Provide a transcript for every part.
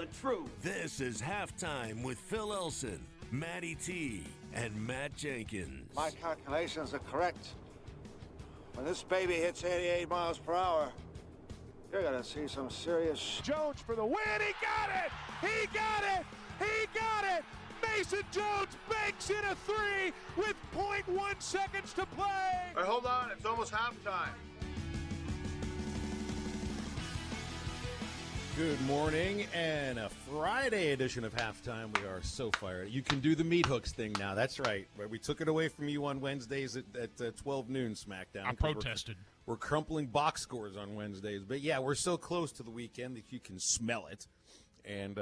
truth. This is Halftime with Phil Elson, Matty T, and Matt Jenkins. My calculations are correct. When this baby hits 88 miles per hour, you're going to see some serious... Jones for the win. He got it! He got it! He got it! Mason Jones banks in a three with 0.1 seconds to play. Hey, hold on. It's almost halftime. Good morning, and a Friday edition of Halftime. We are so fired. You can do the meat hooks thing now. That's right. We took it away from you on Wednesdays at 12 noon SmackDown. I protested. We're crumpling box scores on Wednesdays. But, yeah, we're so close to the weekend that you can smell it. And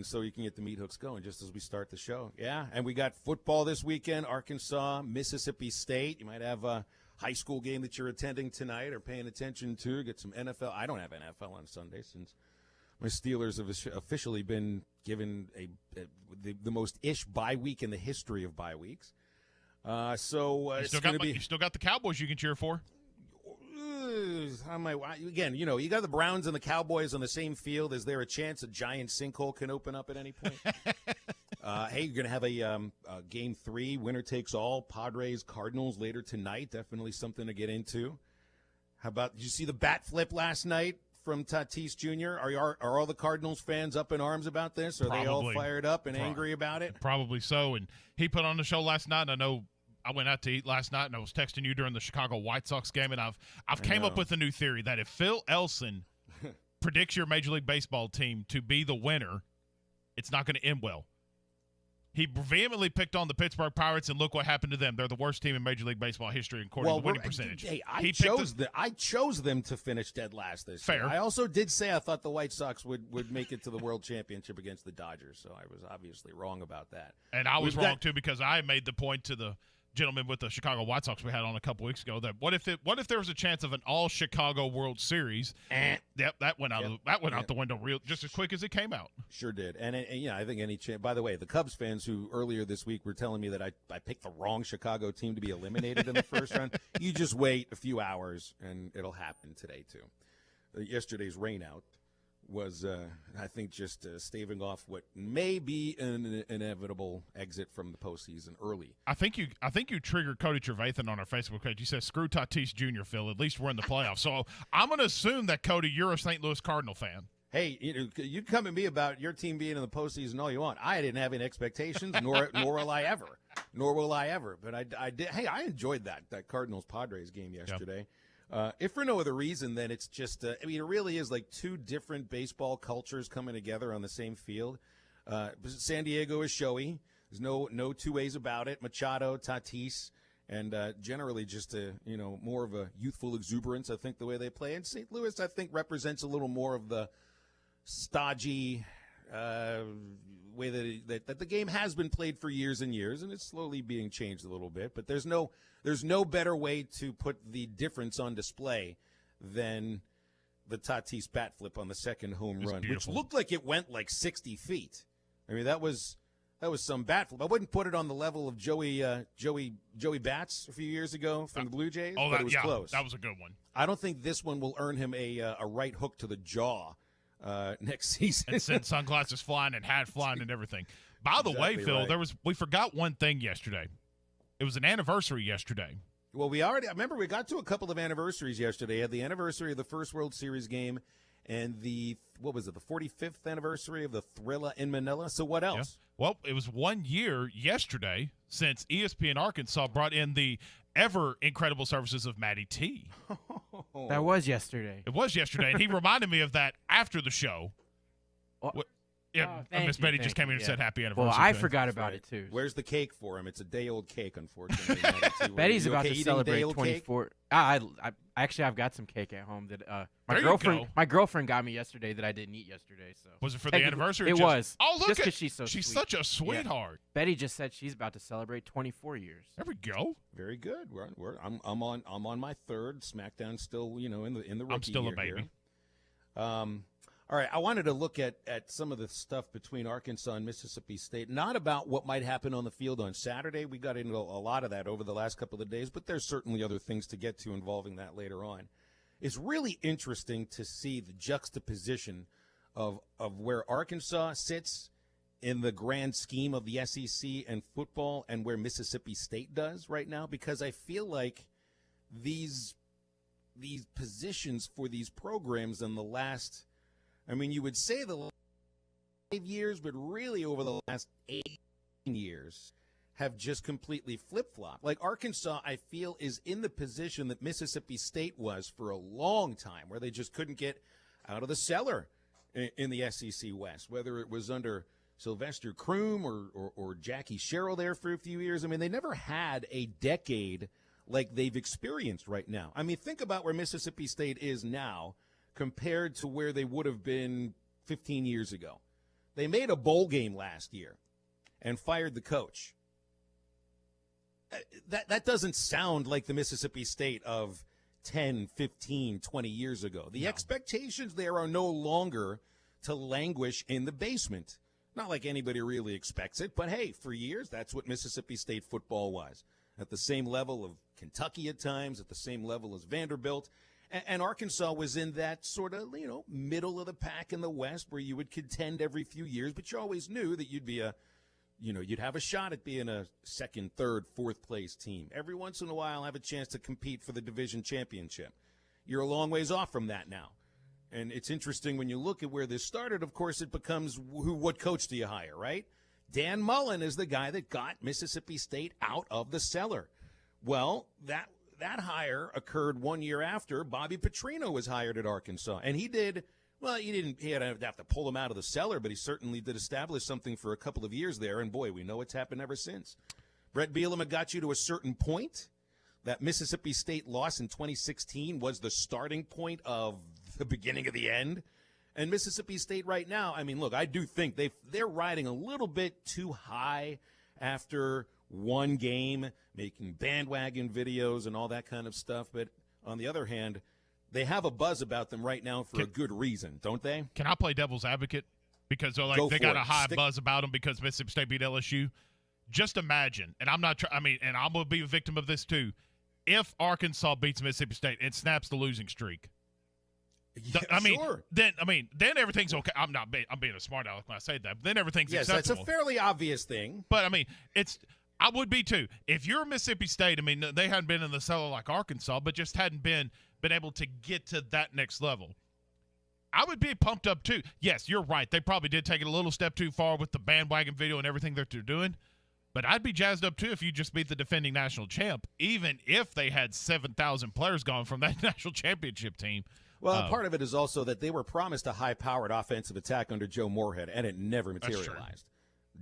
so you can get the meat hooks going just as we start the show. Yeah, and we got football this weekend, Arkansas, Mississippi State. You might have a high school game that you're attending tonight or paying attention to. Get some NFL. I don't have NFL on Sunday since my Steelers have officially been given the most ish bye week in the history of bye weeks. You still got the Cowboys you can cheer for. Again, you got the Browns and the Cowboys on the same field. Is there a chance a giant sinkhole can open up at any point? Hey, you're going to have a Game 3, winner takes all, Padres, Cardinals later tonight. Definitely something to get into. How about, did you see the bat flip last night from Tatis Jr.? Are all the Cardinals fans up in arms about this? Are they all fired up and angry about it? Probably so. And he put on the show last night, and I know I went out to eat last night, and I was texting you during the Chicago White Sox game, and I've came up with a new theory that if Phil Elson predicts your Major League Baseball team to be the winner, it's not going to end well. He vehemently picked on the Pittsburgh Pirates, and look what happened to them. They're the worst team in Major League Baseball history according to the winning percentage. Hey, I chose them to finish dead last this year. I also did say I thought the White Sox would make it to the World Championship against the Dodgers, so I was obviously wrong about that. And I was wrong, too, because I made the point to the gentleman with the Chicago White Sox we had on a couple weeks ago that what if there was a chance of an all Chicago World Series? Yep, that went out the window real just as quick as it came out. Sure did. And I think any chance. By the way, the Cubs fans who earlier this week were telling me that I picked the wrong Chicago team to be eliminated in the first round, you just wait a few hours and it'll happen today too. Yesterday's rainout was, I think, just staving off what may be an inevitable exit from the postseason early. I think you triggered Cody Trevathan on our Facebook page. You said, "Screw Tatis Jr., Phil. At least we're in the playoffs." So I'm going to assume that, Cody, you're a St. Louis Cardinal fan. Hey, you come at me about your team being in the postseason all you want. I didn't have any expectations, nor will I ever. But I did. Hey, I enjoyed that Cardinals Padres game yesterday. Yep. If for no other reason, then it's just, it really is like two different baseball cultures coming together on the same field. San Diego is showy. There's no two ways about it. Machado, Tatis, and generally just more of a youthful exuberance, I think, the way they play. And St. Louis, I think, represents a little more of the stodgy way that the game has been played for years and years, and it's slowly being changed a little bit. But there's no better way to put the difference on display than the Tatis bat flip on the second home run, which looked like it went like 60 feet. I mean, that was some bat flip. I wouldn't put it on the level of Joey Bats a few years ago from the Blue Jays, but it was close. That was a good one. I don't think this one will earn him a right hook to the jaw next season. And send sunglasses flying and hat flying and everything. By the way, Phil, right. We forgot one thing yesterday. It was an anniversary yesterday. Well, I remember we got to a couple of anniversaries yesterday. We had the anniversary of the first World Series game and the 45th anniversary of the Thrilla in Manila. So what else? Yeah. Well, it was 1 year yesterday since ESPN Arkansas brought in the ever incredible services of Matty T. That was yesterday. It was yesterday, and he reminded me of that after the show. Miss Betty just came in and said happy anniversary. Well, I forgot about it, too. Where's the cake for him? It's a day-old cake, unfortunately. Betty's about to celebrate 24. I've got some cake at home that my girlfriend got me yesterday that I didn't eat yesterday. So was it for the anniversary? It was. Oh, look, just because she's so she's sweet. Such a sweetheart. Yeah. Betty just said she's about to celebrate 24 years. There we go. Very good. I'm on my third. SmackDown still in the rookie I'm still a baby. Here. All right, I wanted to look at some of the stuff between Arkansas and Mississippi State, not about what might happen on the field on Saturday. We got into a lot of that over the last couple of days, but there's certainly other things to get to involving that later on. It's really interesting to see the juxtaposition of where Arkansas sits in the grand scheme of the SEC and football and where Mississippi State does right now? Because I feel like these positions for these programs in the last, I mean, you would say the last 5 years, but really over the last 8 years have just completely flip-flopped. Like Arkansas, I feel, is in the position that Mississippi State was for a long time, where they just couldn't get out of the cellar in the SEC West, whether it was under Sylvester Croom or Jackie Sherrill there for a few years. I mean, they never had a decade like they've experienced right now. I mean, think about where Mississippi State is now compared to where they would have been 15 years ago. They made a bowl game last year and fired the coach. That doesn't sound like the Mississippi State of 10, 15, 20 years ago. The expectations there are no longer to languish in the basement. Not like anybody really expects it, but hey, for years, that's what Mississippi State football was. At the same level of Kentucky at times, at the same level as Vanderbilt. And Arkansas was in that sort of, middle of the pack in the West where you would contend every few years, but you always knew that you'd be you'd have a shot at being a second, third, fourth place team. Every once in a while have a chance to compete for the division championship. You're a long ways off from that now. And it's interesting when you look at where this started, of course, it becomes what coach do you hire, right? Dan Mullen is the guy that got Mississippi State out of the cellar. Well, that hire occurred 1 year after Bobby Petrino was hired at Arkansas. And he had to have to pull him out of the cellar, but he certainly did establish something for a couple of years there. And boy, we know what's happened ever since. Brett Bielema got you to a certain point. That Mississippi State loss in 2016 was the starting point of the beginning of the end. And Mississippi State right now, I mean, look, I do think they're riding a little bit too high after one game, making bandwagon videos and all that kind of stuff. But on the other hand, they have a buzz about them right now for a good reason, don't they? Can I play devil's advocate? Because they got a high buzz about them because Mississippi State beat LSU. Just imagine, and I'm not and I'm going to be a victim of this too, if Arkansas beats Mississippi State and snaps the losing streak. Yeah, sure. Then everything's okay. I'm being a smart aleck when I say that. But then everything's acceptable. That's a fairly obvious thing. But I mean, I would be too. If you're Mississippi State, I mean, they hadn't been in the cellar like Arkansas, but just hadn't been able to get to that next level. I would be pumped up too. Yes, you're right. They probably did take it a little step too far with the bandwagon video and everything that they're doing. But I'd be jazzed up too if you just beat the defending national champ, even if they had 7,000 players gone from that national championship team. Well, part of it is also that they were promised a high-powered offensive attack under Joe Moorhead, and it never materialized.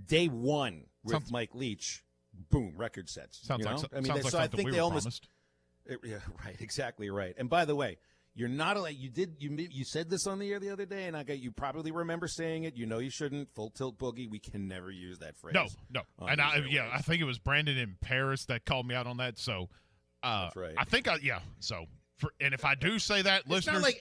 Day one with Mike Leach, boom, record sets. Sounds like I think they almost. Yeah, right, exactly right. And by the way, you're not allowed. You said this on the air the other day, and you probably remember saying it. You know you shouldn't. Full tilt boogie. We can never use that phrase. No. And I think it was Brandon in Paris that called me out on that. So, that's right. I think So. And if I do say that, listeners,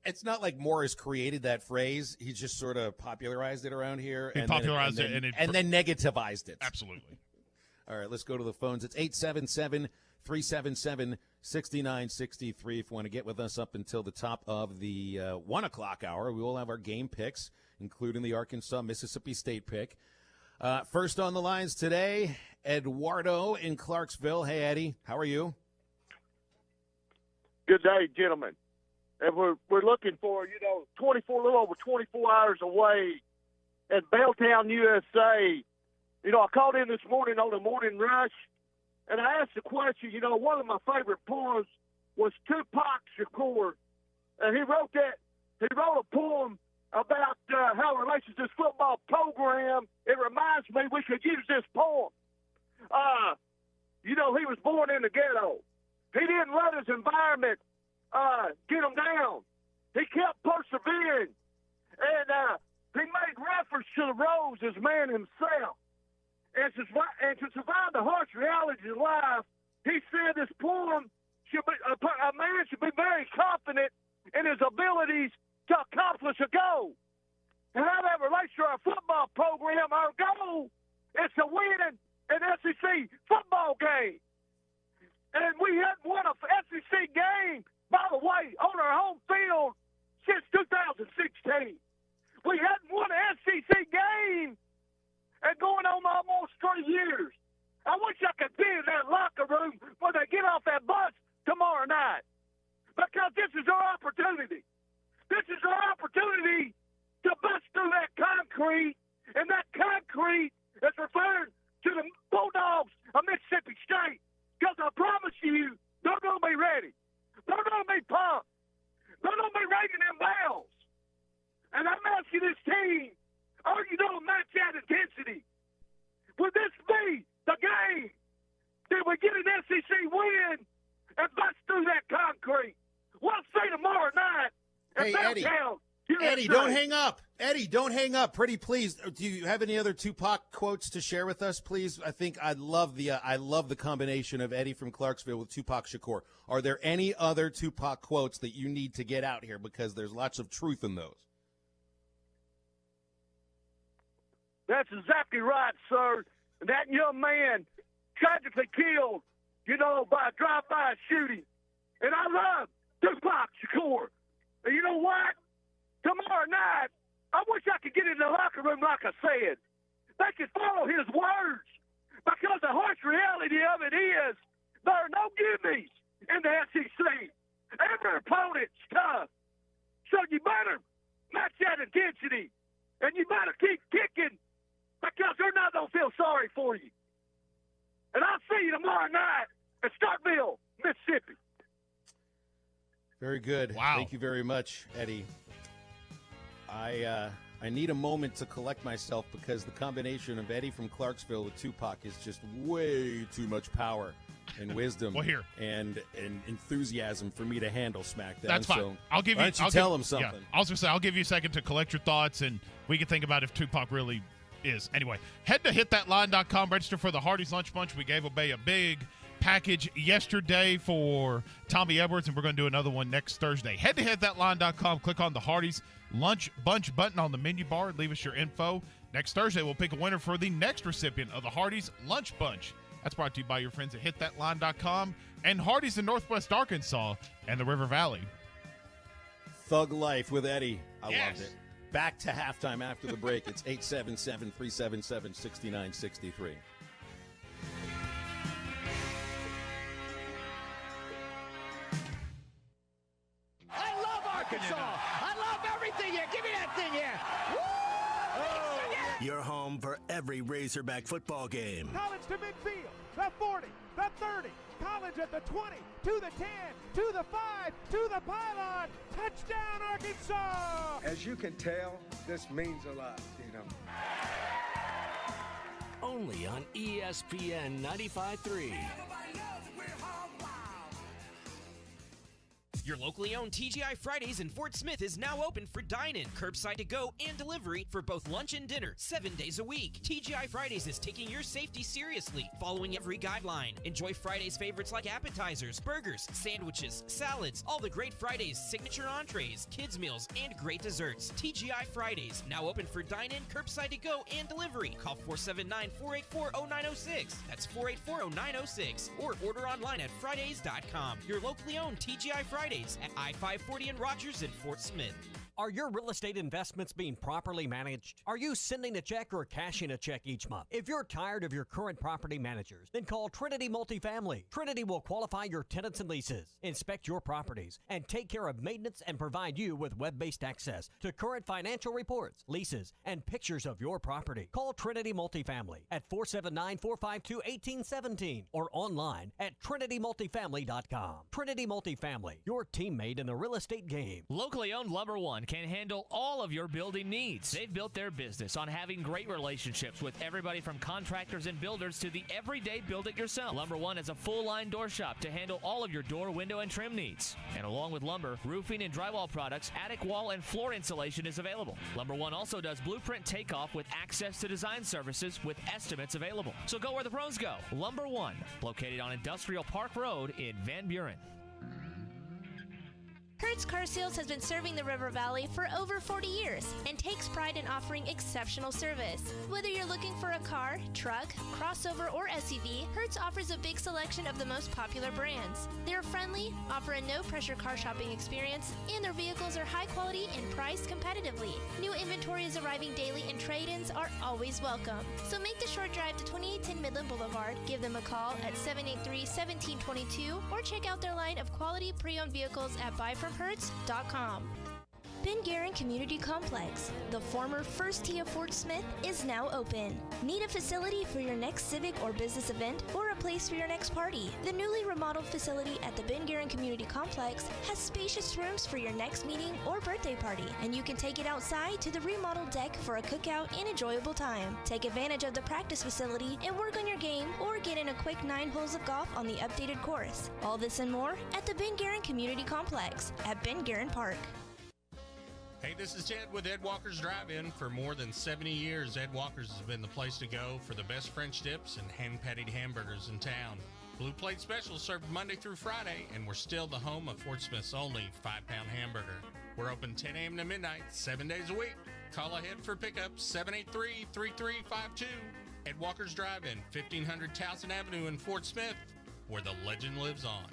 it's not like Morris created that phrase. He just sort of popularized it around here. He popularized it and then negativized it. Absolutely. All right, let's go to the phones. It's 877-377-6963 if you want to get with us up until the top of the 1 o'clock hour. We will have our game picks, including the Arkansas-Mississippi State pick. First on the lines today, Eduardo in Clarksville. Hey, Eddie, how are you? Good day, gentlemen. And we're looking for, a little over 24 hours away at Belltown, USA. I called in this morning on the morning rush, and I asked the question, one of my favorite poems was Tupac Shakur. And he wrote a poem about how it relates to this football program. It reminds me we should use this poem. He was born in the ghetto. He didn't let his environment get him down. He kept persevering. And he made reference to the rose as man himself. And to survive the harsh realities of life, he said this poem should be, a man should be very confident in his abilities to accomplish a goal. And how that relates to our football program, our goal is to win an SEC football game. And we hadn't won a SEC game, by the way, on our home field since 2016. opportunity to bust through that concrete, and that concrete is referring to the Bulldogs of Mississippi State. Because I promise you, they're going to be ready. They're going to be pumped. They're going to be ringing them bells. And I'm asking this team, are you going to match that intensity? Would this be the game that we get an SEC win and bust through that concrete? We'll see tomorrow night. Hey, Eddie, don't hang up. Eddie, don't hang up. Pretty please. Do you have any other Tupac quotes to share with us, please? I think I love the combination of Eddie from Clarksville with Tupac Shakur. Are there any other Tupac quotes that you need to get out here, because there's lots of truth in those? That's exactly right, sir. That young man tragically killed, by a drive-by shooting. And I love Tupac Shakur. And you know what? Tomorrow night, I wish I could get in the locker room like I said. They could follow his words, because the harsh reality of it is there are no gimmies in the SEC. Every opponent's tough. So you better match that intensity, and you better keep kicking, because they're not going to feel sorry for you. And I'll see you tomorrow night at Starkville, Mississippi. Very good. Wow. Thank you very much, Eddie. I need a moment to collect myself, because the combination of Eddie from Clarksville with Tupac is just way too much power and wisdom and enthusiasm for me to handle SmackDown. That's fine. So I'll give you. Why don't you tell him something? Yeah, I was gonna say, I'll give you a second to collect your thoughts, and we can think about if Tupac really is. Anyway, head to hitthatline.com. Register for the Hardee's Lunch Bunch. We gave away a big package yesterday for Tommy Edwards, and we're going to do another one next Thursday. Head to hitthatline.com. Click on the Hardee's Lunch Bunch button on the menu bar and leave us your info. Next Thursday, we'll pick a winner for the next recipient of the Hardee's Lunch Bunch. That's brought to you by your friends at hitthatline.com and Hardee's in Northwest Arkansas and the River Valley. Thug Life with Eddie. I loved it. Back to halftime after the break. It's 877-377-6963. I love Arkansas. I love everything here. Give me that thing here. Woo! Your home for every Razorback football game. College to midfield, the 40, the 30, College at the 20, to the 10, to the 5, to the pylon. Touchdown, Arkansas! As you can tell, this means a lot, Only on ESPN 95.3. Your locally owned TGI Fridays in Fort Smith is now open for dine-in, curbside to go, and delivery for both lunch and dinner, 7 days a week. TGI Fridays is taking your safety seriously, following every guideline. Enjoy Fridays favorites like appetizers, burgers, sandwiches, salads, all the great Fridays, signature entrees, kids meals, and great desserts. TGI Fridays, now open for dine-in, curbside to go, and delivery. Call 479-484-0906. That's 484-0906. Or order online at Fridays.com. Your locally owned TGI Fridays at I-540 in Rogers and Fort Smith. Are your real estate investments being properly managed? Are you sending a check or cashing a check each month? If you're tired of your current property managers, then call Trinity Multifamily. Trinity will qualify your tenants and leases, inspect your properties, and take care of maintenance and provide you with web-based access to current financial reports, leases, and pictures of your property. Call Trinity Multifamily at 479-452-1817 or online at trinitymultifamily.com. Trinity Multifamily, your teammate in the real estate game. Locally owned Lumber One can handle all of your building needs. They've built their business on having great relationships with everybody from contractors and builders to the everyday build-it-yourself. Lumber One is a full-line door shop to handle all of your door, window, and trim needs. And along with lumber, roofing and drywall products, attic wall and floor insulation is available. Lumber One also does blueprint takeoff with access to design services with estimates available. So go where the pros go. Lumber One, located on Industrial Park Road in Van Buren. Hertz Car Sales has been serving the River Valley for over 40 years and takes pride in offering exceptional service. Whether you're looking for a car, truck, crossover, or SUV, Hertz offers a big selection of the most popular brands. They're friendly, offer a no-pressure car shopping experience, and their vehicles are high quality and priced competitively. New inventory is arriving daily and trade-ins are always welcome. So make the short drive to 2810 Midland Boulevard, give them a call at 783-1722, or check out their line of quality pre-owned vehicles at buyfromhertz.com. Ben Guerin Community Complex, the former First Tee of Fort Smith, is now open. Need a facility for your next civic or business event or a place for your next party? The newly remodeled facility at the Ben Guerin Community Complex has spacious rooms for your next meeting or birthday party, and you can take it outside to the remodeled deck for a cookout and enjoyable time. Take advantage of the practice facility and work on your game, or get in a quick 9 holes of golf on the updated course. All this and more at the Ben Guerin Community Complex at Ben Guerin Park. Hey, this is Ed with Ed Walker's Drive-In. For more than 70 years, Ed Walker's has been the place to go for the best French dips and hand-patted hamburgers in town. Blue Plate Specials served Monday through Friday, and we're still the home of Fort Smith's only 5-pound hamburger. We're open 10 a.m. to midnight, 7 days a week. Call ahead for pickup, 783-3352. Ed Walker's Drive-In, 1500 Towson Avenue in Fort Smith, where the legend lives on.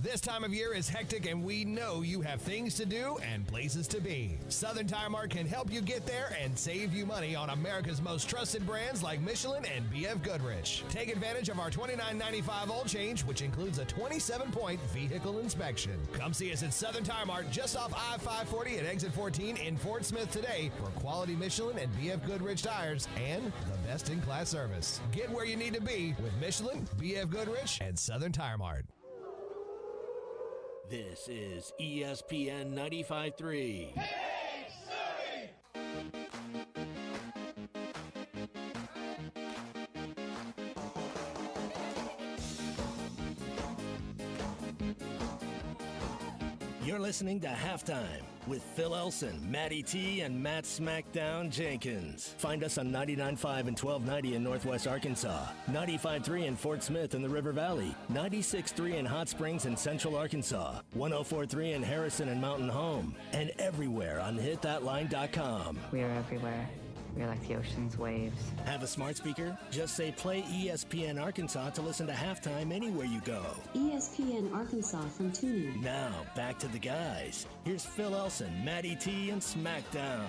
This time of year is hectic, and we know you have things to do and places to be. Southern Tire Mart can help you get there and save you money on America's most trusted brands like Michelin and B.F. Goodrich. Take advantage of our $29.95 oil change, which includes a 27-point vehicle inspection. Come see us at Southern Tire Mart just off I-540 at exit 14 in Fort Smith today for quality Michelin and B.F. Goodrich tires and the best-in-class service. Get where you need to be with Michelin, B.F. Goodrich, and Southern Tire Mart. This is ESPN 95.3. You're listening to Halftime with Phil Elson, Matty T, and Matt Smackdown Jenkins. Find us on 99.5 and 1290 in Northwest Arkansas, 95.3 in Fort Smith in the River Valley, 96.3 in Hot Springs and Central Arkansas, 104.3 in Harrison and Mountain Home, and everywhere on hitthatline.com. We are everywhere. We're like the ocean's waves. Have a smart speaker? Just say play ESPN Arkansas to listen to Halftime anywhere you go. ESPN Arkansas from TuneIn. Now, back to the guys. Here's Phil Elson, Matty T, and Smackdown.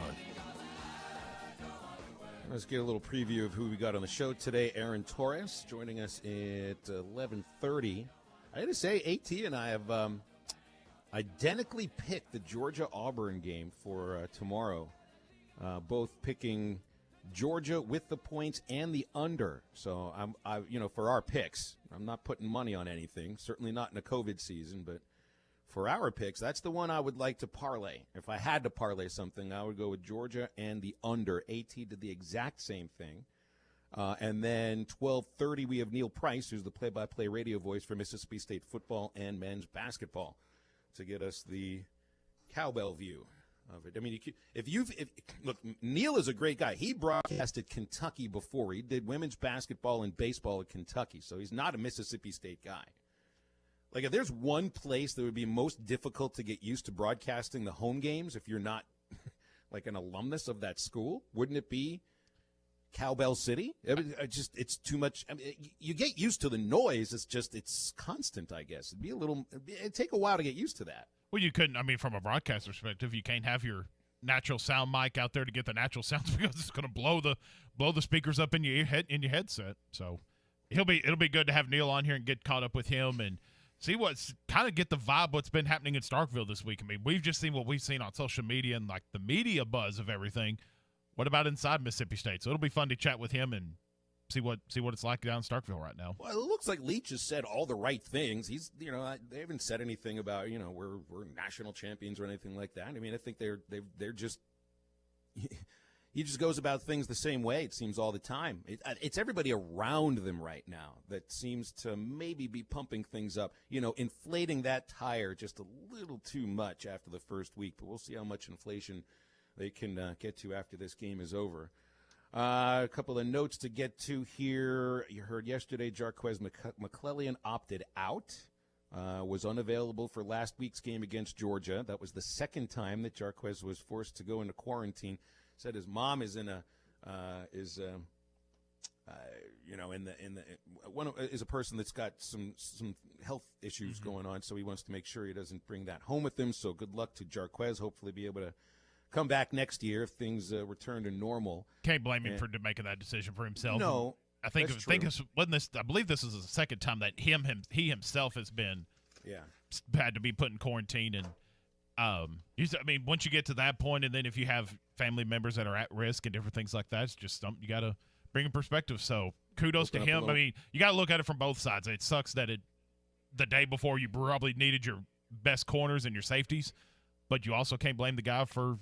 Let's get a little preview of who we got on the show today. Aaron Torres joining us at 11:30. I got to say, AT and I have identically picked the Georgia-Auburn game for tomorrow. Both picking Georgia with the points and the under. So for our picks, I'm not putting money on anything. Certainly not in a COVID season, but for our picks, that's the one I would like to parlay. If I had to parlay something, I would go with Georgia and the under. AT did the exact same thing. And then 12:30, we have Neil Price, who's the play-by-play radio voice for Mississippi State football and men's basketball, to get us the cowbell view of it. I mean, look, Neil is a great guy. He broadcasted Kentucky before. He did women's basketball and baseball at Kentucky, so he's not a Mississippi State guy. Like, if there's one place that would be most difficult to get used to broadcasting the home games if you're not like an alumnus of that school, wouldn't it be Cowbell City? It's too much. I mean, you get used to the noise. It's constant, I guess. It'd take a while to get used to that. Well, you couldn't. I mean, from a broadcast perspective, you can't have your natural sound mic out there to get the natural sounds because it's going to blow the speakers up in your headset. So it'll be good to have Neil on here and get caught up with him and see get the vibe what's been happening in Starkville this week. I mean, we've just seen what we've seen on social media and like the media buzz of everything. What about inside Mississippi State? So it'll be fun to chat with him and see what it's like down in Starkville right now. Well, it looks like Leach has said all the right things. He's, they haven't said anything about, we're national champions or anything like that. I mean, I think they're just he just goes about things the same way, it seems, all the time. It's everybody around them right now that seems to maybe be pumping things up, inflating that tire just a little too much after the first week. But we'll see how much inflation they can get to after this game is over. A couple of notes to get to here. You heard yesterday Jarquez McClellion opted out, was unavailable for last week's game against Georgia. That was the second time that Jarquez was forced to go into quarantine. Said his mom is is a person that's got some health issues going on, so he wants to make sure he doesn't bring that home with him. So good luck to Jarquez. Hopefully be able to come back next year if things return to normal. Can't blame him for making that decision for himself. No, I believe this is the second time that he himself has been had to be put in quarantine. And once you get to that point, and then if you have family members that are at risk and different things like that, it's just something you got to bring in perspective. So kudos to him. You got to look at it from both sides. It sucks that the day before you probably needed your best corners and your safeties, but you also can't blame the guy for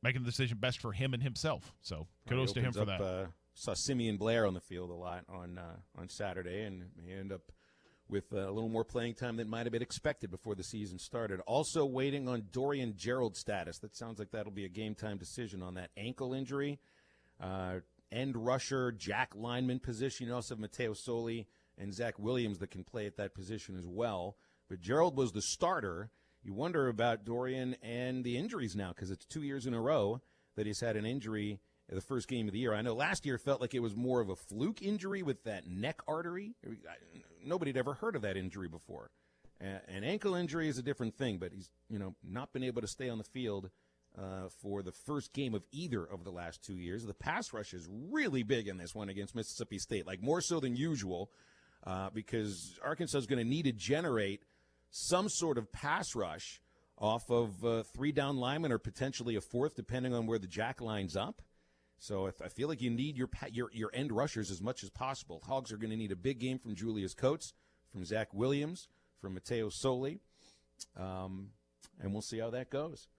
making the decision best for him and himself. So kudos to him for that. Saw Simeon Blair on the field a lot on Saturday, and he ended up with a little more playing time than might have been expected before the season started. Also waiting on Dorian Gerald's status. That sounds like that'll be a game-time decision on that ankle injury. End rusher, jack lineman position. You also have Mateo Soli and Zach Williams that can play at that position as well. But Gerald was the starter. You wonder about Dorian and the injuries now, because it's 2 years in a row that he's had an injury in the first game of the year. I know last year felt like it was more of a fluke injury with that neck artery. Nobody had ever heard of that injury before. An ankle injury is a different thing, but he's not been able to stay on the field for the first game of either of the last 2 years. The pass rush is really big in this one against Mississippi State, like more so than usual, because Arkansas is going to need to generate some sort of pass rush off of 3 down linemen or potentially a fourth, depending on where the jack lines up. So I feel like you need your end rushers as much as possible. Hogs are going to need a big game from Julius Coates, from Zach Williams, from Mateo Soli, and we'll see how that goes.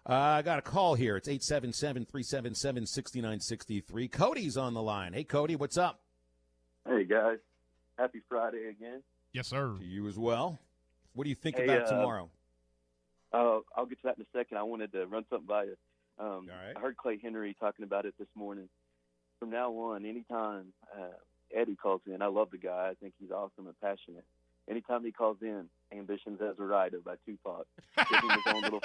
I got a call here. It's 877-377-6963. Cody's on the line. Hey, Cody, what's up? Hey, guys. Happy Friday again. Yes, sir. To you as well. What do you think about tomorrow? I'll get to that in a second. I wanted to run something by you. All right. I heard Clay Henry talking about it this morning. From now on, anytime Eddie calls in, I love the guy. I think he's awesome and passionate. Anytime he calls in, Ambitions as a Rider by Tupac. Give him his own little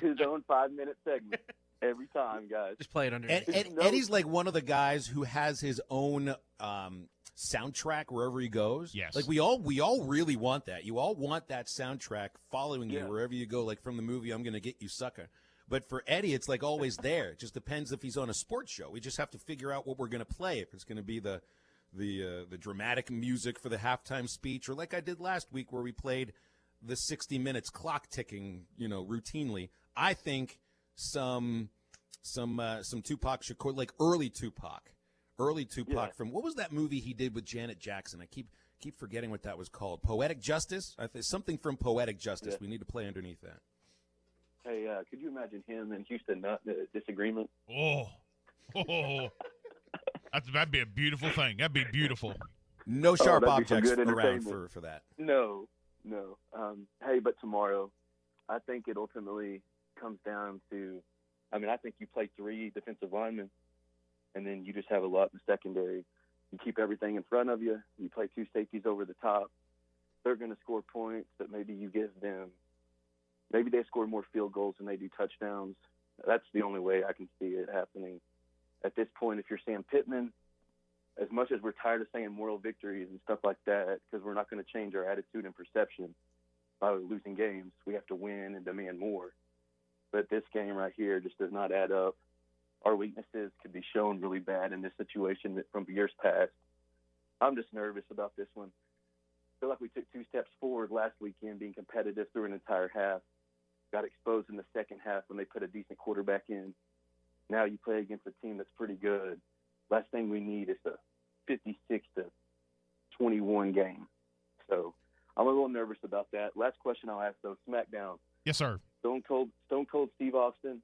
his own 5-minute segment every time, guys. Just play it under. Eddie's like one of the guys who has his own soundtrack wherever he goes. Yes. Like we all really want that. You all want that soundtrack following you wherever you go, like from the movie I'm Gonna Get You Sucker. But for Eddie, it's like always there. It just depends if he's on a sports show. We just have to figure out what we're going to play. If it's going to be the dramatic music for the halftime speech, or like I did last week where we played the 60 minutes clock ticking, routinely. I think some Tupac Shakur, like early Tupac from what was that movie he did with Janet Jackson? I keep forgetting what that was called. Poetic Justice. I think something from Poetic Justice. We need to play underneath that. Hey, could you imagine him and Houston not in a disagreement? That'd be a beautiful thing. That'd be beautiful. No sharp objects around for that. No. Hey, but tomorrow, I think it ultimately comes down to, I think you play 3 defensive linemen, and then you just have a lot in the secondary. You keep everything in front of you. You play 2 safeties over the top. They're going to score points, but maybe you give them – maybe they score more field goals than they do touchdowns. That's the only way I can see it happening. At this point, if you're Sam Pittman, as much as we're tired of saying moral victories and stuff like that, because we're not going to change our attitude and perception by losing games, we have to win and demand more. But this game right here just does not add up. Our weaknesses could be shown really bad in this situation from years past. I'm just nervous about this one. I feel like we took 2 steps forward last weekend being competitive through an entire half. Got exposed in the second half when they put a decent quarterback in. Now you play against a team that's pretty good. Last thing we need is a 56-21 game. So I'm a little nervous about that. Last question I'll ask, though, SmackDown. Yes, sir. Stone Cold Steve Austin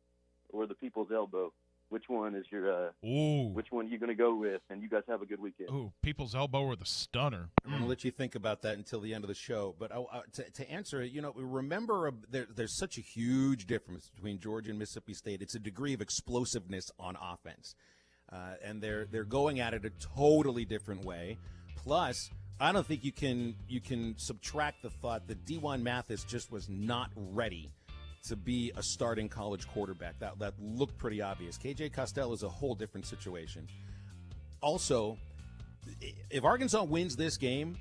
or the People's Elbow? Which one is your which one are you going to go with? And you guys have a good weekend. Ooh, People's Elbow or the Stunner. I'm going to let you think about that until the end of the show. But to answer it, remember there's such a huge difference between Georgia and Mississippi State. It's a degree of explosiveness on offense. And they're going at it a totally different way. Plus, I don't think you can subtract the thought that Dewan Mathis just was not ready to be a starting college quarterback. That looked pretty obvious. KJ Costello is a whole different situation. Also, if Arkansas wins this game,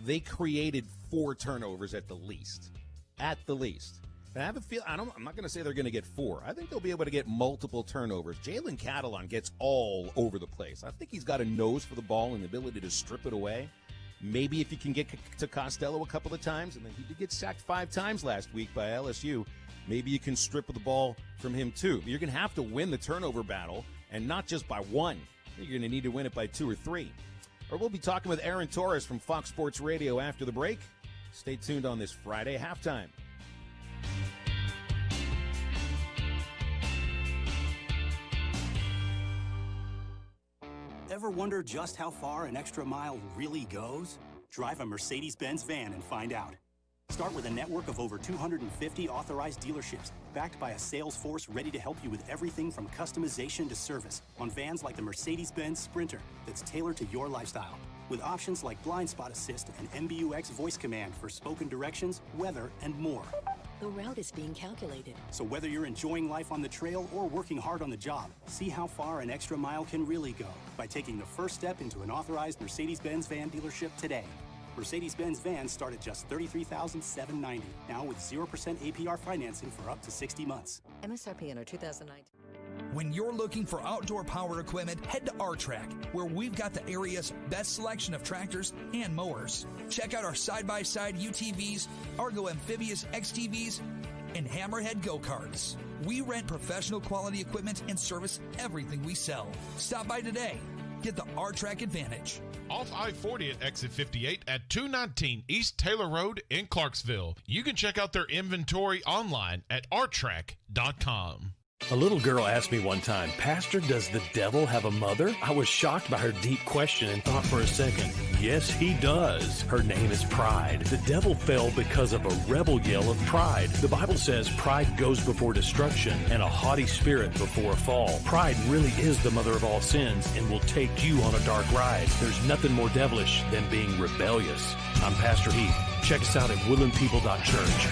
they created 4 turnovers at the least. At the least. And I have a feel. I'm not going to say they're going to get 4. I think they'll be able to get multiple turnovers. Jalen Catalon gets all over the place. I think he's got a nose for the ball and the ability to strip it away. Maybe if you can get to Costello a couple of times, and then he did get sacked 5 times last week by LSU, maybe you can strip the ball from him too. But you're going to have to win the turnover battle, and not just by 1. You're going to need to win it by 2 or 3. Or we'll be talking with Aaron Torres from Fox Sports Radio after the break. Stay tuned on this Friday halftime. Ever wonder just how far an extra mile really goes? Drive a Mercedes-Benz van and find out. Start with a network of over 250 authorized dealerships, backed by a sales force ready to help you with everything from customization to service on vans like the Mercedes-Benz Sprinter that's tailored to your lifestyle. With options like Blind Spot Assist and MBUX voice command for spoken directions, weather, and more. The route is being calculated. So whether you're enjoying life on the trail or working hard on the job, see how far an extra mile can really go by taking the first step into an authorized Mercedes-Benz van dealership today. Mercedes-Benz vans start at just $33,790, now with 0% APR financing for up to 60 months. MSRP under 2019. When you're looking for outdoor power equipment, head to R-Track, where we've got the area's best selection of tractors and mowers. Check out our side-by-side UTVs, Argo Amphibious XTVs, and Hammerhead go-karts. We rent professional quality equipment and service everything we sell. Stop by today. Get the R-Track advantage. Off I-40 at exit 58 at 219 East Taylor Road in Clarksville. You can check out their inventory online at rtrack.com. A little girl asked me one time, "Pastor, does the devil have a mother?" I was shocked by her deep question and thought for a second, yes, he does. Her name is pride. The devil fell because of a rebel yell of pride. The Bible says pride goes before destruction and a haughty spirit before a fall. Pride really is the mother of all sins and will take you on a dark ride. There's nothing more devilish than being rebellious. I'm Pastor Heath. Check us out at woodlandpeople.church.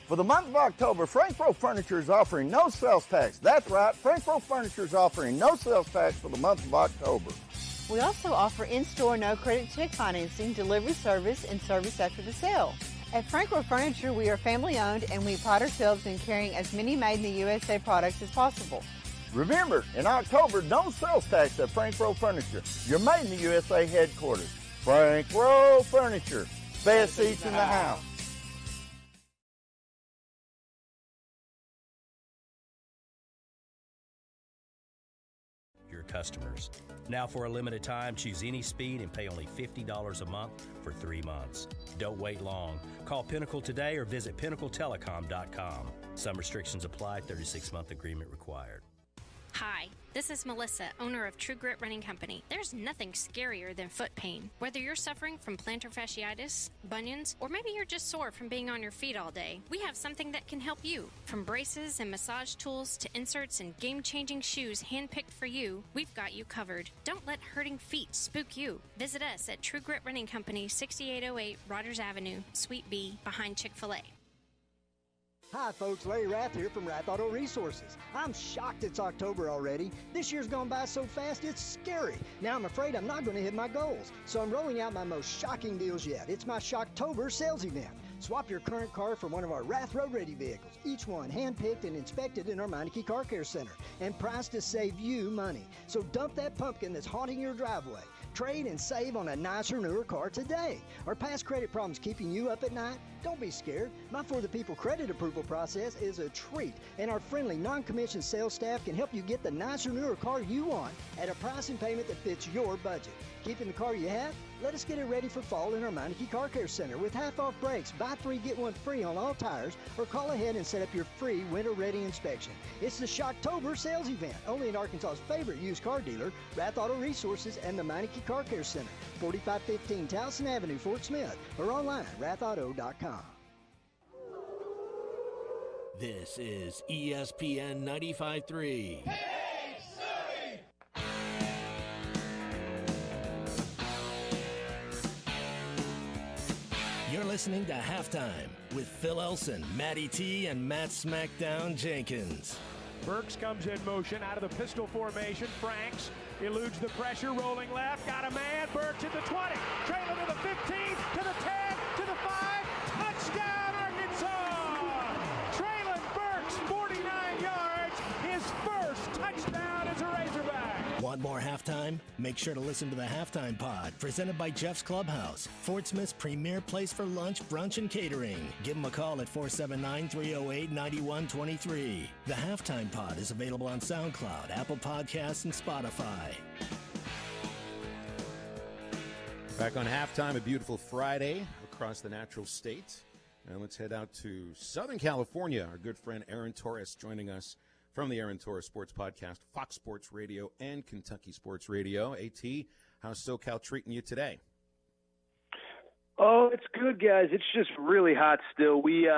For the month of October, Frank Rowe Furniture is offering no sales tax. That's right, Frank Rowe Furniture is offering no sales tax for the month of October. We also offer in-store no-credit check financing, delivery service, and service after the sale. At Frank Rowe Furniture, we are family-owned, and we pride ourselves in carrying as many made-in-the-USA products as possible. Remember, in October, no sales tax at Frank Rowe Furniture, your made-in-the-USA headquarters. Frank Rowe Furniture, best seats in the house. Customers. Now for a limited time, choose any speed and pay only $50 a month for 3 months. Don't wait long. Call Pinnacle today or visit pinnacletelecom.com. Some restrictions apply, 36-month agreement required. Hi, this is Melissa, owner of True Grit Running Company. There's nothing scarier than foot pain. Whether you're suffering from plantar fasciitis, bunions, or maybe you're just sore from being on your feet all day, we have something that can help you. From braces and massage tools to inserts and game-changing shoes handpicked for you, we've got you covered. Don't let hurting feet spook you. Visit us at True Grit Running Company, 6808 Rogers Avenue, Suite B, behind Chick-fil-A. Hi folks, Larry Rath here from Rath Auto Resources. I'm shocked it's October already. This year's gone by so fast it's scary. Now I'm afraid I'm not going to hit my goals. So I'm rolling out my most shocking deals yet. It's my Shocktober sales event. Swap your current car for one of our Rath Road Ready vehicles, each one hand-picked and inspected in our Meineke Car Care Center, and priced to save you money. So dump that pumpkin that's haunting your driveway. Trade and save on a nicer, newer car today. Are past credit problems keeping you up at night? Don't be scared. My For the People credit approval process is a treat, and our friendly, non-commissioned sales staff can help you get the nicer, newer car you want at a price and payment that fits your budget. Keeping the car you have? Let us get it ready for fall in our Meineke Car Care Center with half-off brakes, buy 3, get 1 free on all tires, or call ahead and set up your free winter-ready inspection. It's the Shocktober sales event, only in Arkansas's favorite used car dealer, Rath Auto Resources and the Meineke Car Care Center, 4515 Towson Avenue, Fort Smith, or online, rathauto.com. This is ESPN 95.3. You're listening to Halftime with Phil Elson, Matty T, and Matt Smackdown Jenkins. Burks comes in motion out of the pistol formation. Franks eludes the pressure, rolling left, got a man. Burks at the 20, trailing to the 15, to the 10, to the 5. Touchdown, Arkansas! Traylon Burks, 49 yards, his first touchdown as a Razorback. Want more halftime halftime? Make sure to listen to the Halftime Pod, presented by Jeff's Clubhouse, Fort Smith's premier place for lunch, brunch, and catering. Give them a call at 479-308-9123. The Halftime Pod is available on SoundCloud, Apple Podcasts, and Spotify. Back on Halftime, a beautiful Friday across the natural state. And let's head out to Southern California. Our good friend Aaron Torres joining us from the Aaron Torres Sports Podcast, Fox Sports Radio, and Kentucky Sports Radio. AT, how's SoCal treating you today? Oh, it's good, guys. It's just really hot still. We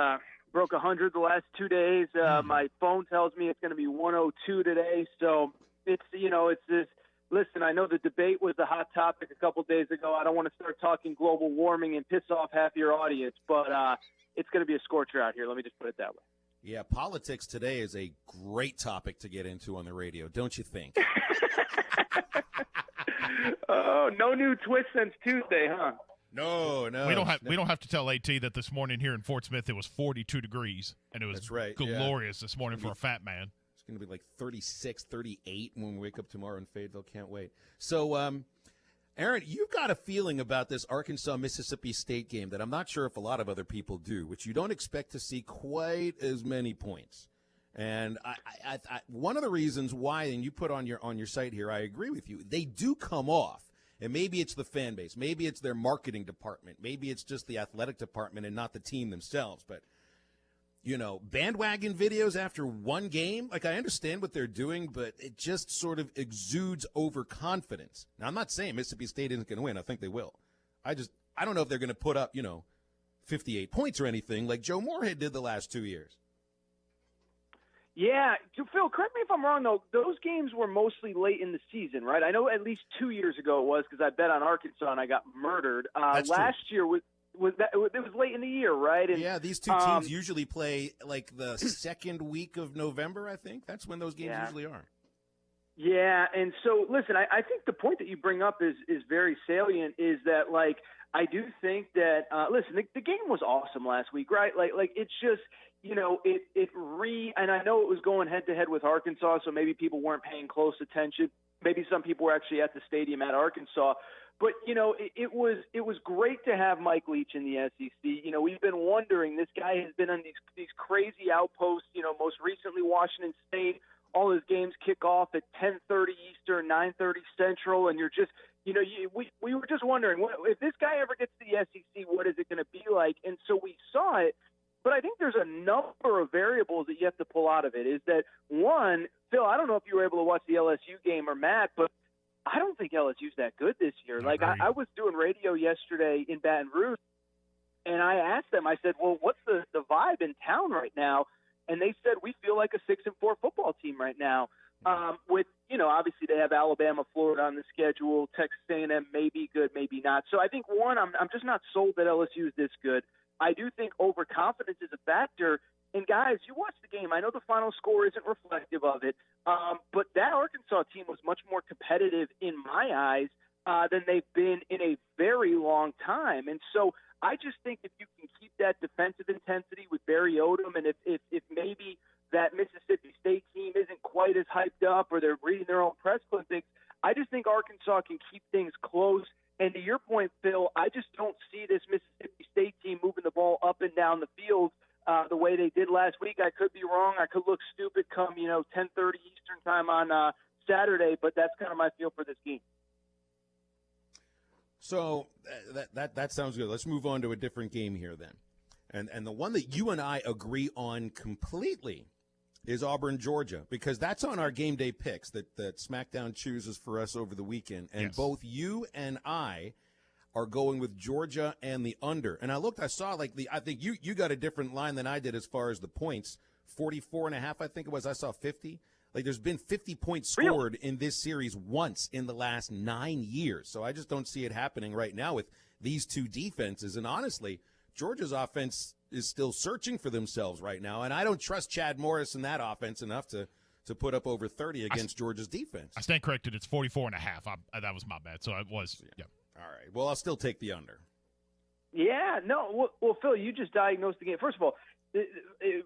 broke 100 the last 2 days. My phone tells me it's going to be 102 today. So it's this. Listen, I know the debate was the hot topic a couple days ago. I don't want to start talking global warming and piss off half your audience, but it's going to be a scorcher out here. Let me just put it that way. Yeah, politics today is a great topic to get into on the radio, don't you think? Oh, no new twist since Tuesday, huh? No. We don't have to tell AT that this morning here in Fort Smith it was 42 degrees, and it was glorious this morning for a fat man. It's going to be like 36, 38 when we wake up tomorrow in Fayetteville. Can't wait. So, Aaron, you've got a feeling about this Arkansas-Mississippi State game that I'm not sure if a lot of other people do, which you don't expect to see quite as many points. And I one of the reasons why, and you put on your site here, I agree with you, they do come off. And maybe it's the fan base. Maybe it's their marketing department. Maybe it's just the athletic department and not the team themselves. But, bandwagon videos after one game, like I understand what they're doing, but it just sort of exudes overconfidence. Now, I'm not saying Mississippi State isn't going to win. I think they will. I don't know if they're going to put up, 58 points or anything like Joe Moorhead did the last 2 years. Yeah, Phil, correct me if I'm wrong, though. Those games were mostly late in the season, right? I know at least 2 years ago it was because I bet on Arkansas and I got murdered. Last year it was late in the year, right? And, yeah, these two teams usually play like the second week of November, I think. That's when those games usually are. Yeah, and so, listen, I think the point that you bring up is very salient is that, I do think that, listen, the game was awesome last week, right? Like it's just – and I know it was going head-to-head with Arkansas, so maybe people weren't paying close attention. Maybe some people were actually at the stadium at Arkansas. But, it was great to have Mike Leach in the SEC. We've been wondering, this guy has been on these crazy outposts, most recently Washington State. All his games kick off at 10:30 Eastern, 9:30 Central, and you're just, we were just wondering, if this guy ever gets to the SEC, what is it going to be like? And so we saw it. But I think there's a number of variables that you have to pull out of it. Is that, one, Phil, I don't know if you were able to watch the LSU game or Matt, but I don't think LSU's that good this year. I was doing radio yesterday in Baton Rouge, and I asked them, I said, well, what's the vibe in town right now? And they said, we feel like a 6-4 football team right now. With, obviously they have Alabama, Florida on the schedule, Texas A&M may be good, maybe not. So I think, one, I'm just not sold that LSU is this good. I do think overconfidence is a factor. And, guys, you watch the game. I know the final score isn't reflective of it, but that Arkansas team was much more competitive in my eyes than they've been in a very long time. And so I just think if you can keep that defensive intensity with Barry Odom, and if maybe that Mississippi State team isn't quite as hyped up or they're reading their own press clippings, I just think Arkansas can keep things close. And to your point, Phil, I just don't see this Mississippi State team moving the ball up and down the field the way they did last week. I could be wrong. I could look stupid come, 10:30 Eastern time on Saturday, but that's kind of my feel for this game. So that sounds good. Let's move on to a different game here then. And the one that you and I agree on completely is Auburn, Georgia, because that's on our game day picks that SmackDown chooses for us over the weekend. And both you and I are going with Georgia and the under. And I saw I think you got a different line than I did as far as the points. 44.5, I think it was. I saw 50. There's been 50 points scored in this series once in the last 9 years. So I just don't see it happening right now with these two defenses. And honestly, Georgia's offense is still searching for themselves right now, and I don't trust Chad Morris in that offense enough to put up over 30 against Georgia's defense. I stand corrected. It's 44.5. That was my bad. So it was, yeah. All right. Well, I'll still take the under. Yeah. No. Well, Phil, you just diagnosed the game. First of all,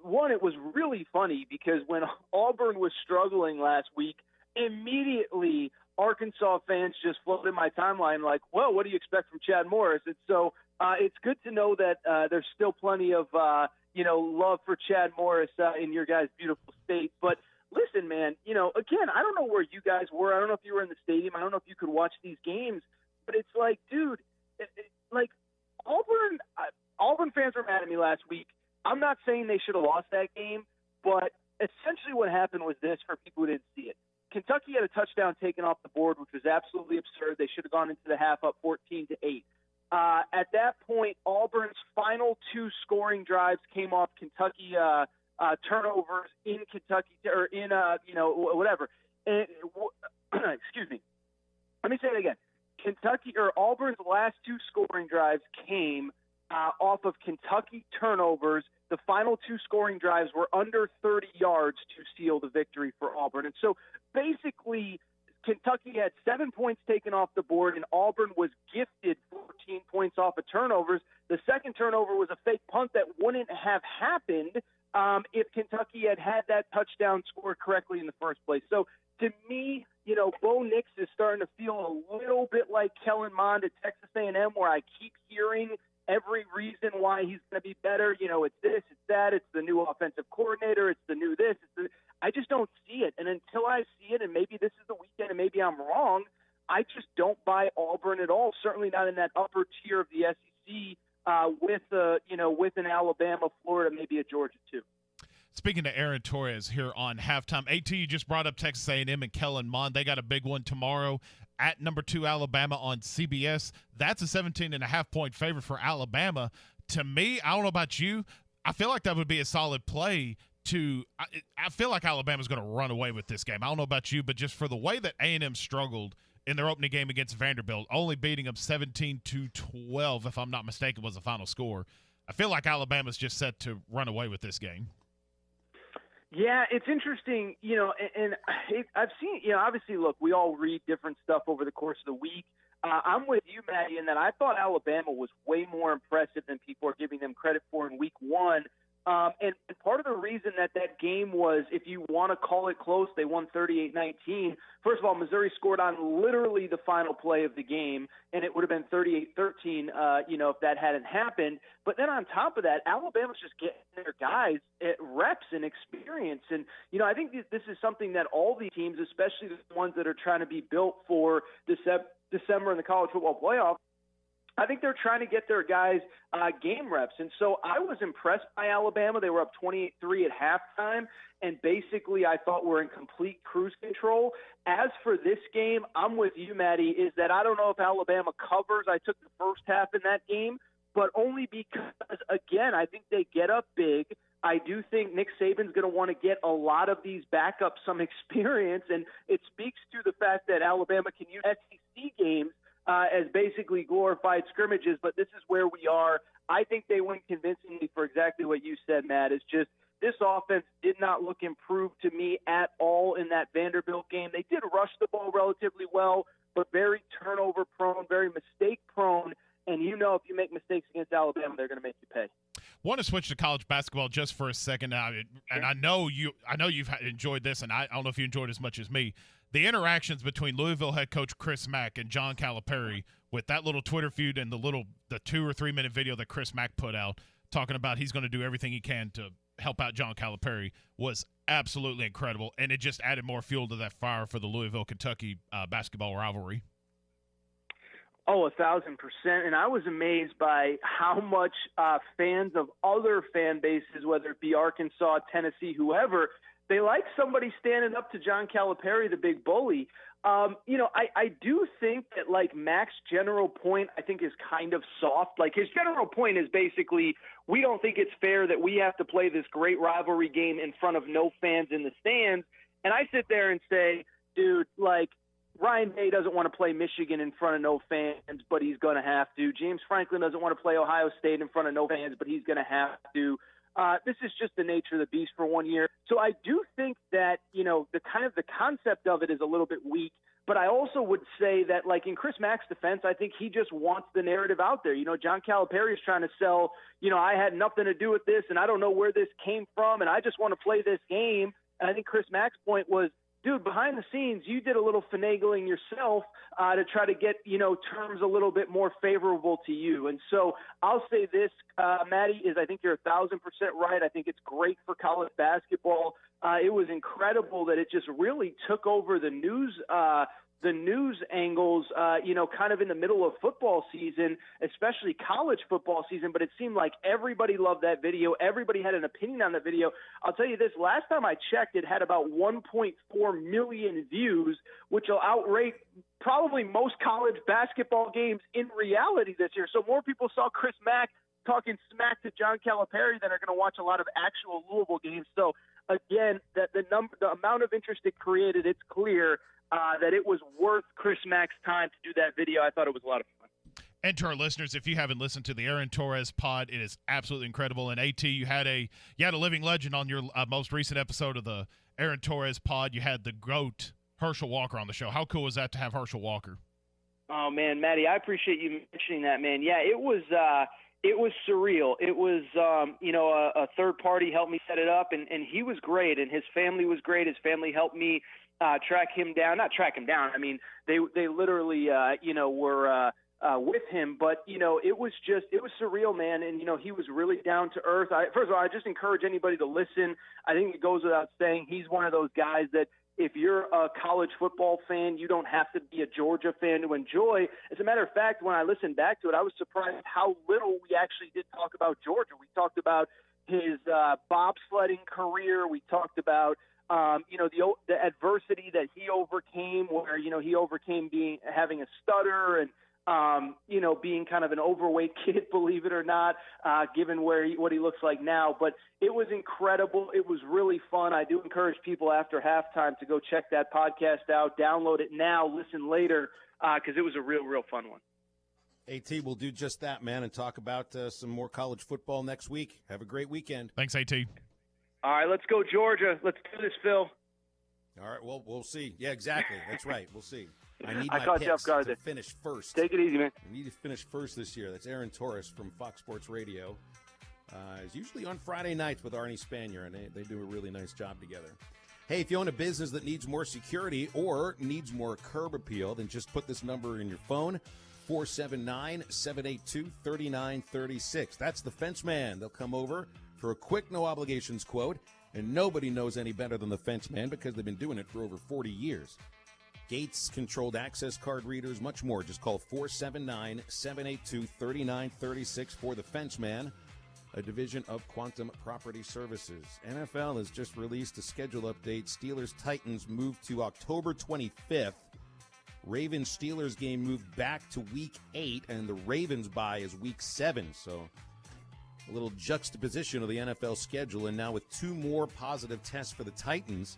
one, it was really funny because when Auburn was struggling last week, immediately Arkansas fans just flooded my timeline like, well, what do you expect from Chad Morris? And so it's good to know that there's still plenty of, love for Chad Morris in your guys' beautiful state. But listen, man, again, I don't know where you guys were. I don't know if you were in the stadium. I don't know if you could watch these games. But it's like, dude, Auburn fans were mad at me last week. I'm not saying they should have lost that game, but essentially what happened was this for people who didn't see it. Kentucky had a touchdown taken off the board, which was absolutely absurd. They should have gone into the half up 14-8. At that point, Auburn's final 2 scoring drives came off Kentucky turnovers in Kentucky or in whatever. And, excuse me. Let me say it again. Auburn's last 2 scoring drives came off of Kentucky turnovers. The final 2 scoring drives were under 30 yards to seal the victory for Auburn. And so basically Kentucky had 7 points taken off the board, and Auburn was gifted 14 points off of turnovers. The second turnover was a fake punt that wouldn't have happened if Kentucky had that touchdown scored correctly in the first place. So to me, Bo Nix is starting to feel a little bit like Kellen Mond at Texas A&M, where I keep hearing every reason why he's going to be better. It's this, it's that, it's the new offensive coordinator, it's the new this. I just don't see it. And until I see it, and maybe this is the weekend and maybe I'm wrong, I just don't buy Auburn at all, certainly not in that upper tier of the SEC with an Alabama, Florida, maybe a Georgia too. Speaking to Aaron Torres here on halftime, AT, you just brought up Texas A&M and Kellen Mond. They got a big one tomorrow at number 2 Alabama on CBS. That's a 17.5-point favorite for Alabama. To me, I don't know about you, I feel like that would be a solid play I feel like Alabama's going to run away with this game. I don't know about you, but just for the way that A&M struggled in their opening game against Vanderbilt, only beating them 17-12, if I'm not mistaken, was the final score. I feel like Alabama's just set to run away with this game. Yeah, it's interesting, and I've seen, obviously, look, we all read different stuff over the course of the week. I'm with you, Maddie, in that I thought Alabama was way more impressive than people are giving them credit for in week 1. And part of the reason that game was, if you want to call it close, they won 38-19. First of all, Missouri scored on literally the final play of the game, and it would have been 38-13, if that hadn't happened. But then on top of that, Alabama's just getting their guys at reps and experience. And, I think this is something that all the teams, especially the ones that are trying to be built for December in the college football playoff, I think they're trying to get their guys game reps. And so I was impressed by Alabama. They were up 28-3 at halftime, and basically I thought we're in complete cruise control. As for this game, I'm with you, Maddie, is that I don't know if Alabama covers. I took the first half in that game, but only because, again, I think they get up big. I do think Nick Saban's going to want to get a lot of these backups some experience, and it speaks to the fact that Alabama can use SEC games as basically glorified scrimmages, but this is where we are. I think they win convincingly for exactly what you said, Matt. It's just this offense did not look improved to me at all in that Vanderbilt game. They did rush the ball relatively well, but very turnover-prone, very mistake-prone, and if you make mistakes against Alabama, they're going to make you pay. Want to switch to college basketball just for a second, and I know you've enjoyed this, and I don't know if you enjoyed it as much as me. The interactions between Louisville head coach Chris Mack and John Calipari with that little Twitter feud and the 2 or 3 minute video that Chris Mack put out talking about he's going to do everything he can to help out John Calipari was absolutely incredible, and it just added more fuel to that fire for the Louisville-Kentucky basketball rivalry. Oh, 1,000%. And I was amazed by how much fans of other fan bases, whether it be Arkansas, Tennessee, whoever, they like somebody standing up to John Calipari, the big bully. I do think that, Mac's general point, I think, is kind of soft. His general point is basically, we don't think it's fair that we have to play this great rivalry game in front of no fans in the stands. And I sit there and say, dude, Ryan Day doesn't want to play Michigan in front of no fans, but he's going to have to. James Franklin doesn't want to play Ohio State in front of no fans, but he's going to have to. This is just the nature of the beast for 1 year. So I do think that, the concept of it is a little bit weak. But I also would say that, in Chris Mack's defense, I think he just wants the narrative out there. John Calipari is trying to sell, I had nothing to do with this, and I don't know where this came from, and I just want to play this game. And I think Chris Mack's point was, dude, behind the scenes, you did a little finagling yourself to try to get, terms a little bit more favorable to you. And so I'll say this, Maddie, is I think you're 1,000% right. I think it's great for college basketball. It was incredible that it just really took over the news angles, kind of in the middle of football season, especially college football season. But it seemed like everybody loved that video. Everybody had an opinion on the video. I'll tell you this, last time I checked, it had about 1.4 million views, which will outrate probably most college basketball games in reality this year. So more people saw Chris Mack talking smack to John Calipari than are going to watch a lot of actual Louisville games. So again, the amount of interest it created, it's clear that it was worth Chris Mack's time to do that video. I thought it was a lot of fun. And to our listeners, if you haven't listened to the Aaron Torres pod, it is absolutely incredible. And AT, you had a living legend on your most recent episode of the Aaron Torres pod. You had the GOAT Herschel Walker on the show. How cool was that to have Herschel Walker? Oh man, Maddie, I appreciate you mentioning that, man. Yeah, it was surreal. It was, a third party helped me set it up, and he was great, and his family was great. His family helped me track him down. Not track him down. I mean, they literally, were with him. But, it was surreal, man. And, he was really down to earth. First of all, I just encourage anybody to listen. I think it goes without saying he's one of those guys that if you're a college football fan, you don't have to be a Georgia fan to enjoy. As a matter of fact, when I listened back to it, I was surprised how little we actually did talk about Georgia. We talked about his bobsledding career. We talked about the adversity that he overcame, where he overcame having a stutter and being kind of an overweight kid, believe it or not, given what he looks like now. But it was incredible. It was really fun. I do encourage people after halftime to go check that podcast out, download it now, listen later, because it was a real, real fun one. AT, we'll do just that, man, and talk about some more college football next week. Have a great weekend. Thanks, AT. All right, let's go, Georgia. Let's do this, Phil. All right, well, we'll see. Yeah, exactly. That's right. We'll see. I need my picks to finish first. Take it easy, man. I need to finish first this year. That's Aaron Torres from Fox Sports Radio. It's usually on Friday nights with Arnie Spanier, and they do a really nice job together. Hey, if you own a business that needs more security or needs more curb appeal, then just put this number in your phone, 479-782-3936. That's the Fence Man. They'll come over for a quick, no-obligations quote, and nobody knows any better than the Fence Man because they've been doing it for over 40 years. Gates, controlled access card readers, much more. Just call 479-782-3936 for the Fence Man, a division of Quantum Property Services. NFL has just released a schedule update. Steelers-Titans moved to October 25th. Ravens-Steelers game moved back to Week 8, and the Ravens bye is Week 7. So a little juxtaposition of the NFL schedule, and now with 2 more positive tests for the Titans,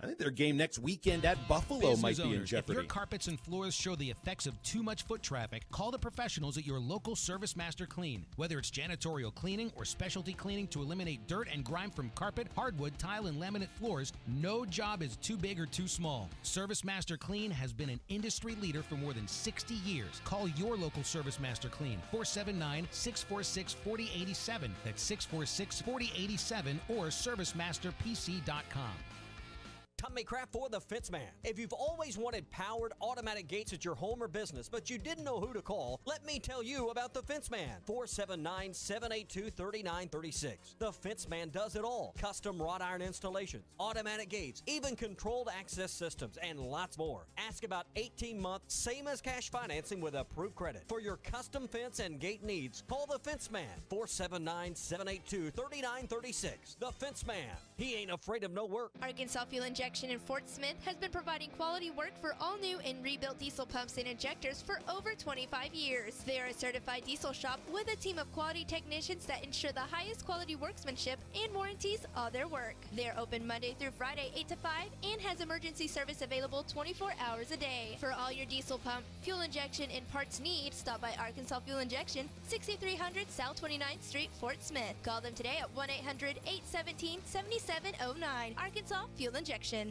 I think their game next weekend at Buffalo might be in jeopardy. If your carpets and floors show the effects of too much foot traffic, call the professionals at your local Service Master Clean. Whether it's janitorial cleaning or specialty cleaning to eliminate dirt and grime from carpet, hardwood, tile, and laminate floors, no job is too big or too small. Service Master Clean has been an industry leader for more than 60 years. Call your local Service Master Clean, 479-646-4087. That's 646-4087 or ServiceMasterPC.com. Tommy Kraft for the Fence Man. If you've always wanted powered automatic gates at your home or business, but you didn't know who to call, let me tell you about the Fence Man. 479-782-3936. The Fence Man does it all. Custom wrought iron installations, automatic gates, even controlled access systems, and lots more. Ask about 18-month, same as cash financing with approved credit. For your custom fence and gate needs, call the Fence Man. 479-782-3936. The Fence Man. He ain't afraid of no work. Arkansas Fuel Injection in Fort Smith has been providing quality work for all new and rebuilt diesel pumps and injectors for over 25 years. They are a certified diesel shop with a team of quality technicians that ensure the highest quality workmanship and warranties all their work. They're open Monday through Friday 8 to 5 and has emergency service available 24 hours a day. For all your diesel pump, fuel injection, and parts needs, stop by Arkansas Fuel Injection, 6300 South 29th Street, Fort Smith. Call them today at 1-800-817-7709. Arkansas Fuel Injection.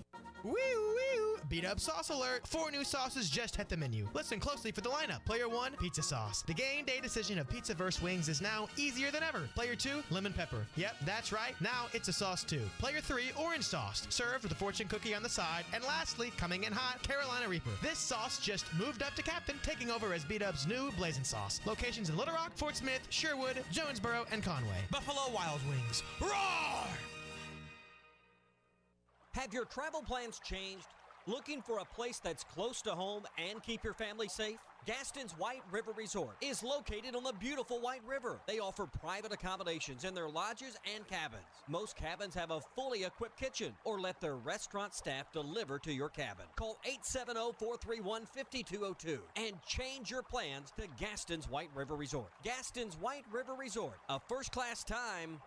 Wee-oo, wee-oo. Beat Up Sauce Alert! 4 new sauces just hit the menu. Listen closely for the lineup. Player 1, pizza sauce. The game day decision of pizza versus wings is now easier than ever. Player 2, lemon pepper. Yep, that's right. Now it's a sauce too. Player 3, orange sauce. Served with a fortune cookie on the side. And lastly, coming in hot, Carolina Reaper. This sauce just moved up to captain, taking over as Beat Up's new blazing sauce. Locations in Little Rock, Fort Smith, Sherwood, Jonesboro, and Conway. Buffalo Wild Wings. Roar! Have your travel plans changed? Looking for a place that's close to home and keep your family safe? Gaston's White River Resort is located on the beautiful White River. They offer private accommodations in their lodges and cabins. Most cabins have a fully equipped kitchen or let their restaurant staff deliver to your cabin. Call 870-431-5202 and change your plans to Gaston's White River Resort. Gaston's White River Resort, a first-class time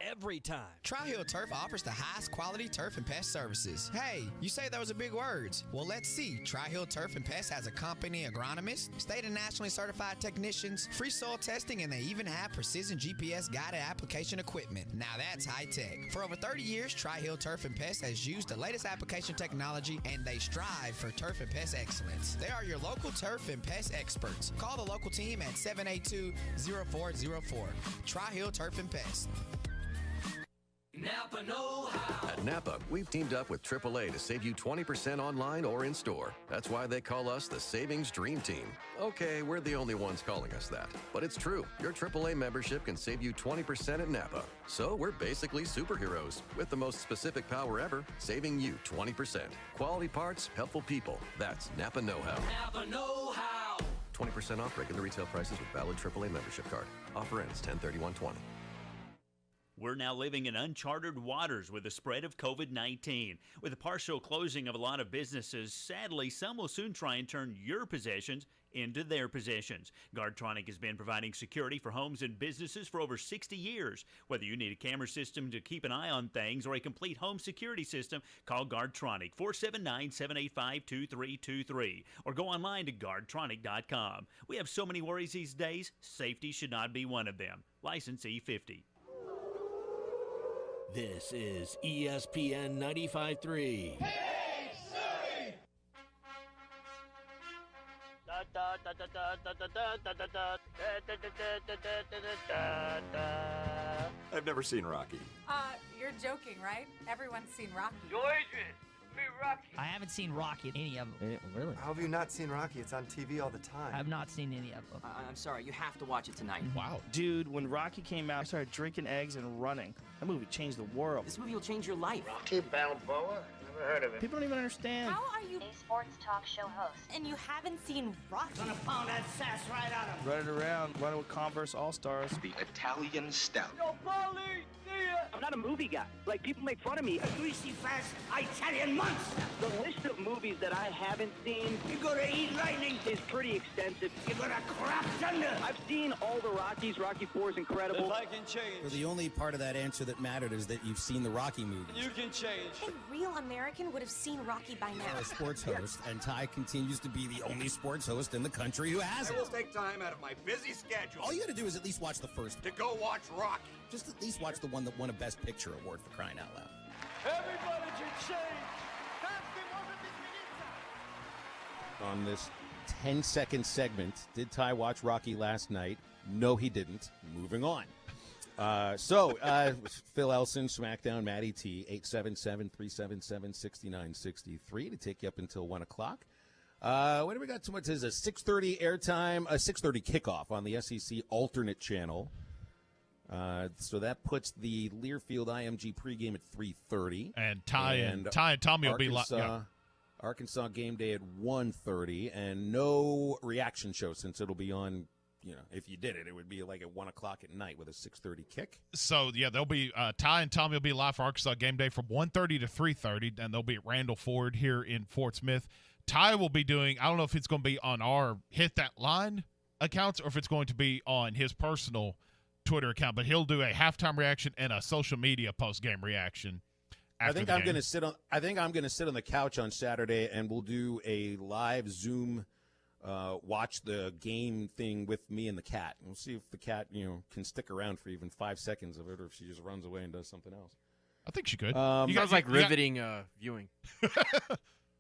every time. Tri-Hill Turf offers the highest quality turf and pest services. Hey, you say those are big words. Well, let's see. Tri-Hill Turf and Pest has a company agronomist, state and nationally certified technicians, free soil testing, and they even have precision GPS guided application equipment. Now that's high tech. For over 30 years, Tri-Hill Turf and Pest has used the latest application technology, and they strive for turf and pest excellence. They are your local turf and pest experts. Call the local team at 782-0404. Tri-Hill Turf and Pest. Napa know-how. At Napa, we've teamed up with AAA to save you 20% online or in store. That's why they call us the Savings Dream Team. Okay, we're the only ones calling us that, but it's true. Your AAA membership can save you 20% at Napa. So we're basically superheroes with the most specific power ever, saving you 20%. Quality parts, helpful people. That's Napa know-how. Napa know-how. 20% off regular retail prices with valid AAA membership card. Offer ends 10/31/20. We're now living in uncharted waters with the spread of COVID-19. With the partial closing of a lot of businesses, sadly, some will soon try and turn your possessions into their possessions. Guardtronic has been providing security for homes and businesses for over 60 years. Whether you need a camera system to keep an eye on things or a complete home security system, call Guardtronic 479-785-2323 or go online to guardtronic.com. We have so many worries these days, safety should not be one of them. License E50. This is ESPN 95.3. Hey, Surrey! I've never seen Rocky. You're joking, right? Everyone's seen Rocky. Rocky. I haven't seen Rocky, any of them. Really? How have you not seen Rocky? It's on TV all the time. I've not seen any of them. I'm sorry, you have to watch it tonight. Wow. Dude, when Rocky came out, I started drinking eggs and running. That movie changed the world. This movie will change your life. Rocky Balboa? Never heard of it. People don't even understand. How are you a sports talk show host and you haven't seen Rocky? Gonna pound that sass right out of him. Run it around, running with Converse All-Stars. The Italian Stout. Yo, Paulie! I'm not a movie guy. Like, people make fun of me. A greasy, fast Italian monster. The list of movies that I haven't seen... You're gonna eat lightning. ...is pretty extensive. You're gonna crap thunder. I've seen all the Rockies. Rocky 4 is incredible. If I can change. Well, the only part of that answer that mattered is that you've seen the Rocky movies. You can change. A real American would have seen Rocky by now. A sports host, and Ty continues to be the only sports host in the country who hasn't. I will take time out of my busy schedule. All you gotta do is at least watch the first one. To go watch Rocky. Just at least watch the one that won a Best Picture award, for crying out loud. Everybody should change. On this 10-second segment, did Ty watch Rocky last night? No, he didn't. Moving on. Phil Elson, SmackDown, Matty T, 877-377-6963 to take you up until 1 o'clock. What do we got? It says a 6:30 airtime, a 6:30 kickoff on the SEC alternate channel. So that puts the Learfield IMG pregame at 3:30. And Ty and Tommy will be live. Arkansas game day at 1:30, and no reaction show since it'll be on. You know, if you did it, it would be like at 1 o'clock at night with a 6:30 kick. So yeah, they'll be Ty and Tommy will be live for Arkansas game day from 1:30 to 3:30, and they'll be at Randall Ford here in Fort Smith. Ty will be doing. I don't know if it's going to be on our Hit That Line accounts or if it's going to be on his personal Twitter account, but he'll do a halftime reaction and a social media post-game reaction. I think I'm going to sit on the couch on Saturday, and we'll do a live Zoom watch the game thing with me and the cat. And we'll see if the cat can stick around for even 5 seconds of it, or if she just runs away and does something else. I think she could. Sounds like riveting viewing.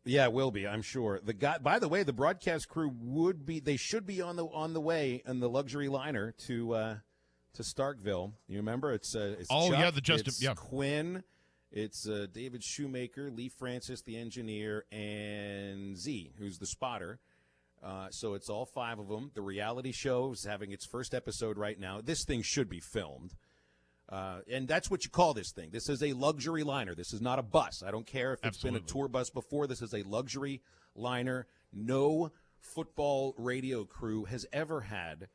Yeah, it will be, I'm sure. By the way, the broadcast crew they should be on the way in the luxury liner to Starkville. You remember? It's Chuck, it's Quinn, it's David Shoemaker, Lee Francis, the engineer, and Z, who's the spotter. So it's all 5 of them. The reality show is having its first episode right now. This thing should be filmed. And that's what you call this thing. This is a luxury liner. This is not a bus. I don't care if it's been a tour bus before. This is a luxury liner. No football radio crew has ever had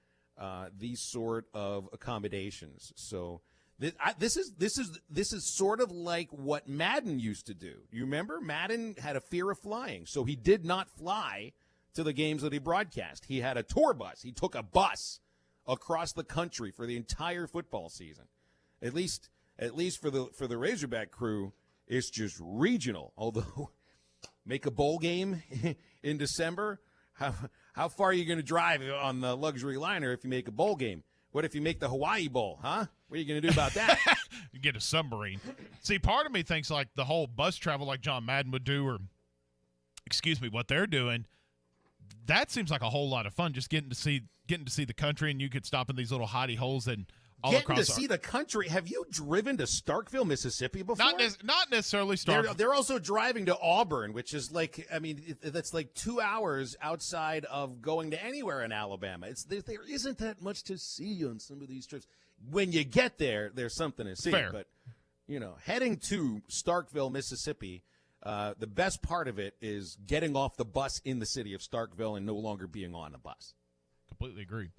these sort of accommodations. So this is sort of like what Madden used to do. You remember? Madden had a fear of flying, so he did not fly to the games that he broadcast. He had a tour bus. He took a bus across the country for the entire football season. At least for the Razorback crew, it's just regional. Although, make a bowl game in December. How far are you going to drive on the luxury liner if you make a bowl game? What if you make the Hawaii Bowl, huh? What are you going to do about that? You get a submarine. See, part of me thinks like the whole bus travel like John Madden would do, or what they're doing. That seems like a whole lot of fun. Just getting to see the country, and you could stop in these little hidey holes and. Getting to see the country. Have you driven to Starkville, Mississippi before? Not necessarily Starkville. They're also driving to Auburn, which is that's like 2 hours outside of going to anywhere in Alabama. There isn't that much to see on some of these trips. When you get there, there's something to see. Fair. But, heading to Starkville, Mississippi, the best part of it is getting off the bus in the city of Starkville and no longer being on the bus. Completely agree.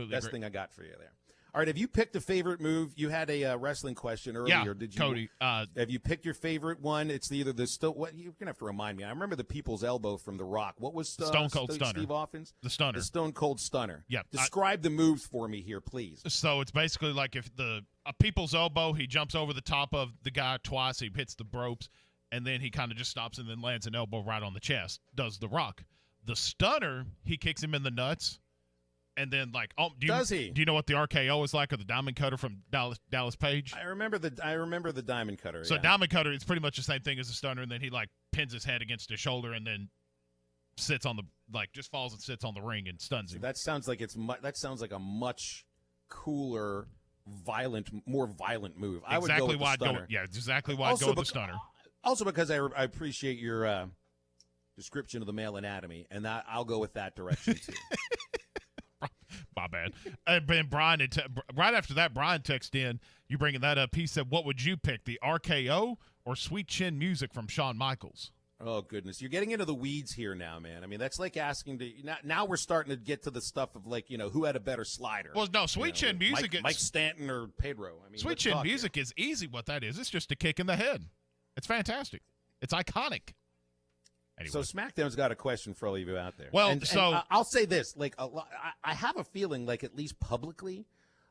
Best thing I got for you there. All right, have you picked a favorite move? You had a wrestling question earlier. Yeah, Did you, Cody. Have you picked your favorite one? It's either what you're gonna have to remind me. I remember the People's Elbow from The Rock. What was Stone Cold Stunner? Steve Austin's? The Stunner. The Stone Cold Stunner. Yeah. Describe the moves for me here, please. So it's basically like if a People's Elbow, he jumps over the top of the guy twice, he hits the ropes, and then he kind of just stops and then lands an elbow right on the chest. Does The Rock. The Stunner, he kicks him in the nuts. And then, does he? Do you know what the RKO is like, or the Diamond Cutter from Dallas Page? I remember the Diamond Cutter. So Diamond Cutter, it's pretty much the same thing as a Stunner, and then he pins his head against his shoulder, and then sits on just falls and sits on the ring and stuns him. That sounds like a much cooler, more violent move. I would go with the Stunner. Exactly why I'd go with the Stunner. Also because I appreciate your description of the male anatomy, and I'll go with that direction too. My bad. And Brian, right after that, Brian texted in, you bringing that up, he said, what would you pick, the RKO or Sweet Chin Music from Shawn Michaels? Oh, goodness. You're getting into the weeds here now, man. I mean, that's like asking now we're starting to get to the stuff of who had a better slider. Well, no, Sweet Chin Music Mike Stanton or Pedro. I mean, Sweet Chin Music is easy what that is. It's just a kick in the head. It's fantastic. It's iconic. Anyway. So SmackDown's got a question for all of you out there. Well, and I'll say this: I have a feeling, at least publicly,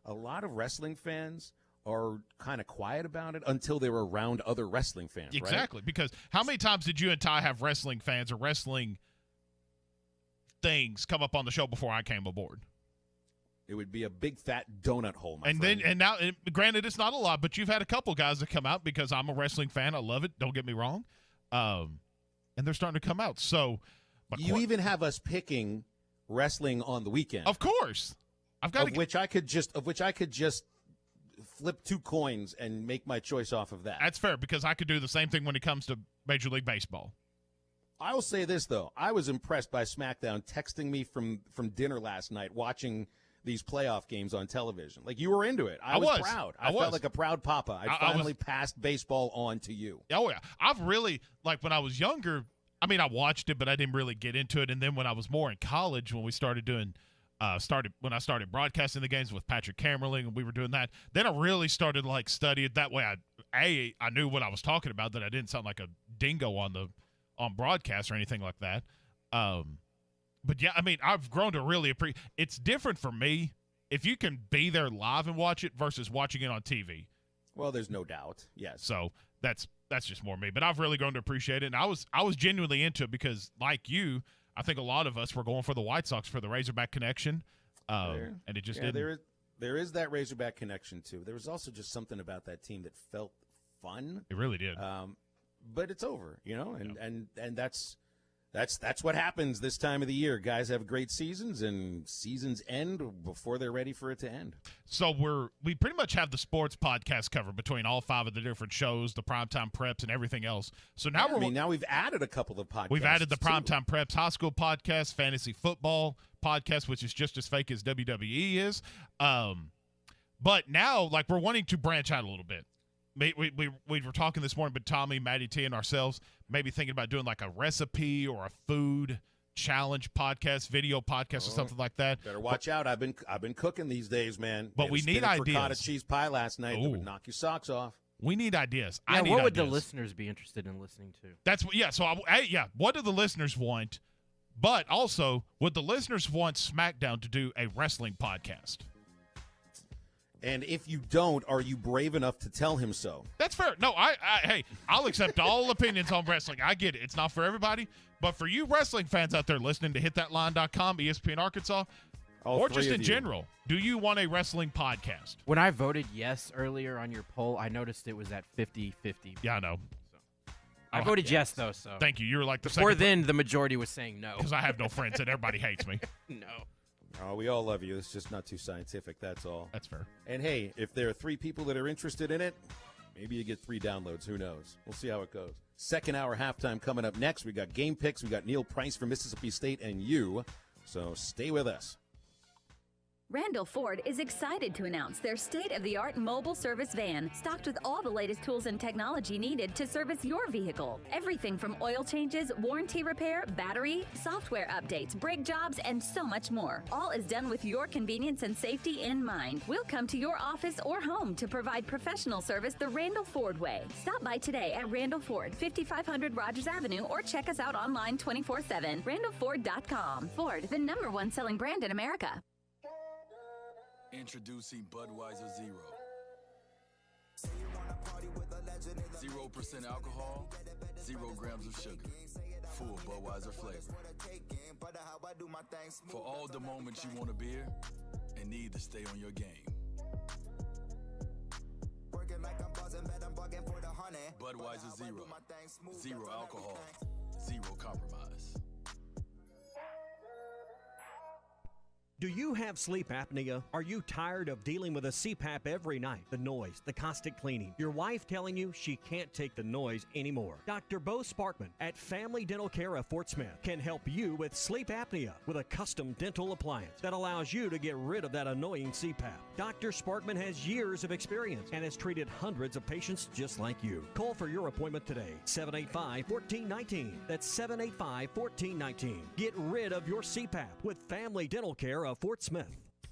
a lot of wrestling fans are kind of quiet about it until they were around other wrestling fans. Exactly, right? Because how many times did you and Ty have wrestling fans or wrestling things come up on the show before I came aboard? It would be a big fat donut hole, my friend. Then now, granted, it's not a lot, but you've had a couple guys that come out because I'm a wrestling fan. I love it. Don't get me wrong. And they're starting to come out. So, you even have us picking wrestling on the weekend. Of course, of which I could just flip 2 coins and make my choice off of that. That's fair because I could do the same thing when it comes to Major League Baseball. I will say this though: I was impressed by SmackDown texting me from dinner last night, watching these playoff games on television. You were into it. I was proud. I felt like a proud papa. I finally passed baseball on to you. Oh, yeah. I've really, when I was younger, I mean, I watched it, but I didn't really get into it. And then when I was more in college, when we started doing when I started broadcasting the games with Patrick Camerling and we were doing that, then I really started, studying. That way I knew what I was talking about, that I didn't sound like a dingo on broadcast or anything like that. But, yeah, I mean, I've grown to really appreciate – it's different for me if you can be there live and watch it versus watching it on TV. Well, there's no doubt, yes. So that's just more me. But I've really grown to appreciate it, and I was genuinely into it because, like you, I think a lot of us were going for the White Sox for the Razorback connection, and it just didn't. There is that Razorback connection, too. There was also just something about that team that felt fun. It really did. But it's over, and that's what happens this time of the year. Guys have great seasons, and seasons end before they're ready for it to end. So we pretty much have the sports podcast covered between all 5 of the different shows, the Primetime Preps, and everything else. So now now we've added a couple of podcasts. We've added the Primetime Preps High School podcast, Fantasy Football podcast, which is just as fake as WWE is. But now, we're wanting to branch out a little bit. We were talking this morning, but Tommy, Maddie T, and ourselves maybe thinking about doing a recipe or a food challenge podcast, video podcast, or something like that. Better watch out. I've been cooking these days, man. But we need ideas. Ricotta cheese pie last night that would knock your socks off. We need ideas. Yeah, I need what would ideas. the listeners be interested in listening to? That's So what do the listeners want? But also, would the listeners want SmackDown to do a wrestling podcast? And if you don't, are you brave enough to tell him so? That's fair. No, hey, I'll accept all opinions on wrestling. I get it. It's not for everybody. But for you wrestling fans out there listening to HitThatLine.com, ESPN Arkansas, or just in general, do you want a wrestling podcast? When I voted yes earlier on your poll, I noticed it was at 50-50. Yeah, I know. I voted yes, though. So thank you. You're like the before then, the majority was saying no. Because I have no friends and everybody hates me. No. Oh, we all love you. It's just not too scientific, that's all. That's fair. And, hey, if there are 3 people that are interested in it, maybe you get 3 downloads. Who knows? We'll see how it goes. Second hour halftime coming up next. We got game picks. We got Neil Price from Mississippi State and you. So stay with us. Randall Ford is excited to announce their state-of-the-art mobile service van, stocked with all the latest tools and technology needed to service your vehicle. Everything from oil changes, warranty repair, battery, software updates, brake jobs, and so much more. All is done with your convenience and safety in mind. We'll come to your office or home to provide professional service the Randall Ford way. Stop by today at Randall Ford, 5500 Rogers Avenue, or check us out online 24/7. RandallFord.com. Ford, the #1 selling brand in America. Introducing Budweiser Zero. 0% alcohol, 0 grams of sugar. Full Budweiser flavor. For all the moments you want a beer and need to stay on your game. Budweiser Zero. 0 alcohol, 0 compromise. Do you have sleep apnea? Are you tired of dealing with a CPAP every night? The noise, the constant cleaning, your wife telling you she can't take the noise anymore. Dr. Bo Sparkman at Family Dental Care of Fort Smith can help you with sleep apnea with a custom dental appliance that allows you to get rid of that annoying CPAP. Dr. Sparkman has years of experience and has treated hundreds of patients just like you. Call for your appointment today, 785-1419. That's 785-1419. Get rid of your CPAP with Family Dental Care of Fort Smith.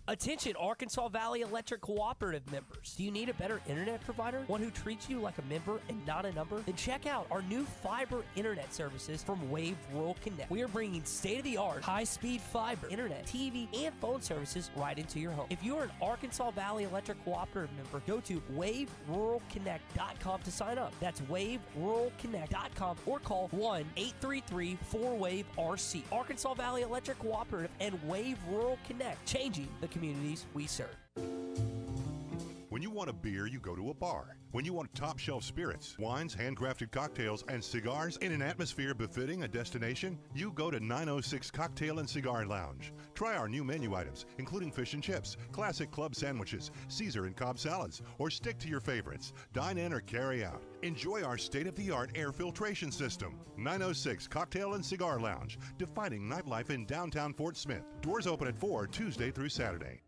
Attention Arkansas Valley Electric Cooperative members. Do you need a better internet provider? One who treats you like a member and not a number? Then check out our new fiber internet services from Wave Rural Connect. We are bringing state-of-the-art, high-speed fiber, internet, TV, and phone services right into your home. If you are an Arkansas Valley Electric Cooperative member, go to waveruralconnect.com to sign up. That's waveruralconnect.com or call 1-833-4WAVE-RC. Arkansas Valley Electric Cooperative and Wave Rural Connect, changing the communities we serve. When you want a beer, you go to a bar. When you want top shelf spirits, wines, handcrafted cocktails, and cigars in an atmosphere befitting a destination, you go to 906 Cocktail and Cigar Lounge. Try our new menu items, including fish and chips, classic club sandwiches, Caesar and Cobb salads, or stick to your favorites. Dine in or carry out. Enjoy our state-of-the-art air filtration system. 906 Cocktail and Cigar Lounge, defining nightlife in downtown Fort Smith. Doors open at 4 Tuesday through Saturday.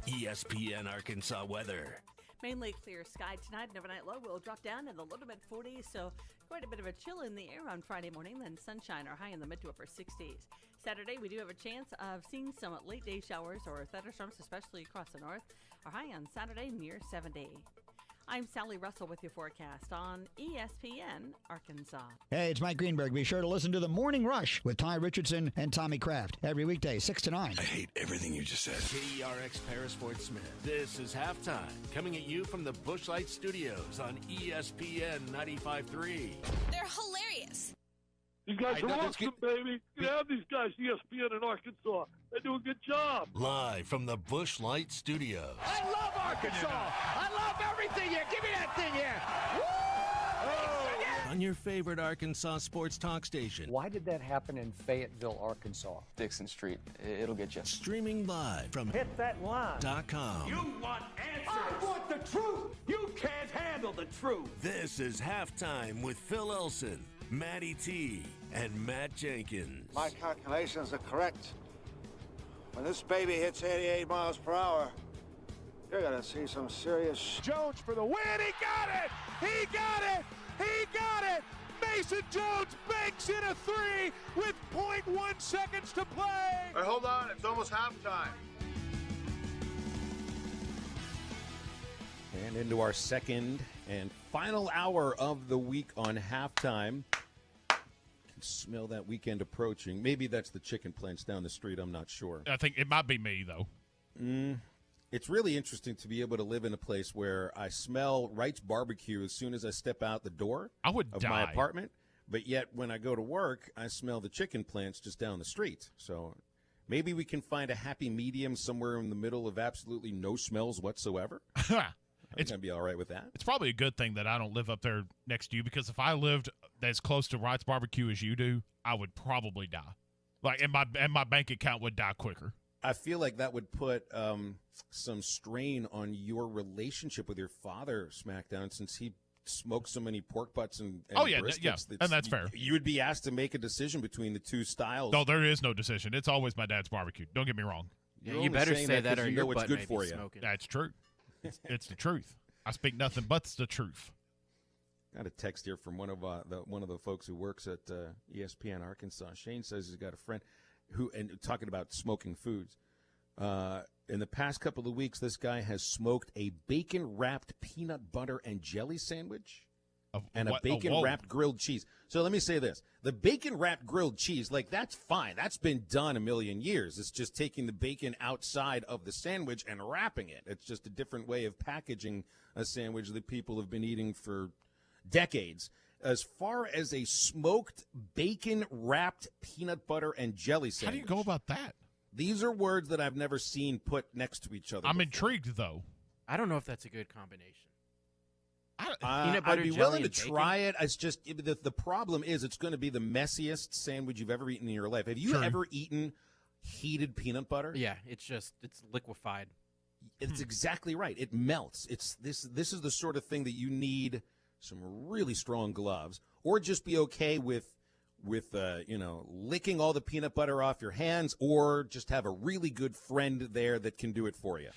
ESPN Arkansas weather. Mainly clear sky tonight. An overnight low will drop down in the low to mid 40s, so quite a bit of a chill in the air on Friday morning. Then sunshine or high in the mid to upper 60s. Saturday, we do have a chance of seeing some late day showers or thunderstorms, especially across the north. Our high on Saturday near 70. I'm Sally Russell with your forecast on ESPN Arkansas. Hey, it's Mike Greenberg. Be sure to listen to The Morning Rush with Ty Richardson and Tommy Kraft every weekday, 6 to 9. I hate everything you just said. KERX Paris Fort Smith. This is Halftime, coming at you from the Busch Light Studios on ESPN 95.3. They're hilarious. These guys are awesome, baby. You can have these guys, ESPN in Arkansas. They do a good job. Live from the Busch Light Studios. I love Arkansas. I love everything here. Give me that thing here. Woo! On your favorite Arkansas sports talk station. Why did that happen in Fayetteville, Arkansas? Dixon Street. It'll get you. Streaming live from Hit that line. .com. You want answers. I want the truth. You can't handle the truth. This is Halftime with Phil Elson, Matty T, and Matt Jenkins. My calculations are correct. When this baby hits 88 miles per hour, you're going to see some serious... Jones for the win. He got it. He got it. He got it. Mason Jones banks in a three with 0.1 seconds to play. Hey, hold on. It's almost halftime. And into our second and final hour of the week on Halftime. Can smell that weekend approaching. Maybe that's the chicken plants down the street. I'm not sure. I think it might be me, though. It's really interesting to be able to live in a place where I smell Wright's barbecue as soon as I step out the door of my apartment. But yet when I go to work, I smell the chicken plants just down the street. So maybe we can find a happy medium somewhere in the middle of absolutely no smells whatsoever. It's going to be all right with that. It's probably a good thing that I don't live up there next to you, because if I lived as close to Wright's barbecue as you do, I would probably die. And my bank account would die quicker. I feel like that would put some strain on your relationship with your father, SmackDown, since he smoked so many pork butts and briskets. And that's fair. You would be asked to make a decision between the two styles. No, there is no decision. It's always my dad's barbecue. Don't get me wrong. Yeah, you better say that or you your know what's butt good may for be you. smoking. That's true. It's the truth. I speak nothing but the truth. Got a text here from one of the folks who works at ESPN Arkansas. Shane says he's got a friend and talking about smoking foods. In the past couple of weeks, this guy has smoked a bacon-wrapped peanut butter and jelly sandwich and a bacon-wrapped grilled cheese. So let me say this. The bacon-wrapped grilled cheese, that's fine. That's been done a million years. It's just taking the bacon outside of the sandwich and wrapping it. It's just a different way of packaging a sandwich that people have been eating for decades. As far as a smoked bacon-wrapped peanut butter and jelly sandwich. How do you go about that? These are words that I've never seen put next to each other. I'm intrigued, though. I don't know if that's a good combination. I'd be willing to try it. It's just the problem is it's going to be the messiest sandwich you've ever eaten in your life. Have you ever eaten heated peanut butter? Yeah, it's liquefied. It's exactly right. It melts. This is the sort of thing that you need some really strong gloves, or just be okay with licking all the peanut butter off your hands, or just have a really good friend there that can do it for you.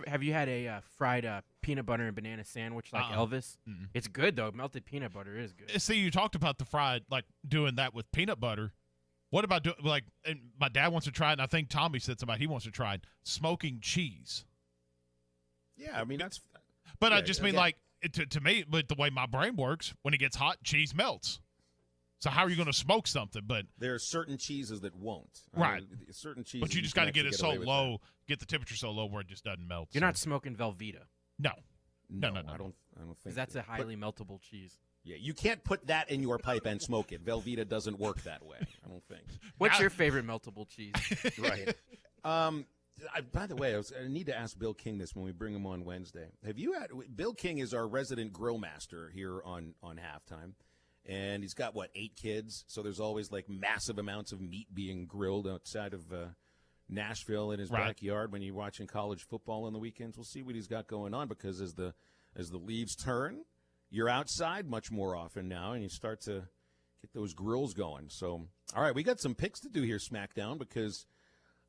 Have you had a fried peanut butter and banana sandwich like Elvis? Mm-hmm. It's good, though. Melted peanut butter is good. See, you talked about the fried, doing that with peanut butter. What about and my dad wants to try it, and I think Tommy said he wants to try it, smoking cheese. Yeah, I mean, that's... But I just mean, to me, but the way my brain works, when it gets hot, cheese melts. So how are you going to smoke something? But there are certain cheeses that won't. Right. Certain cheeses. But you just got to get it so low, get the temperature so low where it just doesn't melt. You're not smoking Velveeta. No. I don't think. Because that's a highly meltable cheese. Yeah, you can't put that in your pipe and smoke it. Velveeta doesn't work that way. I don't think. What's your favorite meltable cheese? Right. By the way, I need to ask Bill King this when we bring him on Wednesday. Bill King is our resident grill master here on Halftime. And he's got, 8 kids? So there's always, massive amounts of meat being grilled outside of Nashville in his backyard when you're watching college football on the weekends. We'll see what he's got going on, because as the leaves turn, you're outside much more often now, and you start to get those grills going. So, all right, we got some picks to do here, SmackDown, because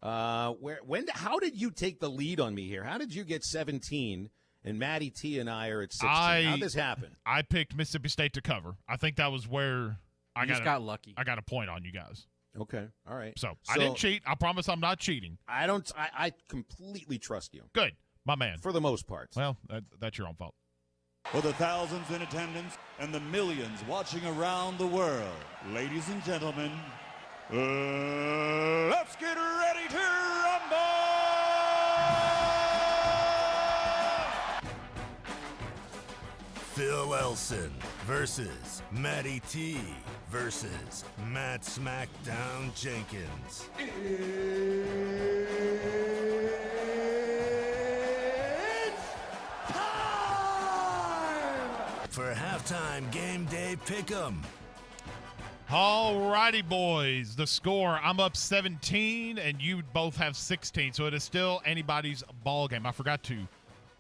how did you take the lead on me here? How did you get 17? And Matty T and I are at 16. How'd this happen? I picked Mississippi State to cover. I think that was where I got lucky. I got a point on you guys. Okay, all right. So I didn't cheat. I promise I'm not cheating. I completely trust you. Good, my man. For the most part. Well, that's your own fault. For the thousands in attendance and the millions watching around the world, ladies and gentlemen, let's get ready to rumble! Phil Elson versus Matty T versus Matt Smackdown Jenkins. For Halftime Game Day Pick'em. All righty, boys. The score, I'm up 17, and you both have 16, so it is still anybody's ball game. I forgot to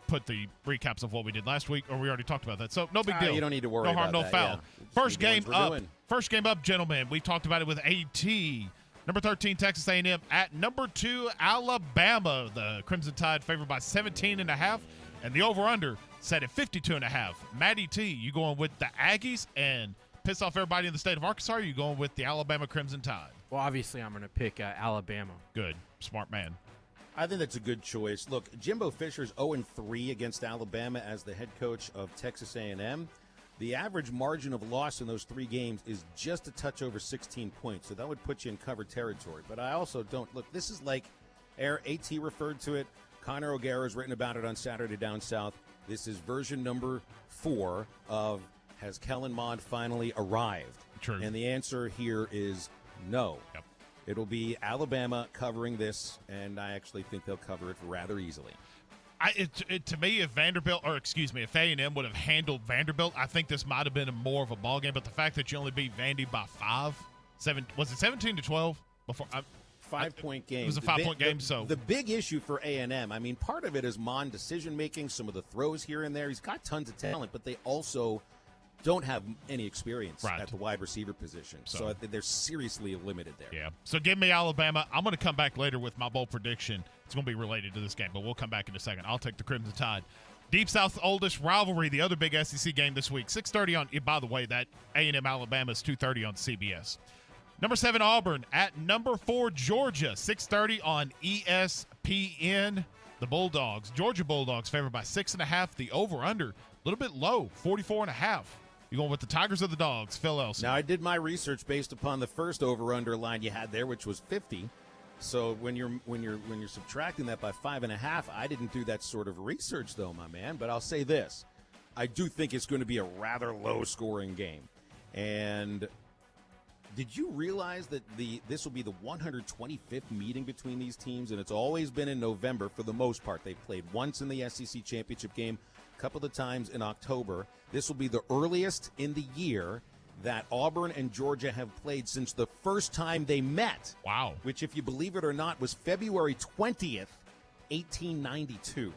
put the recaps of what we did last week, or we already talked about that, so no big deal. You don't need to worry no harm, about no that, foul. yeah. First game up, gentlemen. We talked about it with AT. Number 13, Texas A&M at number 2, Alabama. The Crimson Tide favored by 17.5, and the over-under set at 52.5. Matty T, you going with the Aggies and piss off everybody in the state of Arkansas, or are you going with the Alabama Crimson Tide? Well, obviously, I'm going to pick Alabama. Good. Smart man. I think that's a good choice. Look, Jimbo Fisher's 0-3 against Alabama as the head coach of Texas A&M. The average margin of loss in those 3 games is just a touch over 16 points, so that would put you in covered territory. But I also don't – look, this is like AT referred to it. Connor O'Gara's written about it on Saturday Down South. This is version number 4 of has Kellen Mond finally arrived? True. And the answer here is no. Yep. It'll be Alabama covering this, and I actually think they'll cover it rather easily. To me, if A&M would have handled Vanderbilt, I think this might have been more of a ball game. But the fact that you only beat Vandy by 5, was it 17-12 before? 5-point game. It was a 5-point game. So the big issue for A&M, I mean, part of it is Mond decision making, some of the throws here and there. He's got tons of talent, but they also don't have any experience at the wide receiver position. So I think they're seriously limited there. Yeah. So give me Alabama. I'm going to come back later with my bold prediction. It's going to be related to this game, but we'll come back in a second. I'll take the Crimson Tide. Deep South oldest rivalry, the other big SEC game this week. 6:30 on, by the way, that A&M Alabama is 2:30 on CBS. Number 7, Auburn at number 4, Georgia. 6:30 on ESPN. The Bulldogs, Georgia Bulldogs, favored by 6.5. The over-under, a little bit low, 44.5. You going with the Tigers or the Dogs, Phil Elson? Now, I did my research based upon the first over/under line you had there, which was 50. So when you're subtracting that by 5.5, I didn't do that sort of research, though, my man. But I'll say this: I do think it's going to be a rather low-scoring game. And did you realize that this will be the 125th meeting between these teams, and it's always been in November for the most part? They've played once in the SEC championship game, a couple of times in October. This will be the earliest in the year that Auburn and Georgia have played since the first time they met. Wow. Which, if you believe it or not, was February 20th, 1892.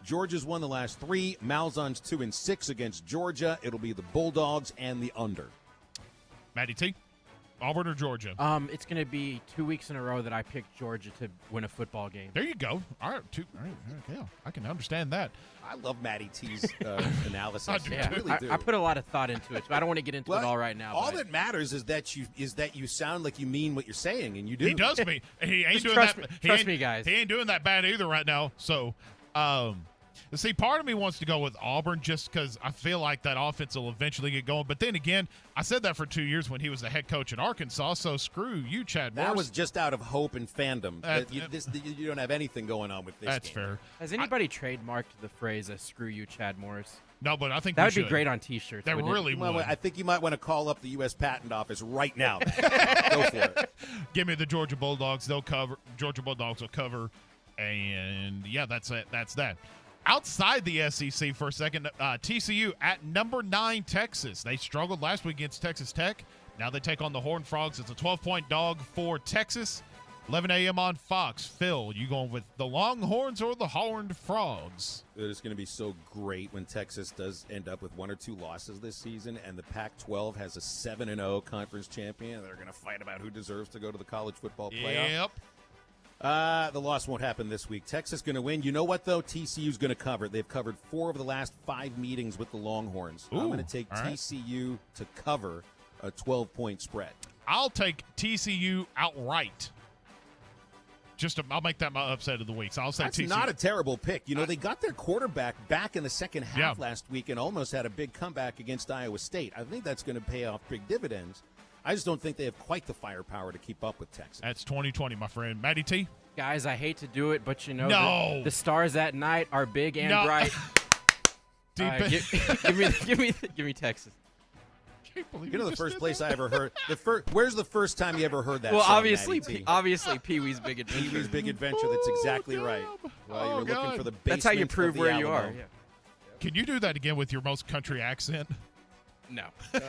Georgia's won the last 3. Malzahn's 2-6 against Georgia. It'll be the Bulldogs and the under. Matty T, Auburn or Georgia? It's going to be 2 weeks in a row that I picked Georgia to win a football game. There you go. All right, yeah, I can understand that. I love Matty T's analysis. I do. I really do. I put a lot of thought into it, so I don't want to get into it all right now. All that matters is that you sound like you mean what you're saying, and you do. He does mean. He ain't doing trust that. Me, trust me, guys. He ain't doing that bad either right now. So, see, part of me wants to go with Auburn just because I feel like that offense will eventually get going. But then again, I said that for 2 years when he was the head coach in Arkansas. So screw you, Chad Morris. That was just out of hope and fandom. You don't have anything going on with this. That's game. fair. Has anybody trademarked the phrase "screw you, Chad Morris"? No, but I think that would we be great on T-shirts. That really would. I think you might want to call up the U.S. Patent Office right now. Go for it. Give me the Georgia Bulldogs. They'll cover. Georgia Bulldogs will cover. And yeah, that's it. That's that. Outside the SEC for a second, TCU at number 9, Texas. They struggled last week against Texas Tech. Now they take on the Horned Frogs. It's a 12-point dog for Texas. 11 a.m. on Fox. Phil, you going with the Longhorns or the Horned Frogs? It's going to be so great when Texas does end up with 1 or 2 losses this season, and the Pac-12 has a 7-0 conference champion. They're going to fight about who deserves to go to the college football playoff. Yep. The loss won't happen this week. Texas going to win. You know what, though? TCU's going to cover. They've covered 4 of the last 5 meetings with the Longhorns. I'm going to take TCU to cover a 12-point spread. I'll take TCU outright. I'll make that my upset of the week. So I'll say That's TCU. Not a terrible pick. You know, they got their quarterback back in the second half last week and almost had a big comeback against Iowa State. I think that's going to pay off big dividends. I just don't think they have quite the firepower to keep up with Texas. That's 2020, my friend. Matty T? Guys, I hate to do it, but you know, no. the stars that night are big and bright. Give me Texas. You know the first place I ever heard where's the first time you ever heard that? Well, song, obviously, Pee-wee's Big Adventure. Pee-wee's Big Adventure. That's exactly right. Well, you were looking for the basement. That's how you prove where you are. Alamo. Yeah. Can you do that again with your most country accent? No. No,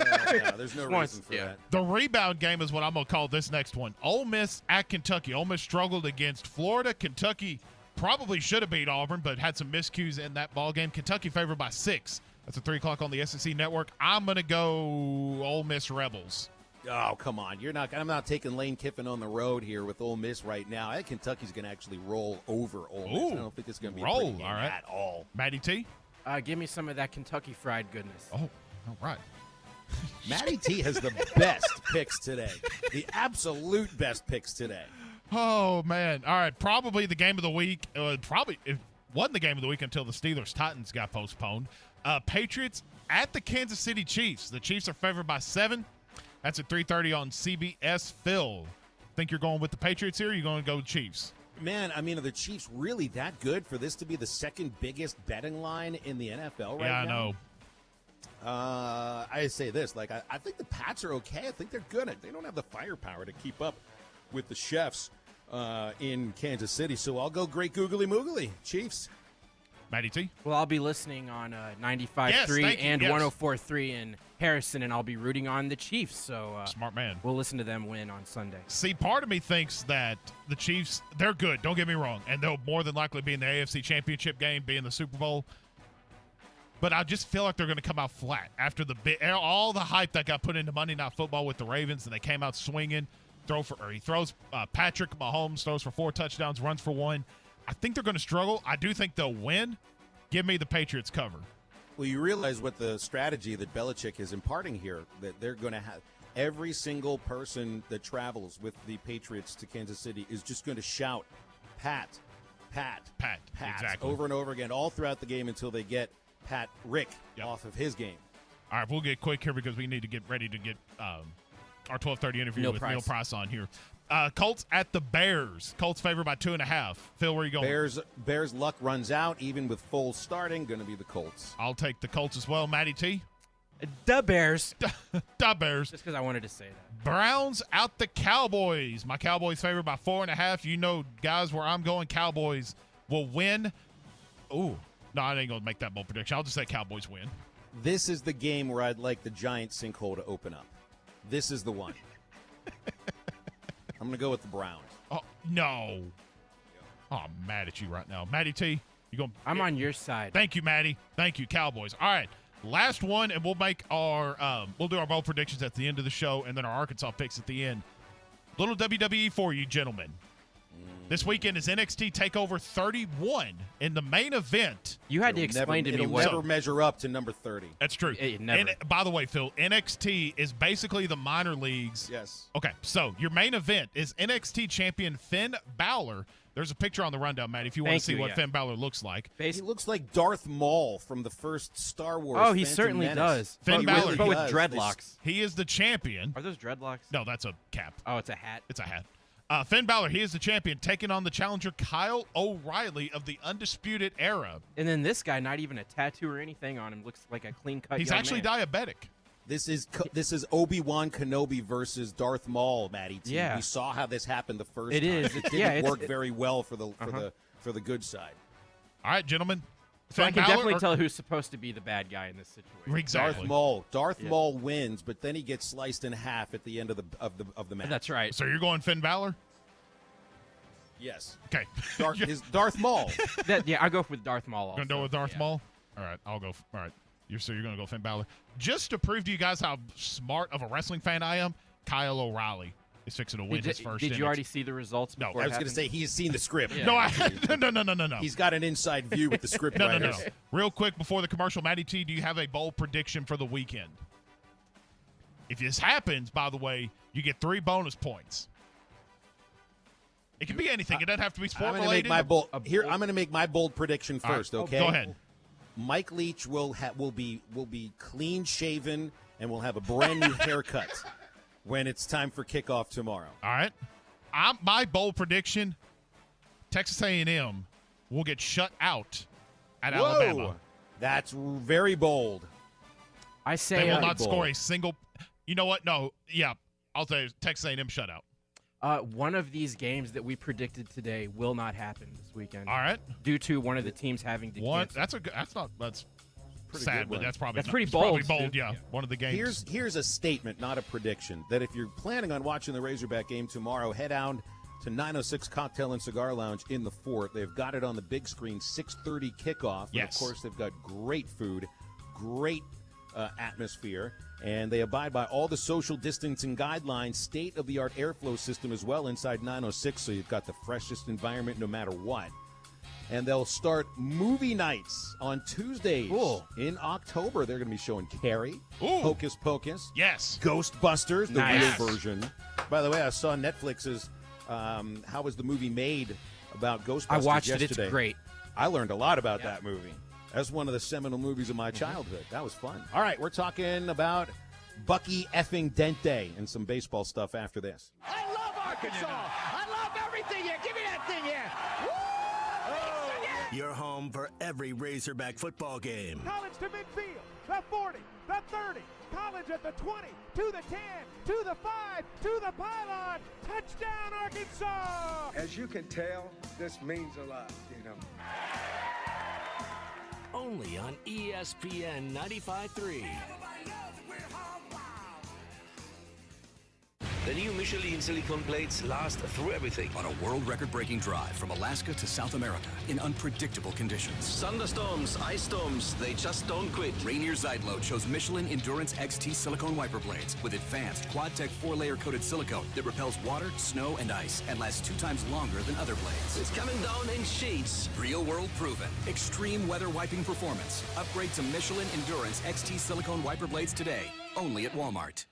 there's no reason for that. The rebound game is what I'm going to call this next one. Ole Miss at Kentucky. Ole Miss struggled against Florida. Kentucky probably should have beat Auburn, but had some miscues in that ball game. Kentucky favored by 6. That's at 3 o'clock on the SEC Network. I'm going to go Ole Miss Rebels. Oh, come on. I'm not taking Lane Kiffin on the road here with Ole Miss right now. I think Kentucky's going to actually roll over Ole Miss. I don't think it's going to be a pretty game at all. Matty T? Give me some of that Kentucky fried goodness. Oh, all right. Matty T has the best picks today. The absolute best picks today. Oh, man. All right, probably the game of the week. It wasn't the game of the week until the Steelers-Titans got postponed. Patriots at the Kansas City Chiefs. The Chiefs are favored by 7. That's at 3:30 on CBS. Phil, think you're going with the Patriots here, or are you going to go with Chiefs? Man, I mean, are the Chiefs really that good for this to be the second biggest betting line in the NFL right now? Yeah, I know. I say this, I think the Pats are okay. I think they're good. They don't have the firepower to keep up with the Chefs in Kansas City, so I'll go great googly moogly. Chiefs. Matty T? Well, I'll be listening on 95.3 and 104.3 in Harrison, and I'll be rooting on the Chiefs. So smart man. We'll listen to them win on Sunday. See, part of me thinks that the Chiefs, they're good. Don't get me wrong, and they'll more than likely be in the AFC Championship game, be in the Super Bowl. But I just feel like they're going to come out flat after all the hype that got put into Monday Night Football with the Ravens, and they came out swinging. He throws Patrick Mahomes throws for 4 touchdowns, runs for 1. I think they're going to struggle. I do think they'll win. Give me the Patriots cover. Well, you realize what the strategy that Belichick is imparting here, that they're going to have every single person that travels with the Patriots to Kansas City is just going to shout, Pat, exactly. over and over again all throughout the game until they get Pat Rick off of his game. All right, we'll get quick here because we need to get ready to get our 12:30 interview with Neil Price on here. Colts at the Bears. Colts favored by 2.5. Phil, where are you going? Bears luck runs out, even with Foles starting. Going to be the Colts. I'll take the Colts as well. Matty T? The Bears. The Bears. Just because I wanted to say that. Browns out the Cowboys. My Cowboys favored by 4.5. You know, guys, where I'm going, Cowboys will win. Ooh. No, I ain't going to make that bold prediction. I'll just say Cowboys win. This is the game where I'd like the giant sinkhole to open up. This is the one. I'm going to go with the Browns. Oh, no. Oh, I'm mad at you right now. Matty T, I'm on your side. Thank you, Matty. Thank you, Cowboys. All right, last one, and we'll make we'll do our bold predictions at the end of the show, and then our Arkansas picks at the end. Little WWE for you, gentlemen. This weekend is NXT TakeOver 31 in the main event. You had to explain to me it'll never measure up to number 30. That's true. Never. And by the way, Phil, NXT is basically the minor leagues. Yes. Okay, so your main event is NXT champion Finn Balor. There's a picture on the rundown, Matt, if you want to see what Finn Balor looks like. He looks like Darth Maul from the first Star Wars. Oh, he Phantom certainly Menace. does. Finn Balor. But with dreadlocks. He is the champion. Are those dreadlocks? No, that's a cap. Oh, it's a hat. It's a hat. Finn Balor, he is the champion, taking on the challenger Kyle O'Reilly of the Undisputed Era. And then this guy, not even a tattoo or anything on him, looks like a clean-cut He's young actually man. diabetic. This is Obi-Wan Kenobi versus Darth Maul, Matty T. Yeah. We saw how this happened the first It time. is. It didn't work very well for the good side. All right, gentlemen. So I can definitely tell who's supposed to be the bad guy in this situation. Exactly. Darth Maul wins, but then he gets sliced in half at the end of the match. That's right. So you're going Finn Balor? Yes. Okay. Darth Maul. I'll go with Darth Maul also. Going to go with Darth Maul? All right, I'll go. All right. You're going to go Finn Balor. Just to prove to you guys how smart of a wrestling fan I am, Kyle O'Reilly is fixing to win his first. Did you already see the results? No, I was going to say he's seen the script. Yeah. No. He's got an inside view with the script writers. No. Real quick before the commercial, Matty T, do you have a bold prediction for the weekend? If this happens, by the way, you get 3 bonus points. It can be anything. It doesn't have to be sport related. I'm going to make my bold prediction first. Right. Okay, go ahead. Mike Leach will be clean shaven and will have a brand new haircut when it's time for kickoff tomorrow. All right. My bold prediction: Texas A&M will get shut out at Alabama. That's very bold. I say they will not score a single. You know what? No, yeah, I'll say Texas A&M shutout. One of these games that we predicted today will not happen this weekend. All right, due to one of the teams having to cancel. That's Pretty sad, good but that's probably That's pretty bold. Probably bold, yeah. One of the games. Here's a statement, not a prediction. That if you're planning on watching the Razorback game tomorrow, head out to 906 Cocktail and Cigar Lounge in the Fort. They've got it on the big screen, 6:30 kickoff. Yes. And of course, they've got great food, great atmosphere, and they abide by all the social distancing guidelines, state-of-the-art airflow system as well inside 906, so you've got the freshest environment no matter what. And they'll start movie nights on Tuesdays in October. They're going to be showing Carrie, Hocus Pocus, yes, Ghostbusters, the Nice. real version. By the way, I saw Netflix's How Was the Movie Made about Ghostbusters I watched yesterday. it. It's great. I learned a lot about that movie. That's one of the seminal movies of my childhood. That was fun. All right, we're talking about Bucky effing Dente and some baseball stuff after this. I love Arkansas. I love everything here. Give me that thing here. Your home for every Razorback football game. College to midfield. The 40, the 30. College at the 20, to the 10, to the 5, to the pylon. Touchdown, Arkansas. As you can tell, this means a lot, you know. Only on ESPN 95.3. The new Michelin silicone plates last through everything. On a world record-breaking drive from Alaska to South America in unpredictable conditions. Thunderstorms, ice storms, they just don't quit. Rainier Zeidlo chose Michelin Endurance XT silicone wiper blades with advanced Quad-Tech 4-layer coated silicone that repels water, snow, and ice and lasts 2 times longer than other blades. It's coming down in sheets. Real world proven. Extreme weather wiping performance. Upgrade to Michelin Endurance XT silicone wiper blades today. Only at Walmart.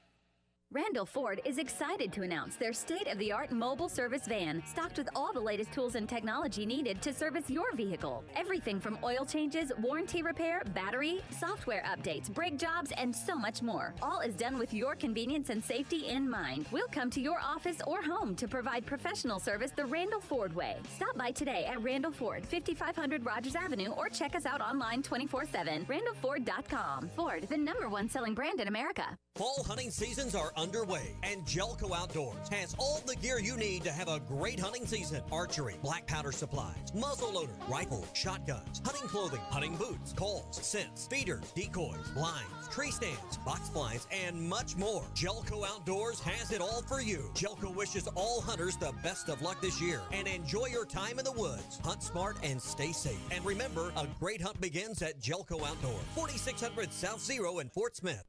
Randall Ford is excited to announce their state-of-the-art mobile service van, stocked with all the latest tools and technology needed to service your vehicle. Everything from oil changes, warranty repair, battery, software updates, brake jobs, and so much more. All is done with your convenience and safety in mind. We'll come to your office or home to provide professional service the Randall Ford way. Stop by today at Randall Ford, 5500 Rogers Avenue, or check us out online 24/7. RandallFord.com. Ford, the #1 selling brand in America. Fall hunting seasons are underway, and Jelco Outdoors has all the gear you need to have a great hunting season. Archery, black powder supplies, muzzle loader, rifle, shotguns, hunting clothing, hunting boots, calls, scents, feeders, decoys, blinds, tree stands, box blinds, and much more. Jelco Outdoors has it all for you. Jelco wishes all hunters the best of luck this year, and enjoy your time in the woods. Hunt smart and stay safe. And remember, a great hunt begins at Jelco Outdoors, 4600 South Zero in Fort Smith.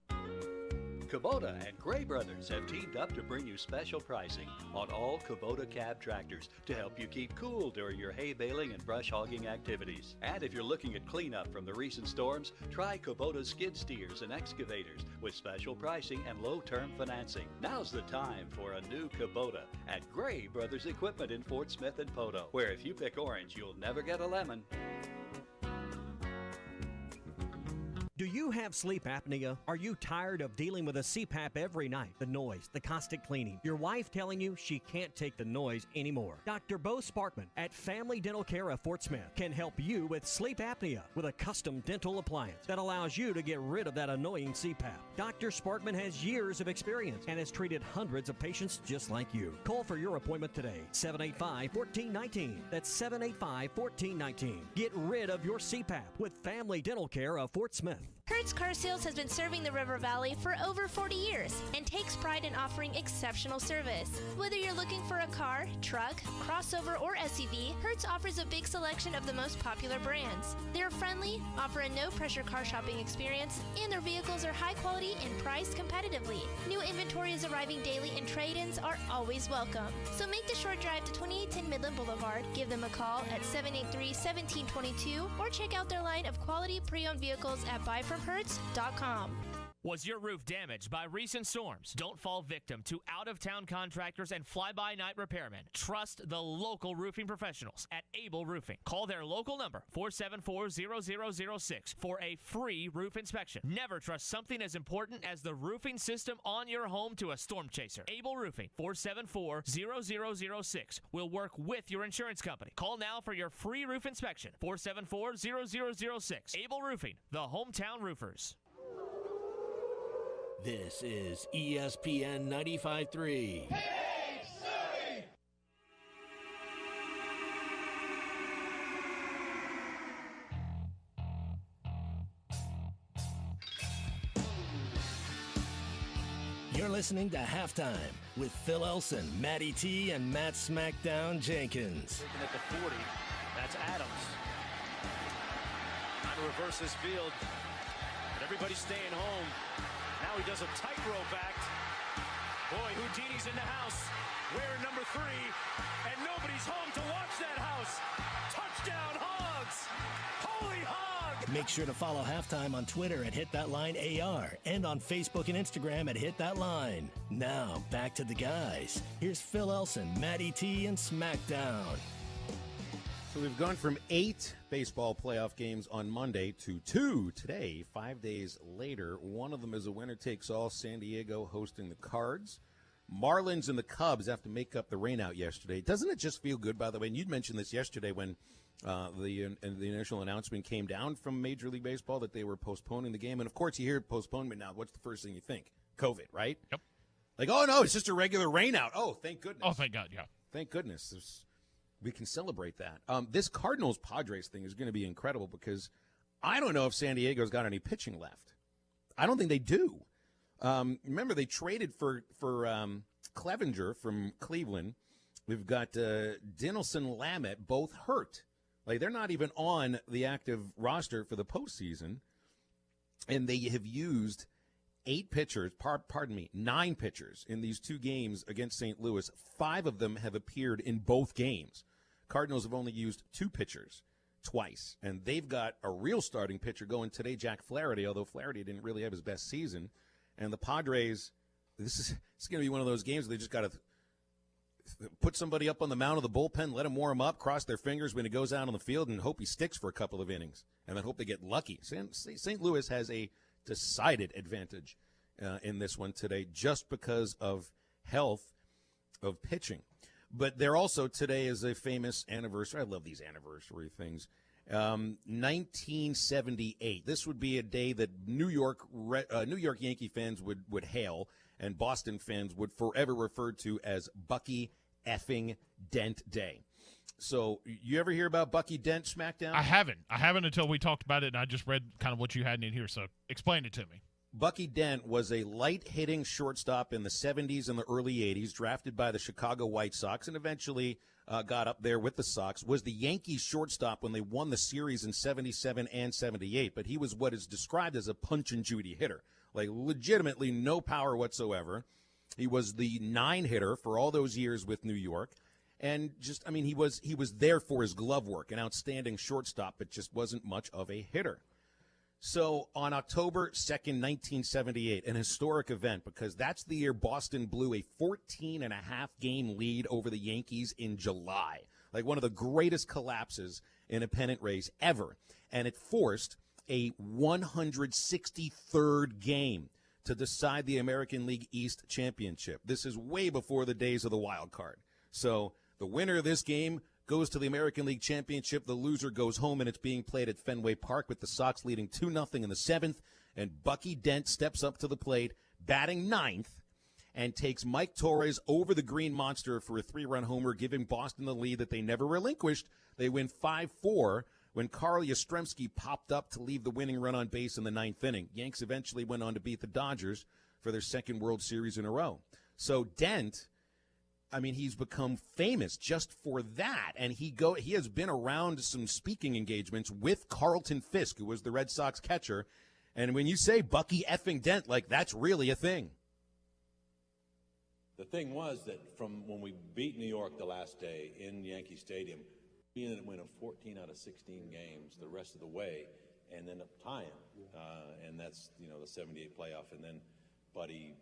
Kubota and Gray Brothers have teamed up to bring you special pricing on all Kubota cab tractors to help you keep cool during your hay baling and brush hogging activities. And if you're looking at cleanup from the recent storms, try Kubota skid steers and excavators with special pricing and low-term financing. Now's the time for a new Kubota at Gray Brothers Equipment in Fort Smith and Poto, where if you pick orange, you'll never get a lemon. Do you have sleep apnea? Are you tired of dealing with a CPAP every night? The noise, the constant cleaning, your wife telling you she can't take the noise anymore. Dr. Bo Sparkman at Family Dental Care of Fort Smith can help you with sleep apnea with a custom dental appliance that allows you to get rid of that annoying CPAP. Dr. Sparkman has years of experience and has treated hundreds of patients just like you. Call for your appointment today, 785-1419. That's 785-1419. Get rid of your CPAP with Family Dental Care of Fort Smith. Hertz Car Sales has been serving the River Valley for over 40 years and takes pride in offering exceptional service. Whether you're looking for a car, truck, crossover, or SUV, Hertz offers a big selection of the most popular brands. They're friendly, offer a no-pressure car shopping experience, and their vehicles are high quality and priced competitively. New inventory is arriving daily and trade-ins are always welcome. So make the short drive to 2810 Midland Boulevard, give them a call at 783-1722, or check out their line of quality pre-owned vehicles at buyfromhertz.com. Was your roof damaged by recent storms? Don't fall victim to out-of-town contractors and fly-by-night repairmen. Trust the local roofing professionals at Able Roofing. Call their local number, 474-0006, for a free roof inspection. Never trust something as important as the roofing system on your home to a storm chaser. Able Roofing, 474-0006, will work with your insurance company. Call now for your free roof inspection, 474-0006. Able Roofing, the hometown roofers. This is ESPN 95.3. You're listening to Halftime with Phil Elson, Matty T, and Matt Smackdown Jenkins. Taking at the 40. That's Adams. Trying to reverse this field. But everybody's staying home. Now he does a tightrope act. Boy, Houdini's in the house. Wearing number 3. And nobody's home to watch that house. Touchdown, Hogs! Holy Hog! Make sure to follow Halftime on Twitter at HitThatLineAR and on Facebook and Instagram at HitThatLine. Now, back to the guys. Here's Phil Elson, Matty T, and Smackdown. So we've gone from 8 baseball playoff games on Monday to 2 today, 5 days later. One of them is a winner-takes-all, San Diego hosting the Cards. Marlins and the Cubs have to make up the rainout yesterday. Doesn't it just feel good, by the way? And you'd mentioned this yesterday when the initial announcement came down from Major League Baseball that they were postponing the game. And, of course, you hear postponement now. What's the first thing you think? COVID, right? Yep. Like, oh, no, it's just a regular rainout. Oh, thank goodness. Oh, thank God, yeah. Thank goodness. We can celebrate that. This Cardinals-Padres thing is going to be incredible because I don't know if San Diego's got any pitching left. I don't think they do. Remember, they traded for Clevenger from Cleveland. We've got Dinelson, Lamet, both hurt. Like, they're not even on the active roster for the postseason. And they have used 9 pitchers in these 2 games against St. Louis. 5 of them have appeared in both games. Cardinals have only used 2 pitchers twice, and they've got a real starting pitcher going today, Jack Flaherty, although Flaherty didn't really have his best season. And the Padres, it's going to be one of those games where they just got to put somebody up on the mound of the bullpen, let him warm up, cross their fingers when he goes out on the field, and hope he sticks for a couple of innings, and then hope they get lucky. St. Louis has a decided advantage in this one today just because of health of pitching. But there also today is a famous anniversary. I love these anniversary things. 1978. This would be a day that New York Yankee fans would hail, and Boston fans would forever refer to as Bucky effing Dent Day. So you ever hear about Bucky Dent, Smackdown? I haven't until we talked about it, and I just read kind of what you had in here. So explain it to me. Bucky Dent was a light-hitting shortstop in the 70s and the early 80s, drafted by the Chicago White Sox, and eventually got up there with the Sox, was the Yankees shortstop when they won the series in 77 and 78, but he was what is described as a punch-and-Judy hitter, like legitimately no power whatsoever. He was the 9 hitter for all those years with New York, and he was there for his glove work, an outstanding shortstop, but just wasn't much of a hitter. So on October 2nd, 1978, an historic event because that's the year Boston blew a 14.5-game lead over the Yankees in July, like one of the greatest collapses in a pennant race ever. And it forced a 163rd game to decide the American League East Championship. This is way before the days of the wild card. So the winner of this game goes to the American League Championship. The loser goes home, and it's being played at Fenway Park with the Sox leading 2-0 in the 7th. And Bucky Dent steps up to the plate, batting 9th, and takes Mike Torres over the Green Monster for a 3-run homer, giving Boston the lead that they never relinquished. They win 5-4 when Carl Yastrzemski popped up to leave the winning run on base in the 9th inning. Yanks eventually went on to beat the Dodgers for their 2nd World Series in a row. So Dent, he's become famous just for that, and he has been around some speaking engagements with Carlton Fisk, who was the Red Sox catcher. And when you say Bucky effing Dent, like, that's really a thing. The thing was that from when we beat New York the last day in Yankee Stadium, we ended up winning 14 out of 16 games the rest of the way, and ended up tying. And that's, the 78 playoff, and then Bucky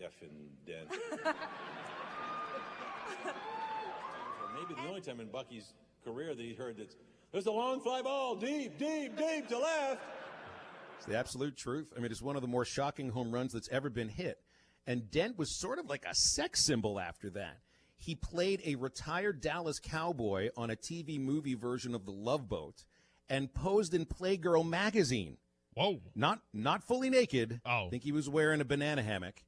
effing Dent. Maybe the only time in Bucky's career that he heard that there's a long fly ball, deep to left. It's the absolute truth. It's one of the more shocking home runs that's ever been hit. And Dent was sort of like a sex symbol after that. He played a retired Dallas Cowboy on a TV movie version of The Love Boat and posed in Playgirl magazine. Whoa. Not fully naked. Oh. I think he was wearing a banana hammock.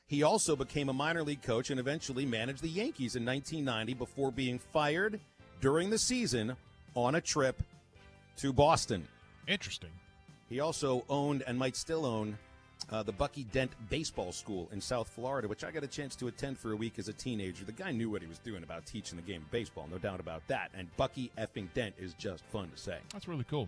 He also became a minor league coach and eventually managed the Yankees in 1990 before being fired during the season on a trip to Boston. Interesting. He also owned and might still own the Bucky Dent Baseball School in South Florida, which I got a chance to attend for a week as a teenager. The guy knew what he was doing about teaching the game of baseball, no doubt about that. And Bucky effing Dent is just fun to say. That's really cool.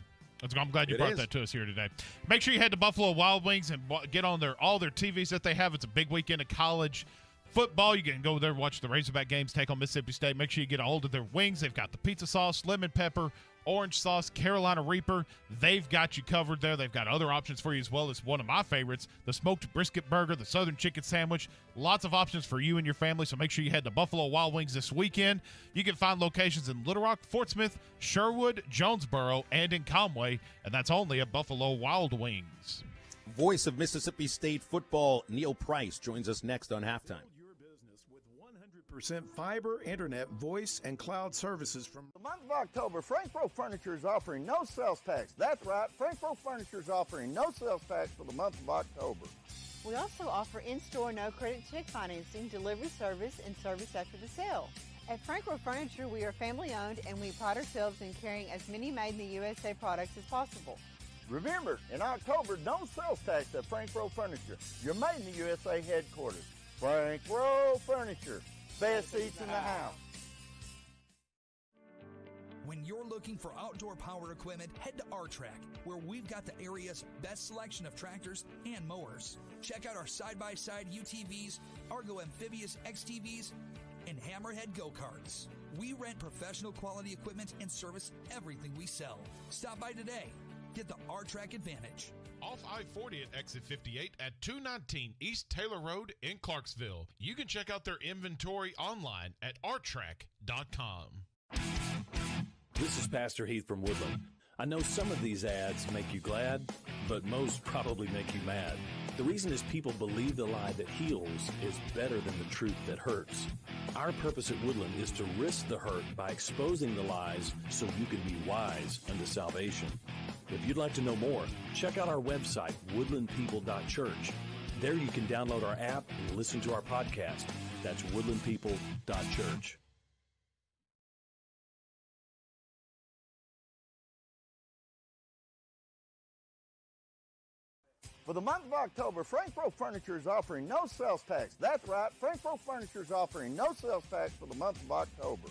I'm glad you It brought is. that to us here today. Make sure you head to Buffalo Wild Wings and get on all their TVs that they have. It's a big weekend of college football. You can go there and watch the Razorback games take on Mississippi State. Make sure you get a hold of their wings. They've got the pizza sauce, lemon pepper, orange sauce, Carolina Reaper. They've got you covered there. They've got other options for you as well as one of my favorites, the smoked brisket burger, the southern chicken sandwich. Lots of options for you and your family, so make sure you head to Buffalo Wild Wings this weekend. You can find locations in Little Rock, Fort Smith, Sherwood, Jonesboro, and in Conway, and that's only at Buffalo Wild Wings. Voice of Mississippi State football, Neil Price, joins us next on Halftime. 100% fiber, internet, voice, and cloud services from the month of October. Frankfurt Furniture is offering no sales tax. That's right. Frankfurt Furniture is offering no sales tax for the month of October. We also offer in-store no-credit check financing, delivery service, and service after the sale. At Frankfurt Furniture, we are family-owned, and we pride ourselves in carrying as many made-in-the-USA products as possible. Remember, in October, no sales tax at Frankfurt Furniture, your made-in-the-USA headquarters. Frankfurt Furniture. Best seats in the house. When you're looking for outdoor power equipment, head to R-Track, where we've got the area's best selection of tractors and mowers. Check out our side-by-side UTVs, Argo Amphibious XTVs, and Hammerhead go-karts. We rent professional quality equipment and service everything we sell. Stop by today. Get the R-Track advantage. Off I-40 at exit 58 at 219 East Taylor Road in Clarksville. You can check out their inventory online at arttrack.com. This is Pastor Heath from Woodland. I know some of these ads make you glad, but most probably make you mad. The reason is people believe the lie that heals is better than the truth that hurts. Our purpose at Woodland is to risk the hurt by exposing the lies so you can be wise unto salvation. If you'd like to know more, check out our website, woodlandpeople.church. There you can download our app and listen to our podcast. That's woodlandpeople.church. For the month of October, Frankfurt Furniture is offering no sales tax. That's right. Frankfurt Furniture is offering no sales tax for the month of October.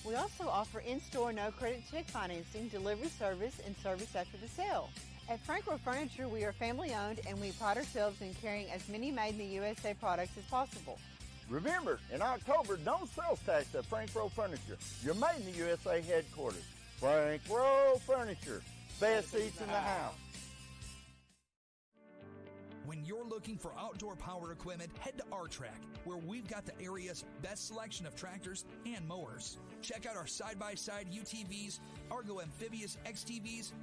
We also offer in-store no-credit check financing, delivery service, and service after the sale. At Frankfurt Furniture, we are family-owned, and we pride ourselves in carrying as many made-in-the-USA products as possible. Remember, in October, no sales tax at Frankfurt Furniture, your made-in-the-USA headquarters. Frankfurt Furniture. Best seats in the house. When you're looking for outdoor power equipment, head to R-Track, where we've got the area's best selection of tractors and mowers. Check out our side-by-side UTVs, Argo Amphibious XTVs,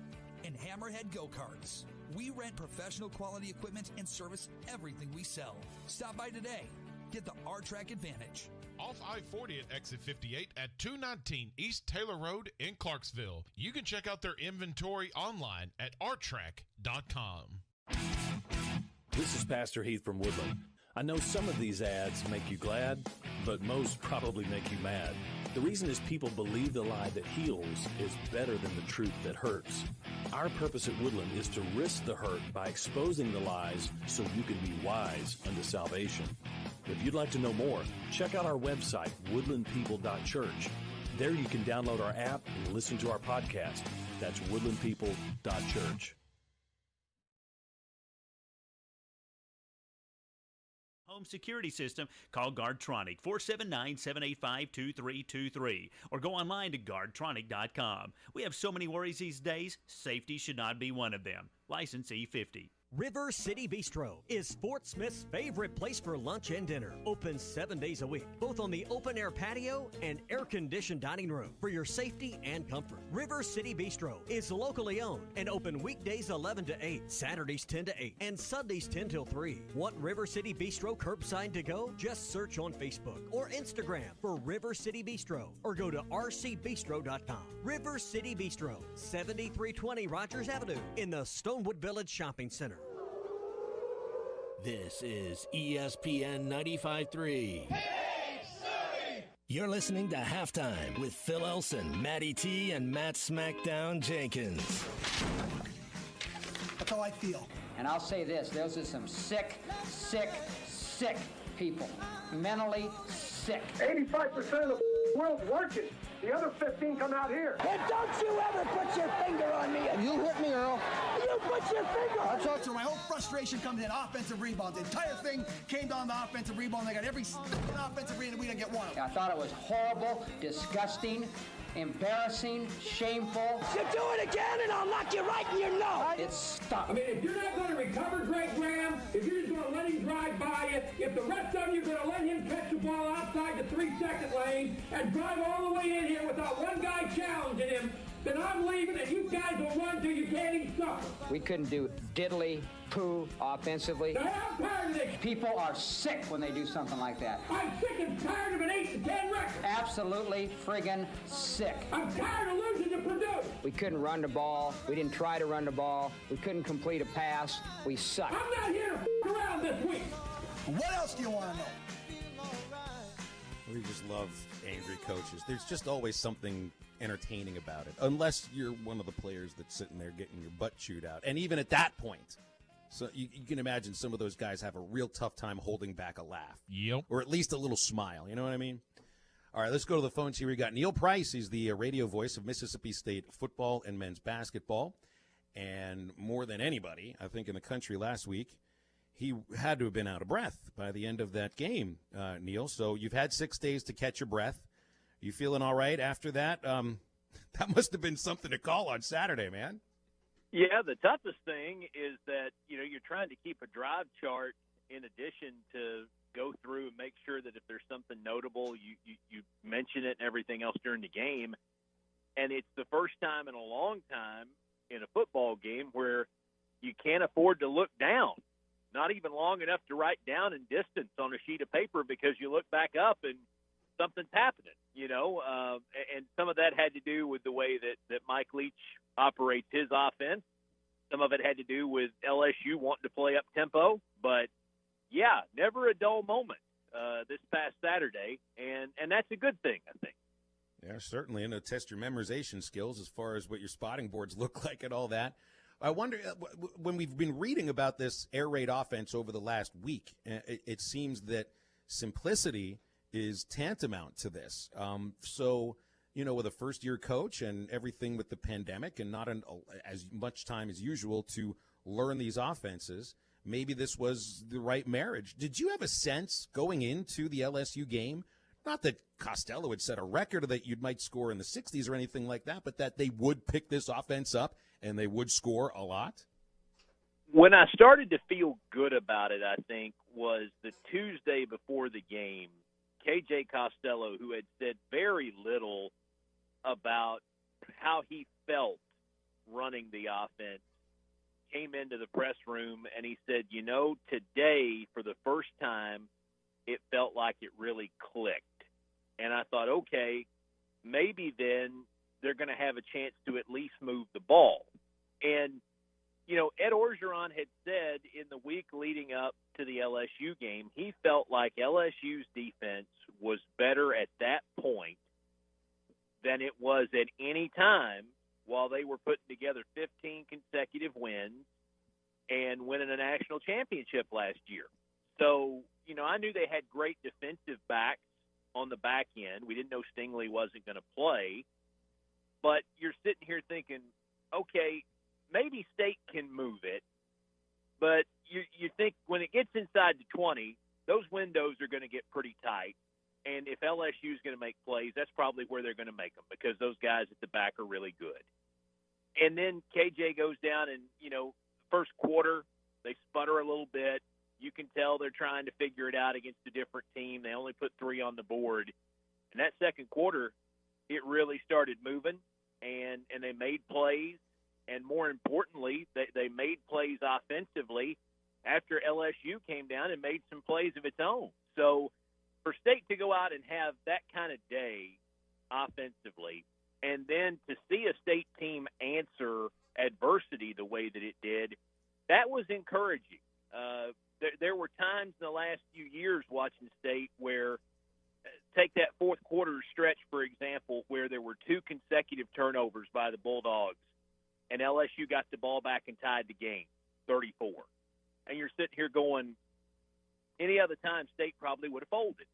and Hammerhead go-karts. We rent professional quality equipment and service everything we sell. Stop by today. Get the R-Track advantage. Off I-40 at exit 58 at 219 East Taylor Road in Clarksville. You can check out their inventory online at arttrack.com. This is Pastor Heath from Woodland. I know some of these ads make you glad, but most probably make you mad. The reason is people believe the lie that heals is better than the truth that hurts. Our purpose at Woodland is to risk the hurt by exposing the lies so you can be wise unto salvation. If you'd like to know more, check out our website, woodlandpeople.church. There you can download our app and listen to our podcast. That's woodlandpeople.church. Home security system, call Guardtronic 479-785-2323 or go online to guardtronic.com. We have so many worries these days, safety should not be one of them. License E50. River City Bistro is Fort Smith's favorite place for lunch and dinner. Open 7 days a week, both on the open-air patio and air-conditioned dining room for your safety and comfort. River City Bistro is locally owned and open weekdays 11 to 8, Saturdays 10 to 8, and Sundays 10 till 3. Want River City Bistro curbside to go? Just search on Facebook or Instagram for River City Bistro or go to rcbistro.com. River City Bistro, 7320 Rogers Avenue in the Stonewood Village Shopping Center. This is ESPN 95.3. You're listening to Halftime with Phil Elson, Matty T, and Matt Smackdown Jenkins. That's how I feel. And I'll say this, those are some sick people. Mentally sick. 85% of the world's working. The other 15 come out here. And don't you ever put your finger on me. You hit me, Earl. You put your finger on me. So my whole frustration comes in offensive rebounds. The entire thing came down to offensive rebound. They got every offensive rebound. We didn't get one. I thought it was horrible, disgusting, embarrassing, shameful. You do it again and I'll knock you right in your nose. It's stuck. I mean, if you're not going to recover Greg Graham, if you're just going to let him drive by you, if the rest of you are going to let him catch the ball outside the 3-second lane and drive all the way in here without one guy challenging him, then I'm leaving and you guys will run till you can't even suffer. We couldn't do diddly poo offensively. I'm tired of this. People are sick when they do something like that. I'm sick and tired of an 8-10 record. Absolutely friggin' sick. I'm tired of losing to Purdue. We couldn't run the ball. We didn't try to run the ball. We couldn't complete a pass. We sucked. I'm not here to f*** around this week. What else do you want to know? We just love angry coaches. There's just always something entertaining about it, unless you're one of the players that's sitting there getting your butt chewed out. And even at that point, so you can imagine some of those guys have a real tough time holding back a laugh. Yep. Or at least a little smile. You know what I mean? All right, let's go to the phones here. We got Neil Price. He's the radio voice of Mississippi State football and men's basketball. And more than anybody, I think, in the country last week, he had to have been out of breath by the end of that game, Neil. So you've had 6 days to catch your breath. You feeling all right after that? That must have been something to call on Saturday, man. Yeah, the toughest thing is that, you're trying to keep a drive chart in addition to go through and make sure that if there's something notable, you mention it and everything else during the game. And it's the first time in a long time in a football game where you can't afford to look down, not even long enough to write down in distance on a sheet of paper because you look back up and something's happening, and some of that had to do with the way that Mike Leach operates his offense. Some of it had to do with LSU wanting to play up tempo, but yeah, never a dull moment this past Saturday, and that's a good thing, I think. Yeah, certainly, and to test your memorization skills as far as what your spotting boards look like and all that. I wonder, when we've been reading about this air raid offense over the last week, it seems that simplicity is tantamount to this. So, with a first-year coach and everything with the pandemic and not as much time as usual to learn these offenses, maybe this was the right marriage. Did you have a sense going into the LSU game, not that Costello had set a record or that you might score in the 60s or anything like that, but that they would pick this offense up and they would score a lot? When I started to feel good about it, I think, was the Tuesday before the game. KJ Costello, who had said very little about how he felt running the offense, came into the press room and he said, today, for the first time, it felt like it really clicked. And I thought, okay, maybe then they're going to have a chance to at least move the ball. And, Ed Orgeron had said in the week leading up to the LSU game, he felt like LSU's defense was better at that point than it was at any time while they were putting together 15 consecutive wins and winning a national championship last year. So, I knew they had great defensive backs on the back end. We didn't know Stingley wasn't going to play. But you're sitting here thinking, okay, maybe State can move it. But you think when it gets inside the 20, those windows are going to get pretty tight. And if LSU is going to make plays, that's probably where they're going to make them because those guys at the back are really good. And then KJ goes down and, first quarter, They sputter a little bit. You can tell they're trying to figure it out against a different team. They only put 3 on the board. And that second quarter, it really started moving, and they made plays. And more importantly, they made plays offensively after LSU came down and made some plays of its own. So for State to go out and have that kind of day offensively, and then to see a State team answer adversity the way that it did, that was encouraging. There were times in the last few years watching State where, take that fourth quarter stretch, for example, where there were 2 consecutive turnovers by the Bulldogs, and LSU got the ball back and tied the game, 34. And you're sitting here going, any other time State probably would have folded.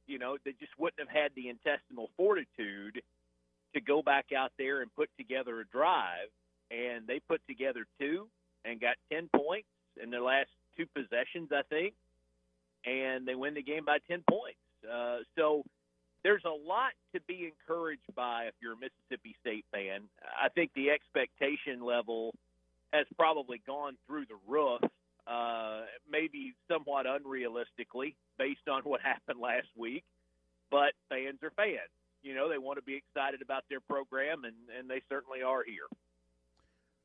You know, they just wouldn't have had the intestinal fortitude to go back out there and put together a drive. And they put together 2 and got 10 points in their last 2 possessions, I think. And they win the game by 10 points. So there's a lot to be encouraged by if you're a Mississippi State fan. I think the expectation level has probably gone through the roof, maybe somewhat unrealistically based on what happened last week. But fans are fans. You know, they want to be excited about their program, and they certainly are here.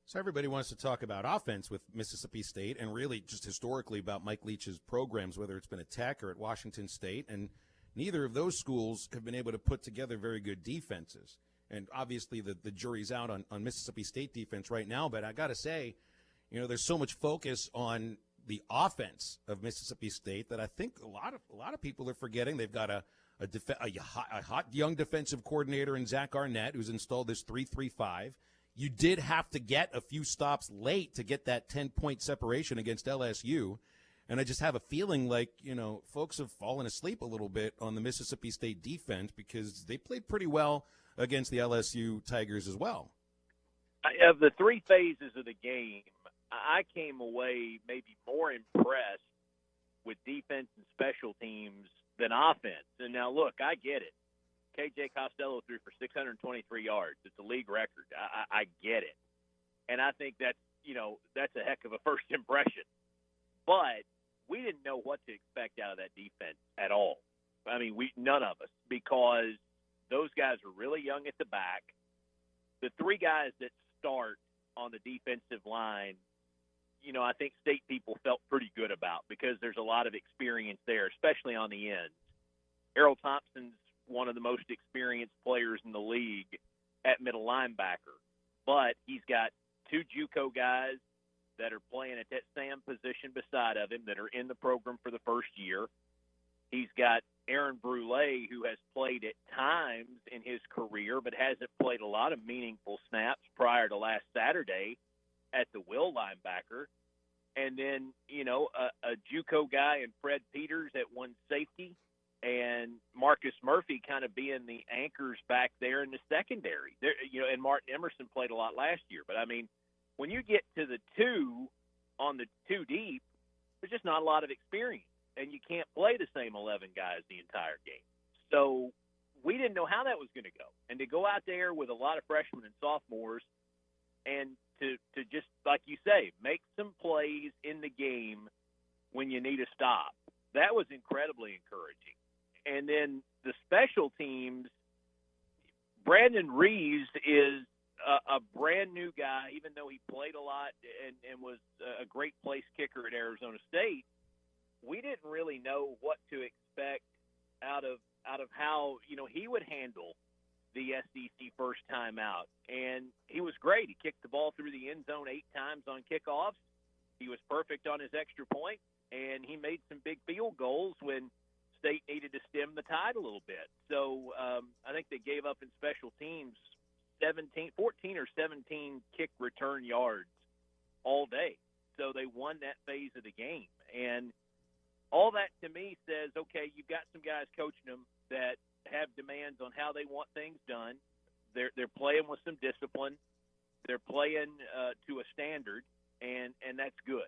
So everybody wants to talk about offense with Mississippi State and really just historically about Mike Leach's programs, whether it's been at Tech or at Washington State. And neither of those schools have been able to put together very good defenses. And obviously the jury's out on Mississippi State defense right now. But I got to say, you know, there's so much focus on the offense of Mississippi State that I think a lot of people are forgetting. They've got a hot young defensive coordinator in Zach Arnett, who's installed this 3-3-5. You did have to get a few stops late to get that 10-point separation against LSU. And I just have a feeling like, you know, folks have fallen asleep a little bit on the Mississippi State defense because they played pretty well against the LSU Tigers as well. Of the 3 phases of the game, I came away maybe more impressed with defense and special teams than offense. And now, look, I get it. KJ Costello threw for 623 yards. It's a league record. I get it. And I think that's a heck of a first impression. But we didn't know what to expect out of that defense at all. I mean, none of us, because those guys are really young at the back. The 3 guys that start on the defensive line, you know, I think State people felt pretty good about because there's a lot of experience there, especially on the ends. Errol Thompson's one of the most experienced players in the league at middle linebacker. But he's got 2 JUCO guys that are playing at that Sam position beside of him that are in the program for the first year. He's got Aaron Brule, who has played at times in his career but hasn't played a lot of meaningful snaps prior to last Saturday at the will linebacker. And then, you know, a JUCO guy and Fred Peters at one safety, and Marcus Murphy kind of being the anchors back there in the secondary. There, you know, and Martin Emerson played a lot last year. But, I mean, when you get to the 2 on the 2 deep, there's just not a lot of experience, and you can't play the same 11 guys the entire game. So we didn't know how that was going to go. And to go out there with a lot of freshmen and sophomores and to just, like you say, make some plays in the game when you need a stop, that was incredibly encouraging. And then the special teams, Brandon Reeves is a brand new guy, even though he played a lot and was a great place kicker at Arizona State. We didn't really know what to expect out of how, you know, he would handle the SEC first time out. And he was great. He kicked the ball through the end zone 8 times on kickoffs. He was perfect on his extra point, and he made some big field goals when State needed to stem the tide a little bit. So I think they gave up in special teams 14 or 17 kick return yards all day. So they won that phase of the game. And all that to me says, okay, you've got some guys coaching them that have demands on how they want things done. They're playing with some discipline. They're playing to a standard, and that's good.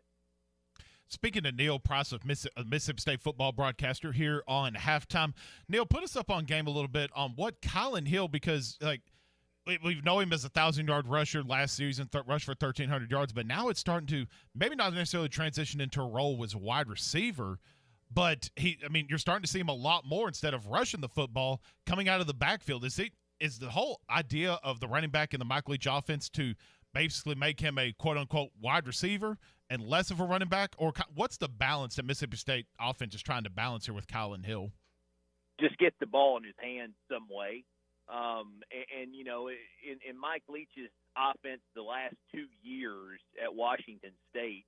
Speaking to Neil Price of Mississippi State football broadcaster here on Halftime. Neil, put us up on game a little bit on what Kylan Hill, because like we know him as a 1,000-yard rusher last season, rushed for 1,300 yards, but now it's starting to maybe not necessarily transition into a role as a wide receiver, but you're starting to see him a lot more instead of rushing the football coming out of the backfield. Is the whole idea of the running back in the Mike Leach offense to basically make him a quote-unquote wide receiver and less of a running back? Or what's the balance that Mississippi State offense is trying to balance here with Kylan Hill? Just get the ball in his hands some way. And you know, in Mike Leach's offense the last 2 years at Washington State,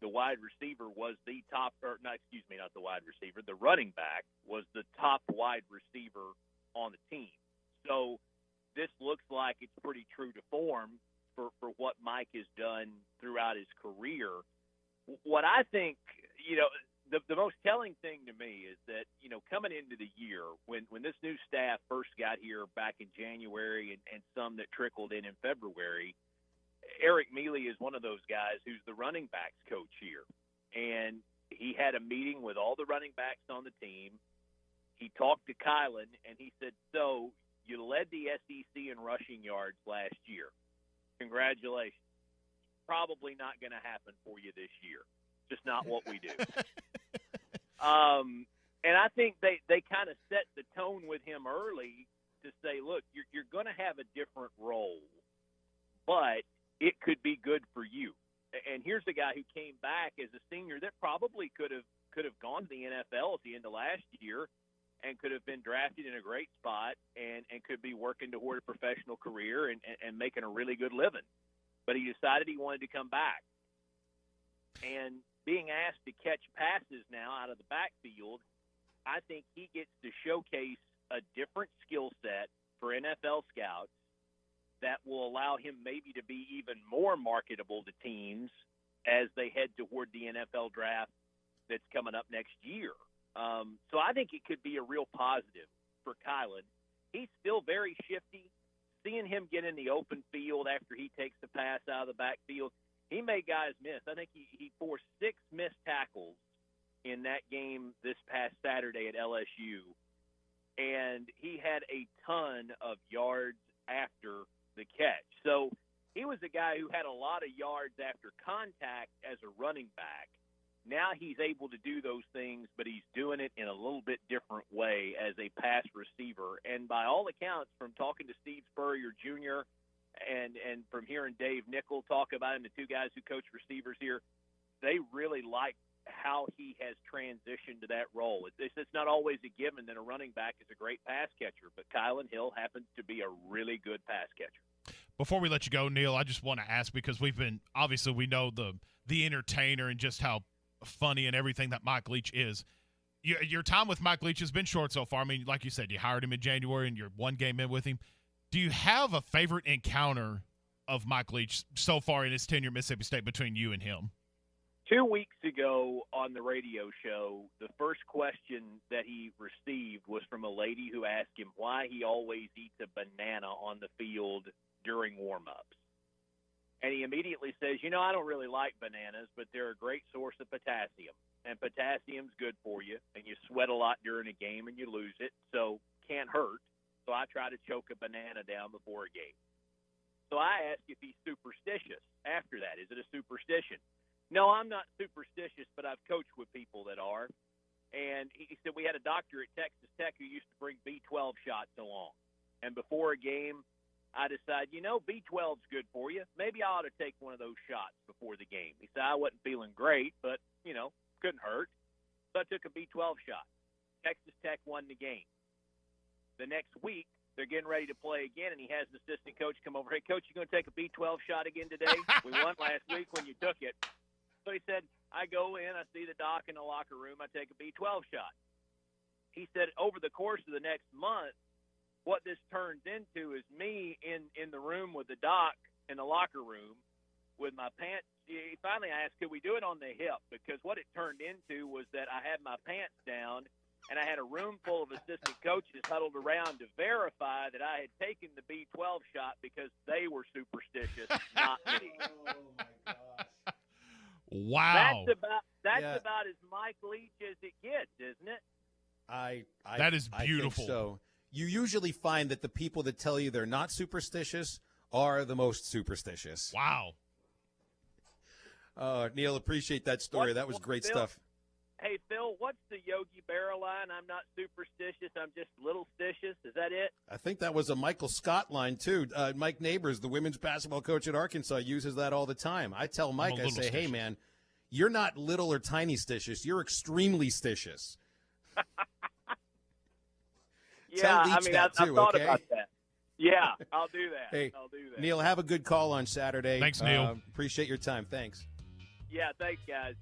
the wide receiver was the top – not the wide receiver. The running back was the top wide receiver on the team. So this looks like it's pretty true to form for what Mike has done throughout his career. What I think, you know, the most telling thing to me is that, you know, coming into the year, when this new staff first got here back in January and some that trickled in February, Eric Mealy is one of those guys who's the running backs coach here. And he had a meeting with all the running backs on the team. He talked to Kylan, and he said, so you led the SEC in rushing yards last year. Congratulations. Probably not going to happen for you this year. Just not what we do. And I think they kind of set the tone with him early to say, look, you're going to have a different role, but it could be good for you. And here's a guy who came back as a senior that probably could have gone to the NFL at the end of last year and could have been drafted in a great spot and could be working toward a professional career and making a really good living. But he decided he wanted to come back. And being asked to catch passes now out of the backfield, I think he gets to showcase a different skill set for NFL scouts that will allow him maybe to be even more marketable to teams as they head toward the NFL draft that's coming up next year. So I think it could be a real positive for Kylan. He's still very shifty. Seeing him get in the open field after he takes the pass out of the backfield, he made guys miss. I think he forced 6 missed tackles in that game this past Saturday at LSU, and he had a ton of yards after the catch. So he was a guy who had a lot of yards after contact as a running back. Now he's able to do those things, but he's doing it in a little bit different way as a pass receiver. And by all accounts, from talking to Steve Spurrier Jr. and from hearing Dave Nickel talk about him, the two guys who coach receivers here, they really like how he has transitioned to that role. It's not always a given that a running back is a great pass catcher, but Kylan Hill happens to be a really good pass catcher. Before we let you go, Neil, I just want to ask, because we know the entertainer and just how funny and everything that Mike Leach is. Your time with Mike Leach has been short so far. I mean, like you said, you hired him in January and you're one game in with him. Do you have a favorite encounter of Mike Leach so far in his tenure at Mississippi State between you and him? 2 weeks ago on the radio show, the first question that he received was from a lady who asked him why he always eats a banana on the field during warm-ups. And he immediately says, I don't really like bananas, but they're a great source of potassium. And potassium's good for you, and you sweat a lot during a game and you lose it, so can't hurt. So I try to choke a banana down before a game. So I asked if he's superstitious after that. Is it a superstition? No, I'm not superstitious, but I've coached with people that are. And he said we had a doctor at Texas Tech who used to bring B12 shots along. And before a game, I decided, B12's good for you. Maybe I ought to take one of those shots before the game. He said I wasn't feeling great, but, couldn't hurt. So I took a B12 shot. Texas Tech won the game. The next week, they're getting ready to play again, and he has an assistant coach come over. Hey, Coach, you going to take a B12 shot again today? We won last week when you took it. So he said, I go in, I see the doc in the locker room, I take a B12 shot. He said over the course of the next month, what this turns into is me in the room with the doc in the locker room with my pants. Finally, I asked, could we do it on the hip? Because what it turned into was that I had my pants down, and I had a room full of assistant coaches huddled around to verify that I had taken the B12 shot because they were superstitious, not me. Oh, my gosh. Wow. That's about as Mike Leach as it gets, isn't it? That is beautiful. I think so. you usually find that the people that tell you they're not superstitious are the most superstitious. Wow. Neil, appreciate that story. That was great Phil, stuff. Hey, Phil, what's the Yogi Berra line? I'm not superstitious. I'm just little stitious. Is that it? I think that was a Michael Scott line, too. Mike Neighbors, the women's basketball coach at Arkansas, uses that all the time. I tell Mike, I say, hey, man, you're not little or tiny stitious. You're extremely stitious. Yeah, I mean, I've thought about that. Yeah, I'll do that. Hey, I'll do that. Neil, have a good call on Saturday. Thanks, Neil. Appreciate your time. Thanks. Yeah, thanks, guys.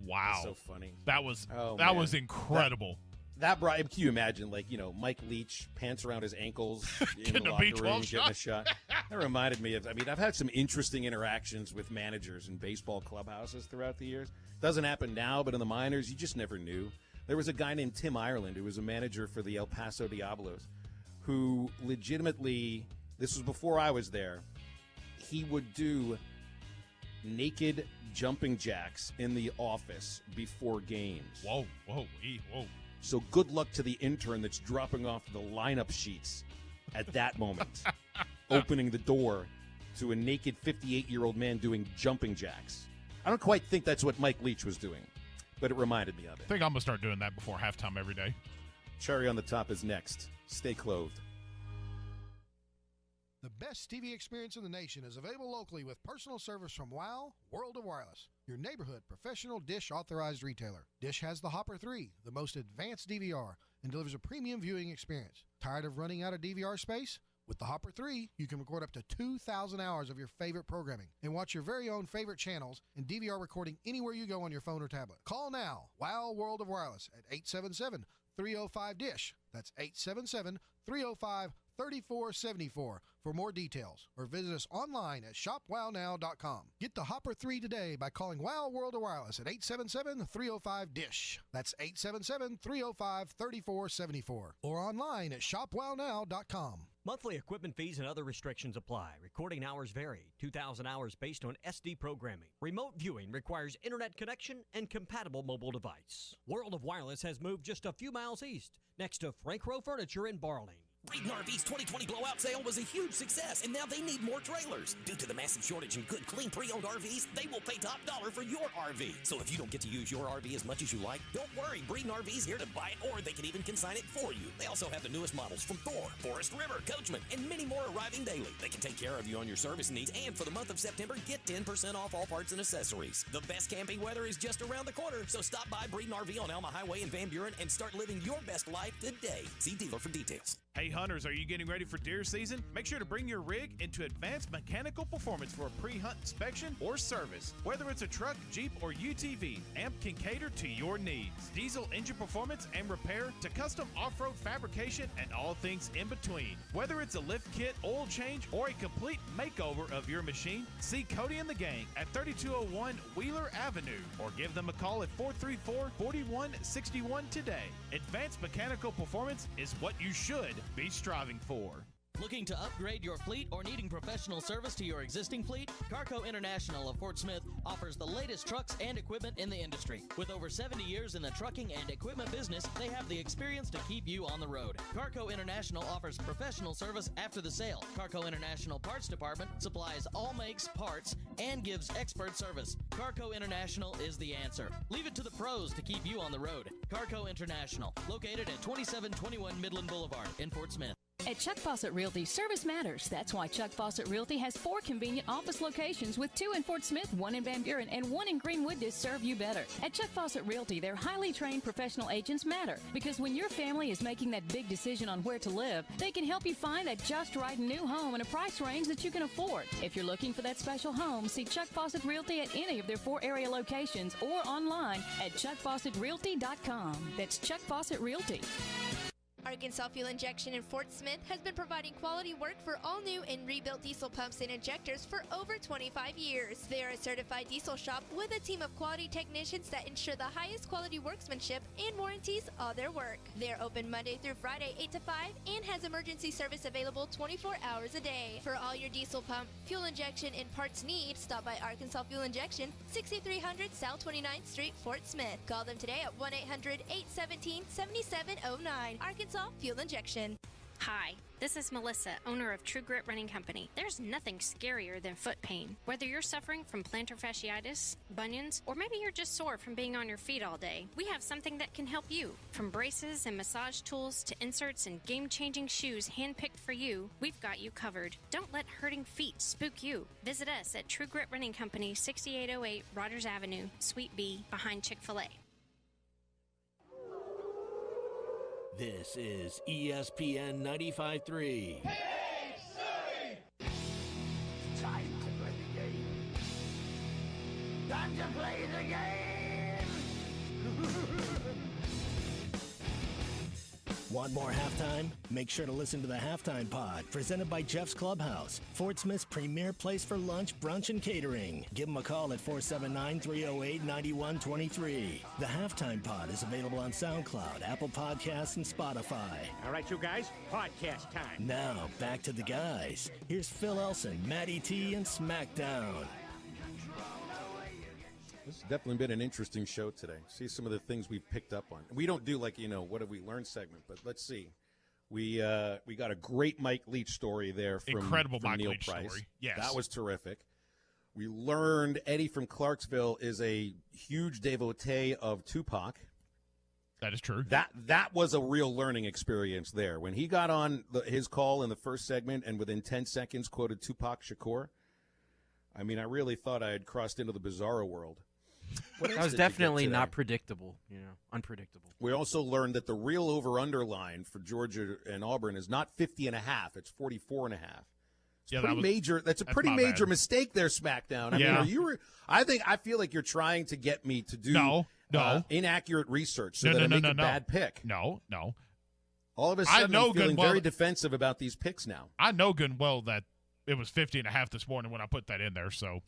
Wow. That's so funny. That was incredible. That brought. Can you imagine, Mike Leach, pants around his ankles in the locker room, getting a shot? That reminded me of. I mean, I've had some interesting interactions with managers in baseball clubhouses throughout the years. Doesn't happen now, but in the minors, you just never knew. There was a guy named Tim Ireland who was a manager for the El Paso Diablos, who legitimately, this was before I was there, he would do naked jumping jacks in the office before games. Whoa. So good luck to the intern that's dropping off the lineup sheets at that moment, opening the door to a naked 58-year-old man doing jumping jacks. I don't quite think that's what Mike Leach was doing, but it reminded me of it. I think I'm going to start doing that before halftime every day. Cherry on the top is next. Stay clothed. The best TV experience in the nation is available locally with personal service from WOW World of Wireless, your neighborhood professional Dish authorized retailer. Dish has the Hopper 3, the most advanced DVR, and delivers a premium viewing experience. Tired of running out of DVR space? With the Hopper 3, you can record up to 2,000 hours of your favorite programming and watch your very own favorite channels and DVR recording anywhere you go on your phone or tablet. Call now, WOW World of Wireless at 877-305-DISH. That's 877-305-3474 for more details, or visit us online at shopwownow.com. Get the Hopper 3 today by calling WOW World of Wireless at 877-305-DISH. That's 877-305-3474, or online at shopwownow.com. Monthly equipment fees and other restrictions apply. Recording hours vary. 2,000 hours based on SD programming. Remote viewing requires internet connection and compatible mobile device. World of Wireless has moved just a few miles east, next to Frank Rowe Furniture in Barling. Breeden RV's 2020 blowout sale was a huge success, and now they need more trailers. Due to the massive shortage in good, clean, pre-owned RVs, they will pay top dollar for your RV. So if you don't get to use your RV as much as you like, don't worry. Breeden RV's here to buy it, or they can even consign it for you. They also have the newest models from Thor, Forest River, Coachman, and many more arriving daily. They can take care of you on your service needs, and for the month of September, get 10% off all parts and accessories. The best camping weather is just around the corner, so stop by Breeden RV on Alma Highway in Van Buren and start living your best life today. See dealer for details. Hey hunters, are you getting ready for deer season? Make sure to bring your rig into Advanced Mechanical Performance for a pre-hunt inspection or service. Whether it's a truck, Jeep, or UTV, AMP can cater to your needs. Diesel engine performance and repair to custom off-road fabrication and all things in between. Whether it's a lift kit, oil change, or a complete makeover of your machine, see Cody and the gang at 3201 Wheeler Avenue or give them a call at 434-4161 today. Advanced Mechanical Performance is what you should be striving for. Looking to upgrade your fleet or needing professional service to your existing fleet? Carco International of Fort Smith offers the latest trucks and equipment in the industry. With over 70 years in the trucking and equipment business, they have the experience to keep you on the road. Carco International offers professional service after the sale. Carco International Parts Department supplies all makes, parts, and gives expert service. Carco International is the answer. Leave it to the pros to keep you on the road. Carco International, located at 2721 Midland Boulevard in Fort Smith. At Chuck Fawcett Realty, service matters. That's why Chuck Fawcett Realty has 4 convenient office locations with 2 in Fort Smith, 1 in Van Buren, and 1 in Greenwood to serve you better. At Chuck Fawcett Realty, their highly trained professional agents matter because when your family is making that big decision on where to live, they can help you find that just right new home in a price range that you can afford. If you're looking for that special home, see Chuck Fawcett Realty at any of their 4 area locations or online at chuckfawcettrealty.com. That's Chuck Fawcett Realty. Arkansas Fuel Injection in Fort Smith has been providing quality work for all new and rebuilt diesel pumps and injectors for over 25 years. They are a certified diesel shop with a team of quality technicians that ensure the highest quality workmanship and warranties all their work. They're open Monday through Friday 8 to 5 and has emergency service available 24 hours a day. For all your diesel pump, fuel injection, and parts needs, stop by Arkansas Fuel Injection, 6300 South 29th Street, Fort Smith. Call them today at 1-800-817-7709. Arkansas Arkansas Fuel Injection. Hi, this is Melissa, owner of True Grit Running Company. There's nothing scarier than foot pain. Whether you're suffering from plantar fasciitis, bunions, or maybe you're just sore from being on your feet all day, we have something that can help you. From braces and massage tools to inserts and game-changing shoes handpicked for you, we've got you covered. Don't let hurting feet spook you. Visit us at True Grit Running Company, 6808 Rogers Avenue, Suite B, behind Chick-fil-A. This is ESPN 95.3. Hey, Surrey! Time to play the game. Time to play the game. Want more halftime? Make sure to listen to the Halftime Pod, presented by Jeff's Clubhouse, Fort Smith's premier place for lunch, brunch, and catering. Give them a call at 479-308-9123. The Halftime Pod is available on SoundCloud, Apple Podcasts, and Spotify. All right, you guys, podcast time. Now, back to the guys. Here's Phil Elson, Matty T, and SmackDown. This has definitely been an interesting show today. See some of the things we've picked up on. We don't do what have we learned segment, but let's see. We got a great Mike Leach story there from incredible Mike Neil Leach Price. Story. Yes, that was terrific. We learned Eddie from Clarksville is a huge devotee of Tupac. That is true. That was a real learning experience there. When he got on his call in the first segment and within 10 seconds quoted Tupac Shakur, I mean, I really thought I had crossed into the bizarro world. That was definitely not predictable, unpredictable. We also learned that the real over-under line for Georgia and Auburn is not 50.5; it's 44.5. That's a pretty major mistake there, SmackDown. I mean, I feel like you're trying to get me to do inaccurate research so that I make a bad pick. No. All of a sudden, I'm feeling very defensive about these picks now. I know good and well that it was 50.5 this morning when I put that in there. So,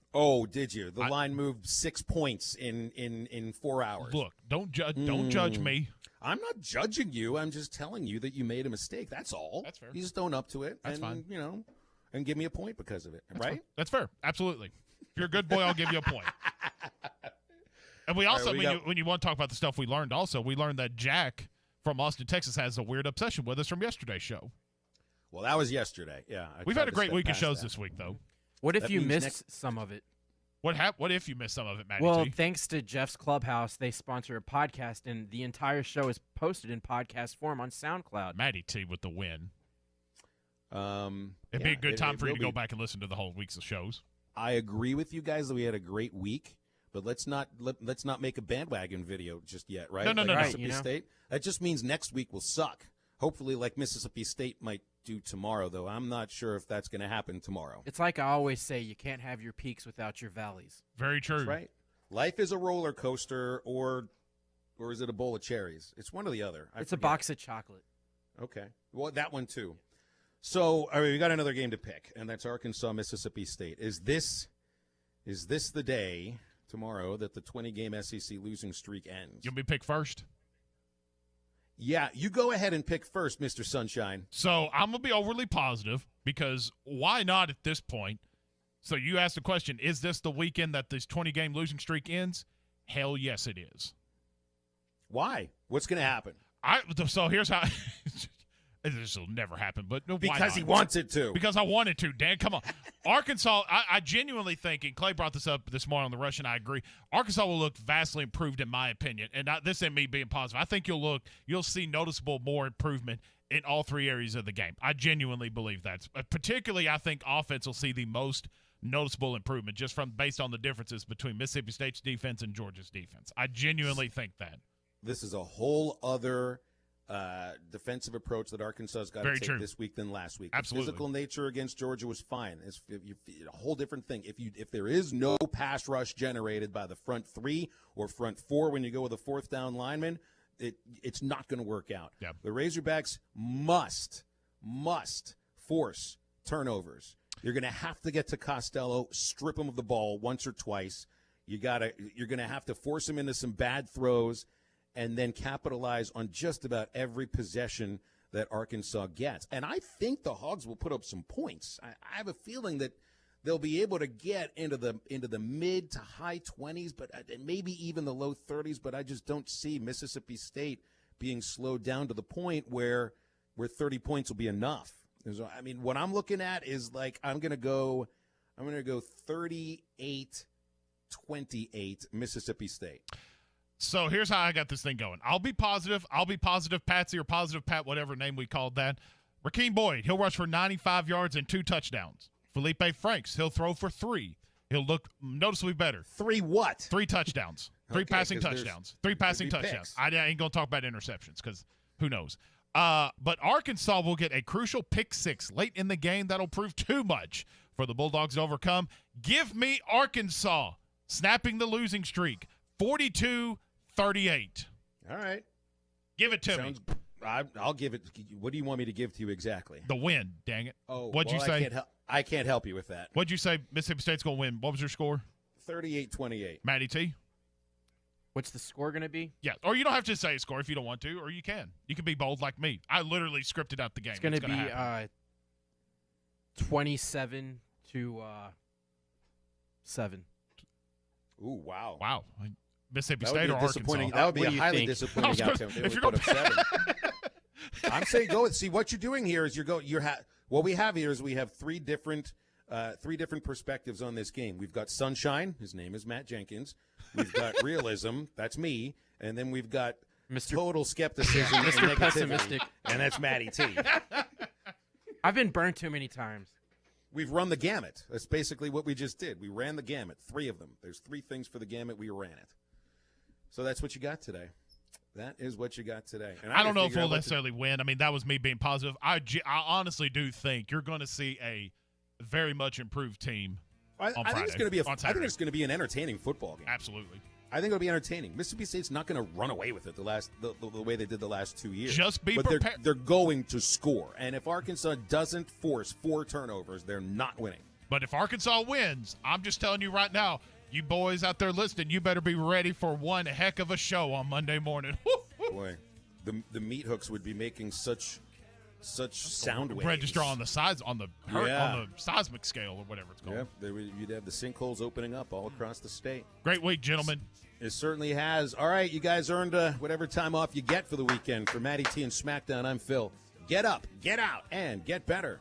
did you? The line moved 6 points in 4 hours. Look, don't judge me. I'm not judging you. I'm just telling you that you made a mistake. That's all. That's fair. You just own up to it. That's fine. And give me a point because of it. That's right? Fair. That's fair. Absolutely. If you're a good boy, I'll give you a point. And we also, when you want to talk about the stuff we learned, we learned that Jack from Austin, Texas, has a weird obsession with us from yesterday's show. Well, that was yesterday. Yeah, we've had a great week of shows this week, though. What if you missed some of it? What if you missed some of it, Matty Well, T? Thanks to Jeff's Clubhouse, they sponsor a podcast, and the entire show is posted in podcast form on SoundCloud. Matty T with the win. It'd be a good time for you to go back and listen to the whole week's of shows. I agree with you guys that we had a great week, but let's not make a bandwagon video just yet, right? No. Mississippi State. That just means next week will suck. Hopefully, like Mississippi State might do tomorrow, though. I'm not sure if that's going to happen tomorrow. It's like I always say, you can't have your peaks without your valleys. Very true. That's right. Life is a roller coaster, or is it a bowl of cherries? It's one or the other. It's a box of chocolate. Okay. Well, that one, too. So, we got another game to pick, and that's Arkansas, Mississippi State. Is this the day tomorrow that the 20-game SEC losing streak ends? You'll be picked first. Yeah, you go ahead and pick first, Mr. Sunshine. So I'm going to be overly positive because why not at this point? So you asked the question, is this the weekend that this 20-game losing streak ends? Hell yes, it is. Why? What's going to happen? So here's how – this will never happen, but why because not? He wants it to. Because I want it to, Dan. Come on. Arkansas, I genuinely think, and Clay brought this up this morning on the Rush, and I agree, Arkansas will look vastly improved in my opinion. And this ain't me being positive. I think you'll see noticeable more improvement in all three areas of the game. I genuinely believe that. Particularly, I think offense will see the most noticeable improvement just based on the differences between Mississippi State's defense and Georgia's defense. I genuinely think that. This is a whole other defensive approach that Arkansas has got to take this week than last week. Absolutely. The physical nature against Georgia was fine. It's a whole different thing. If there is no pass rush generated by the front three or front four when you go with a fourth down lineman, it's not going to work out. Yep. The Razorbacks must force turnovers. You're going to have to get to Costello, strip him of the ball once or twice. You're going to have to force him into some bad throws, and then capitalize on just about every possession that Arkansas gets. And I think the Hogs will put up some points. I have a feeling that they'll be able to get into the mid to high 20s, but maybe even the low 30s, but I just don't see Mississippi State being slowed down to the point where 30 points will be enough. I mean, what I'm looking at is like I'm going to go 38-28 Mississippi State. So here's how I got this thing going. I'll be positive Patsy or positive Pat, whatever name we called that. Rakeem Boyd, he'll rush for 95 yards and 2 touchdowns. Felipe Franks, he'll throw for 3. He'll look noticeably better. 3 what? 3 touchdowns. 3 passing touchdowns. 3 passing touchdowns. I ain't going to talk about interceptions because who knows. But Arkansas will get a crucial pick 6 late in the game. That'll prove too much for the Bulldogs to overcome. Give me Arkansas snapping the losing streak, 42-38. All right. Give it to me. I'll give it. What do you want me to give to you exactly? The win, dang it. Oh, What'd you say? I can't help you with that. What'd you say Mississippi State's going to win? What was your score? 38-28. Matty T? What's the score going to be? Yeah, or you don't have to say a score if you don't want to, or you can. You can be bold like me. I literally scripted out the game. It's going to be 27-7. Ooh, wow. Wow. Mississippi State or Arkansas? That would be a highly disappointing outcome. If you're going to 7. I'm saying go and see what you're doing here is what we have here is we have three different perspectives on this game. We've got sunshine, his name is Matt Jenkins. We've got realism, that's me, and then we've got total skepticism and Mr. negativity, Pessimistic, and that's Matty T. I've been burned too many times. We've run the gamut. That's basically what we just did. We ran the gamut, 3 of them. There's 3 things for the gamut. We ran it. So that's what you got today. That is what you got today. And I don't know if we'll necessarily win. I mean, that was me being positive. I honestly do think you're going to see a very much improved team on Friday. I think it's going to be an entertaining football game. Absolutely. I think it'll be entertaining. Mississippi State's not going to run away with it the way they did the last 2 years. Just be prepared. prepared. They're going to score. And if Arkansas doesn't force 4 turnovers, they're not winning. But if Arkansas wins, I'm just telling you right now, you boys out there listening, you better be ready for one heck of a show on Monday morning. Boy, the meat hooks would be making such sound waves. Register on the sides on the seismic scale or whatever it's called. Yeah, you'd have the sinkholes opening up all across the state. Great week, gentlemen. It certainly has. All right, you guys earned whatever time off you get for the weekend. For Matty T and SmackDown, I'm Phil. Get up, get out, and get better.